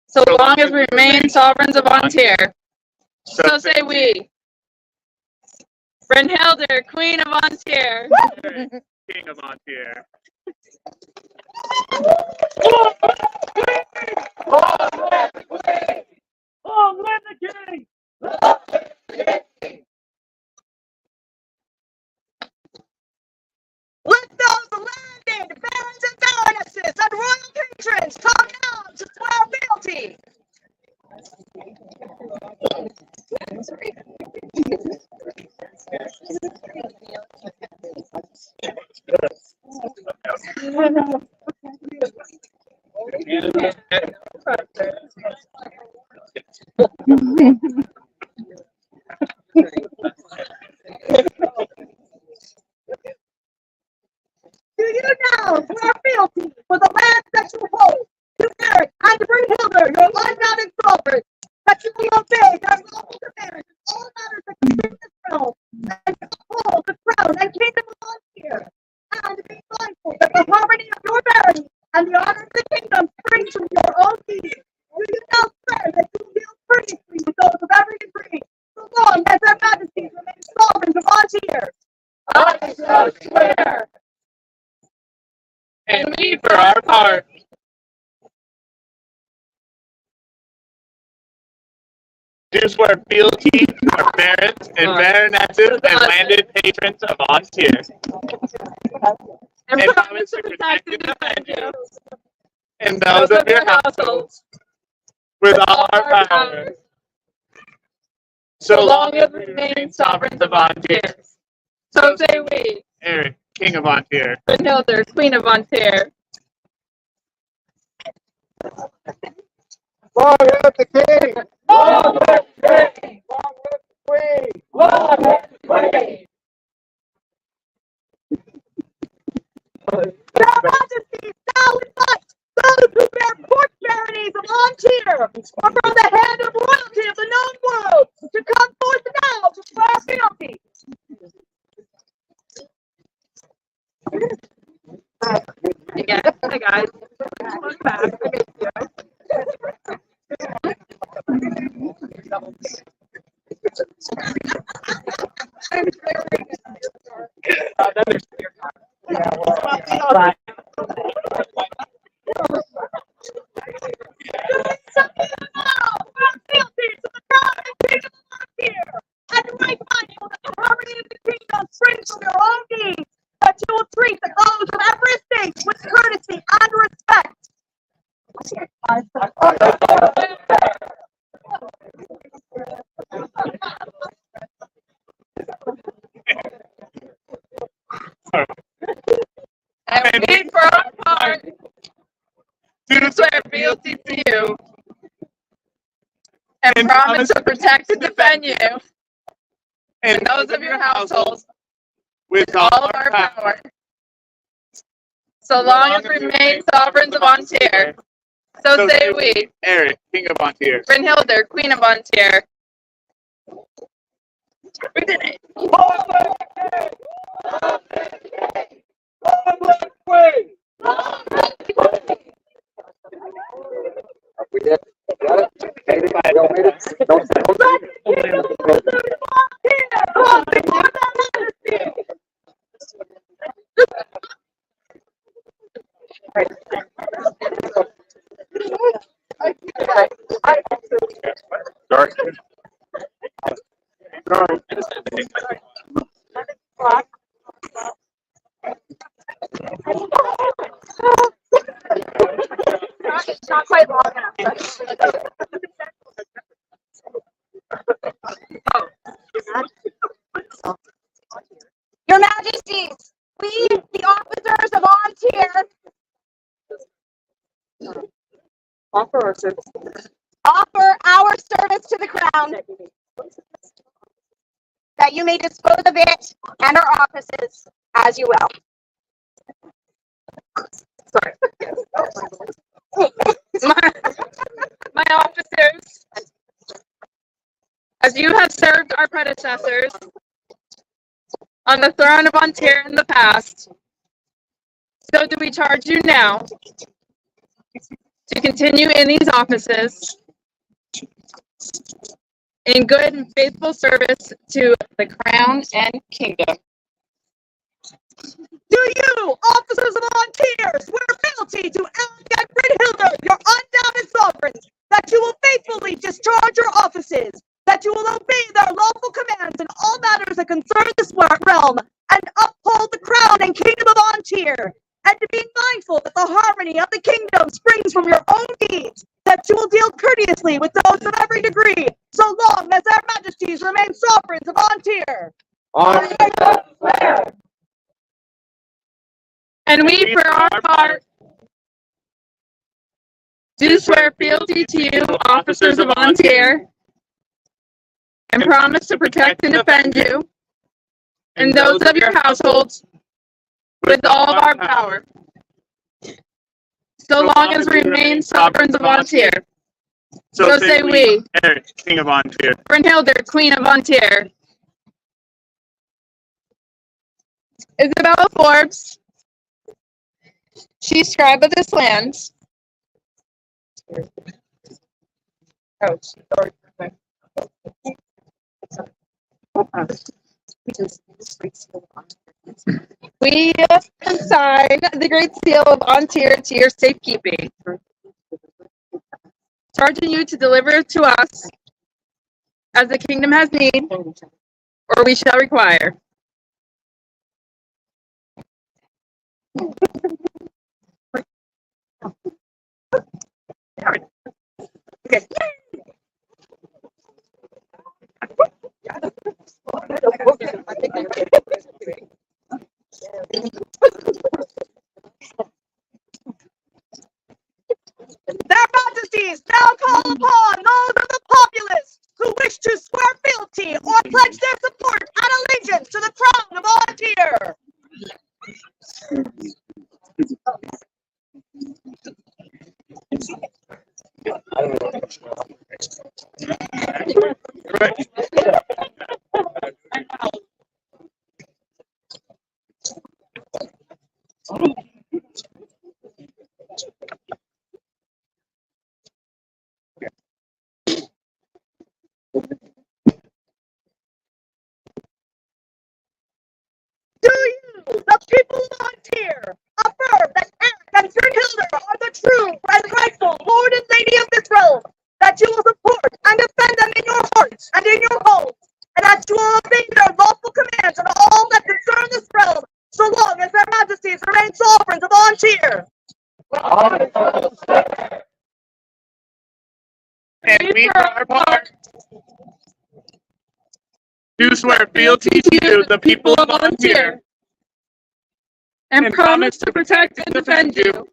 So long as we remain sovereigns of Vontier. So say we. Brynhildr, Queen of Vontier. King of Vontier. Long live the king! Let those landed barons and baronesses and royal patrons come now to swear fealty. Do you now swear fealty for the land that you hold to Eirik and Brynhildr, your undoubted sovereigns, that you will obey their lawful commands in all matters that concern this realm, and uphold the crown and kingdom of Vontier, and be mindful that the harmony of your barony and the honor of the kingdom springs from your own deeds? Do you now swear that you will deal courteously with those of every degree, so long as their majesties remain sovereigns of Vontier? I so swear! And we, for our part, do swear fealty to our barons and baronesses and landed patrons of Ontier. And promise to protect and defend you and those of your households with all our power, so long as we remain sovereigns of Ontier. So say we, Eirik, King of Ontier. Brynhildr, Queen of Ontier. Long live the king! Long live the king! Long live the queen! Long live the queen! Your Majesty, now invite those who bear court baronies of Ontier, or from the hand of royalty of the known world, to come forth now to swear fealty. Again, hi guys. Welcome back. I missed you. And right mindful that the harmony of the kingdom springs from your own deeds, that you will treat the those of every estate with courtesy and respect. And we, for our part, do swear fealty to you and promise to protect and defend you and those of your households with all of our power, so long as we remain sovereigns of Ontier. So say we, Eirik, King of Ontier. Brynhildr, Queen of Ontier. We did it. We did. Got it? I don't need it. Sorry. It's not quite long enough. Your Majesties, we, the officers of Ontier, offer our service to the crown, that you may dispose of it and our offices as you will. Sorry. My officers, as you have served our predecessors on the throne of Ontier in the past, so do we charge you now to continue in these offices in good and faithful service to the crown and kingdom. Do you, officers of Ontier, swear fealty to Eirik and Brynhildr, your undoubted sovereigns, that you will faithfully discharge your offices, that you will obey their lawful commands in all matters that concern this realm, and uphold the crown and kingdom of Ontier, and to be mindful that the harmony of the kingdom springs from your own deeds, that you will deal courteously with those of every degree, so long as their majesties remain sovereigns of Ontier? I swear. And we, for our part, do swear fealty to you, officers of Ontier, and promise to protect and defend you and those of your households with all of our power, so long as we remain sovereigns of Ontier. So say we, Eirik, King of Ontier. Brynhildr, Queen of Ontier. Isabella Forbes, she scribe of this land. We consign the Great Seal of Ontier to your safekeeping, charging you to deliver to us as the kingdom has need, or we shall require. Their Majesties now call upon those of the populace who wish to swear fealty or pledge their support and allegiance to the crown of Ontir. Do you, the people of Ontir, affirm that Eirik and Brynhildr are the true and rightful Lord and Lady of this realm, that you will support and defend them in your hearts and in your homes, and that you will obey their lawful commands in all that concern this realm, so long as their Majesties remain sovereigns of Ontir? And we, for our part, do swear fealty to you, the people of Ontir, and promise to protect and defend you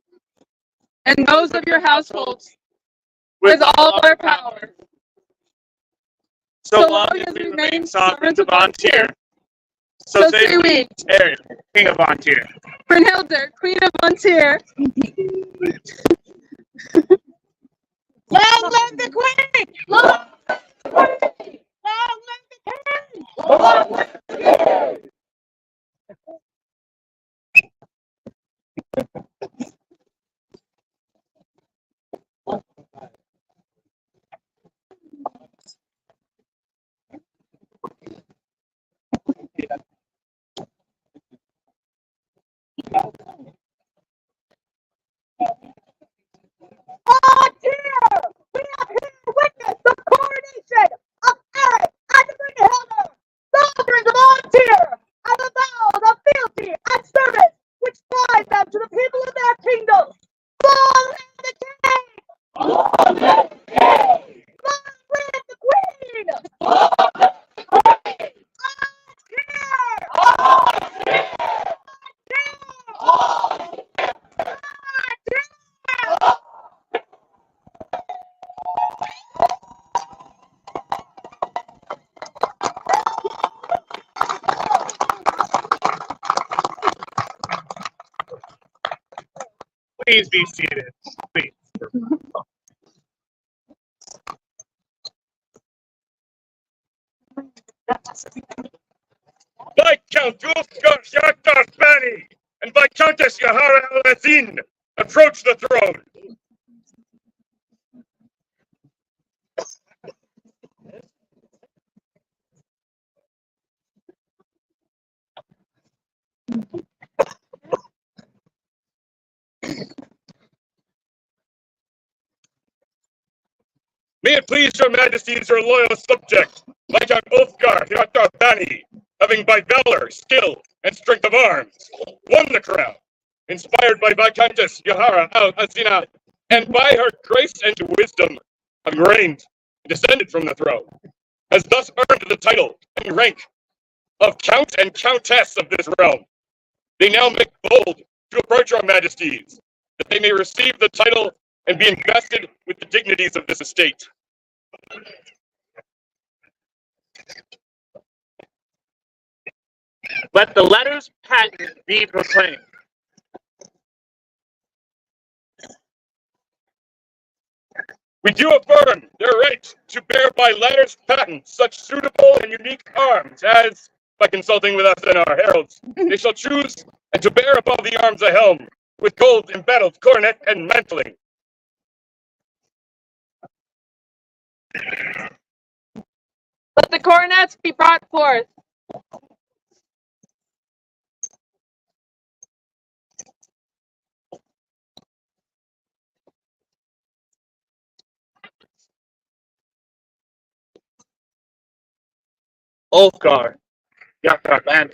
and those of your households with all our power, so long as we remain sovereigns of Ontir. So say we, Eirik, King of Ontir. Brynhildr, Queen of Ontir. Long live the Queen! Long live the Queen! Long live the King! Long live the King! Ontir! We have here witnessed the coronation of Eirik and Brynhildr, sovereigns of Ontir, and the vows of fealty and service which bind them to the people of their kingdom. Long live the King! Long live the King! Long live the Queen! Long live the Queen! Ontir! Please be seated. Please. Viscount Ulfgar Shaktar Bani and Viscountess Yahara Al-Azin approach the throne. May it please your majesties, your loyal subject, Viscount Ulfgar Shaktar Bani, having by valor, skill, and strength of arms, won the crown, inspired by Viscountess Yahara Al-Azina, and by her grace and wisdom, having reigned and descended from the throne, has thus earned the title and rank of Count and Countess of this realm. They now make bold to approach your majesties, that they may receive the title and be invested with the dignities of this estate. Let the letters patent be proclaimed. We do affirm their right to bear by letters patent such suitable and unique arms as, by consulting with us and our heralds, they shall choose, and to bear above the arms a helm with gold embattled coronet and mantling. Let the coronets be brought forth. Ulfgar, Yakar Band.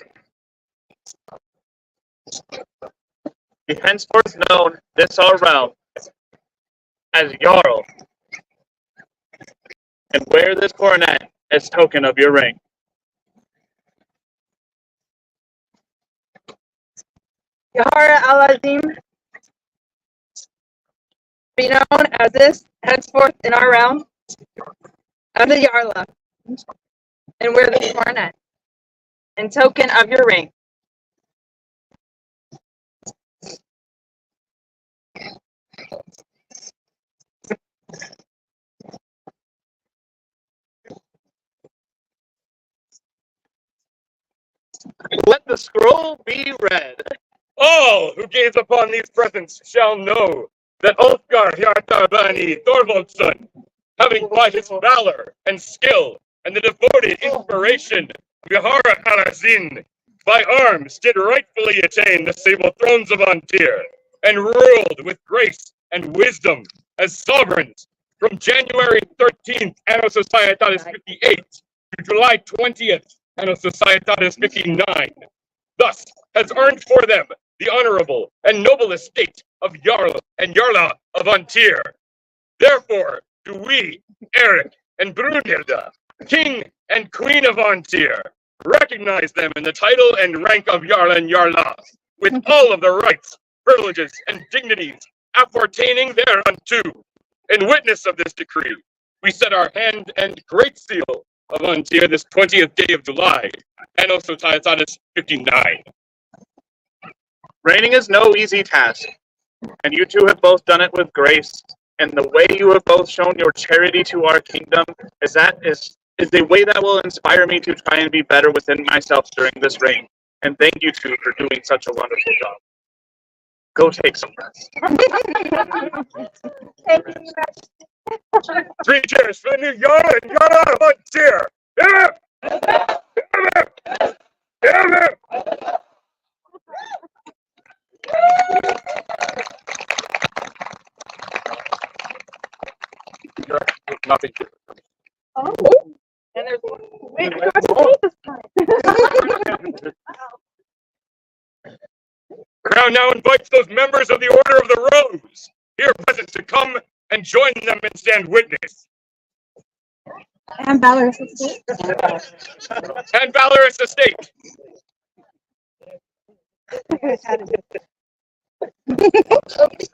Be henceforth known this our realm as Jarl, and wear this coronet as token of your ring. Yahara al-Azim, be known as this henceforth in our realm of the Yarla, and wear this coronet in token of your ring. Let the scroll be read. All who gaze upon these presents shall know that Ulfgar Hjartarbani Thorvaldsson, having by his valor and skill and the devoted inspiration of Yahara Alazin, by arms did rightfully attain the sable thrones of Antir, and ruled with grace and wisdom as sovereigns from January 13th, Anno Societatis 58, to July 20th, Anno Societatis 59. Thus has earned for them the honorable and noble estate of Jarl and Jarla of Antir. Therefore do we, Eirik and Brynhildr, King and Queen of Antir, recognize them in the title and rank of Jarl and Jarla, with all of the rights, privileges, and dignities appertaining thereunto. In witness of this decree, we set our hand and great seal of Antir this 20th day of July, Anno Societatis 59. Reigning is no easy task, and you two have both done it with grace. And the way you have both shown your charity to our kingdom is the way that will inspire me to try and be better within myself during this reign. And thank you two for doing such a wonderful job. Go take some rest. Thank you, Your Majesty. 3 cheers for the new Jarl and Jarla of Antir! Nothing. Oh, and there's one. Wait, I got to take this time. Crown now invites those members of the Order of the Rose here present to come and join them and stand witness. And Valorous Estate. And Valorous Estate.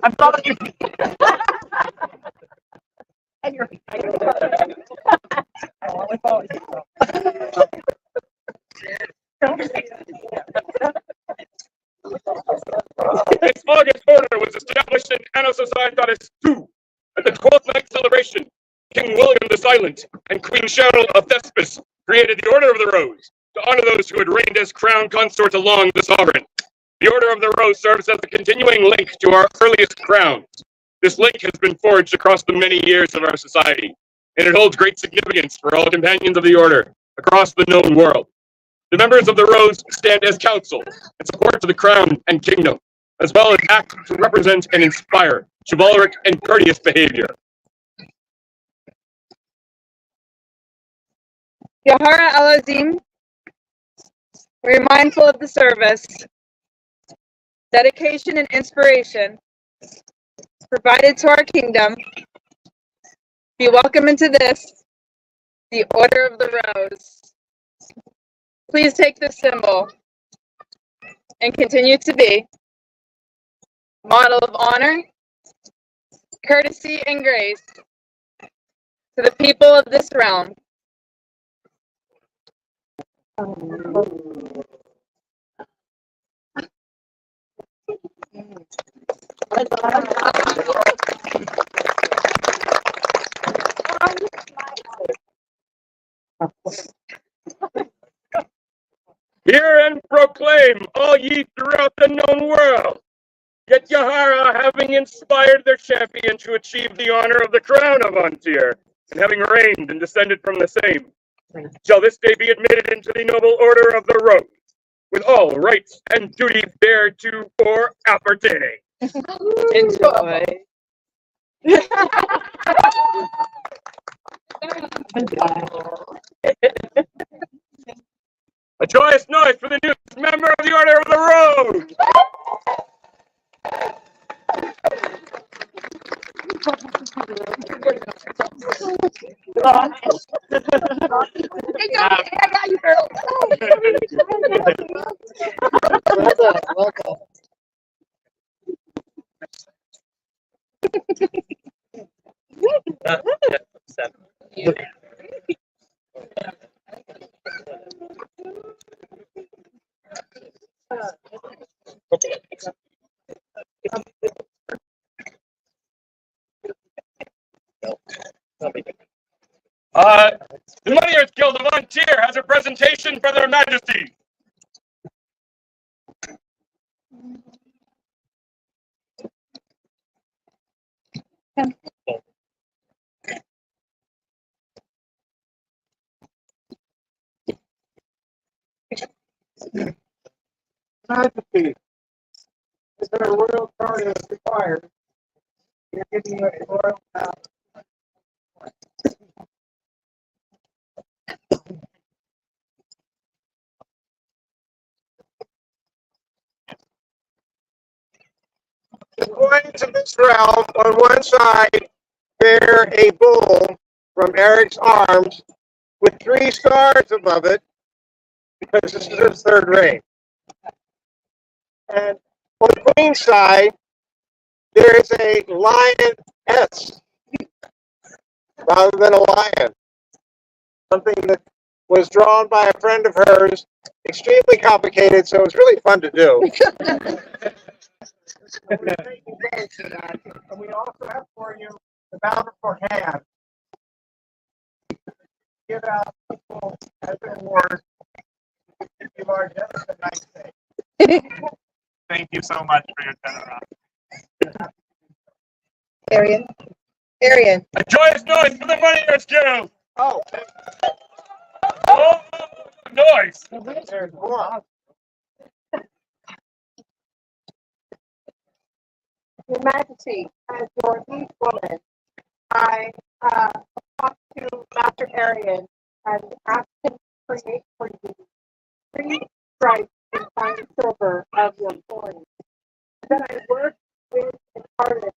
I'm following you. And you're Its August order was established in Anno Societatis 2. At the 12th night celebration, King William the Silent and Queen Cheryl of Thespis created the Order of the Rose to honor those who had reigned as crown consorts along the sovereign. The Order of the Rose serves as a continuing link to our earliest crowns. This link has been forged across the many years of our society, and it holds great significance for all companions of the Order across the known world. The members of the Rose stand as counsel and support to the crown and kingdom, as well as act to represent and inspire chivalric and courteous behavior. Yahara al-Azim, we are mindful of the service, dedication, and inspiration provided to our kingdom. Be welcome into this, the Order of the Rose. Please take this symbol and continue to be a model of honor, courtesy, and grace to the people of this realm. Hear and proclaim, all ye throughout the known world, yet Yahara, having inspired their champion to achieve the honor of the crown of Antir, and having reigned and descended from the same, shall this day be admitted into the noble Order of the Rose, with all rights and duties thereto for appertaining. Enjoy. A joyous noise for the newest member of the Order of the Rose! I got you, girl. Welcome. The Moneyers Guild of Ontier has a presentation for their Majesty. Majesty, is there a royal charter that's required? You're giving you a royal power. The coins of this realm on one side bear a bull from Eirik's arms with 3 stars above it, because this is his 3rd reign. And on the queen's side, there is a lioness rather than a lion. Something that was drawn by a friend of hers, extremely complicated, so it was really fun to do. And we also have for you the ballot for hand. Give out people as an award. If you are just a nice thing. Thank you so much for your generosity. Arian. A joyous noise for the Moneyers Guild! Oh, Noise! there's more. Your Majesty, as your lead woman, I talked to Master Arian and asked him to create for you 3 stripes in fine silver of your coins. Then I worked with an artist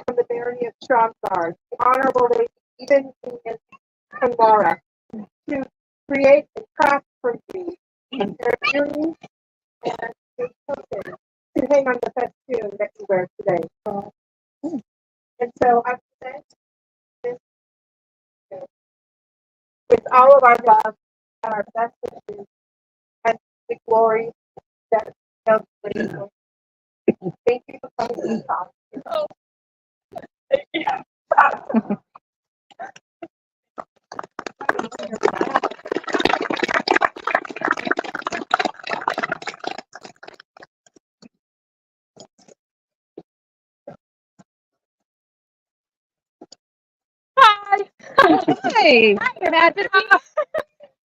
from the Barony of Glymm, the Honorable Lady Even in Kangara, to create and craft for you their earrings and their token to hang on the festoon that you wear today. And so I present this with all of our love and our best wishes and the glory that of the Thank you for coming to the talk. Oh, thank you. Hi. Hi, Your Majesty.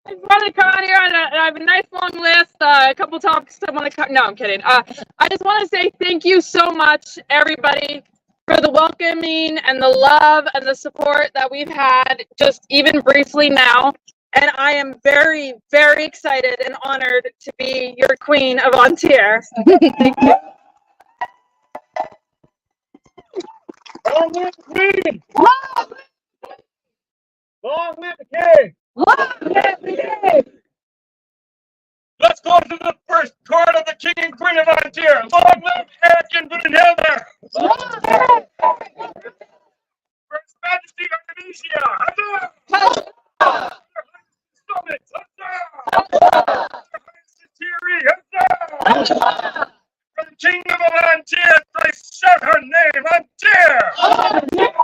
I just wanted to come out here and I have a nice long list, a couple topics I want to cover. No, I'm kidding. I just want to say thank you so much, everybody, for the welcoming and the love and the support that we've had just even briefly now. And I am very, very excited and honored to be your queen of Ontier. Thank you. Long live the Queen! Long live the King! Long live the King! Let's go to the first court of the King and Queen of Ontier. Long live Eirik and Brynhildr! First Majesty Artemisia! Huzzah! Stomach! Huzzah! Huzzah! For the Kingdom of Ontier, Christ, shout her name! Ontier! Ontier!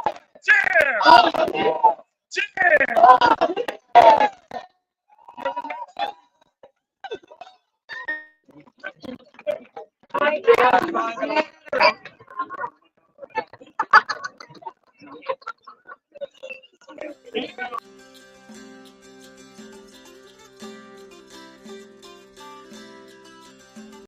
Ontier!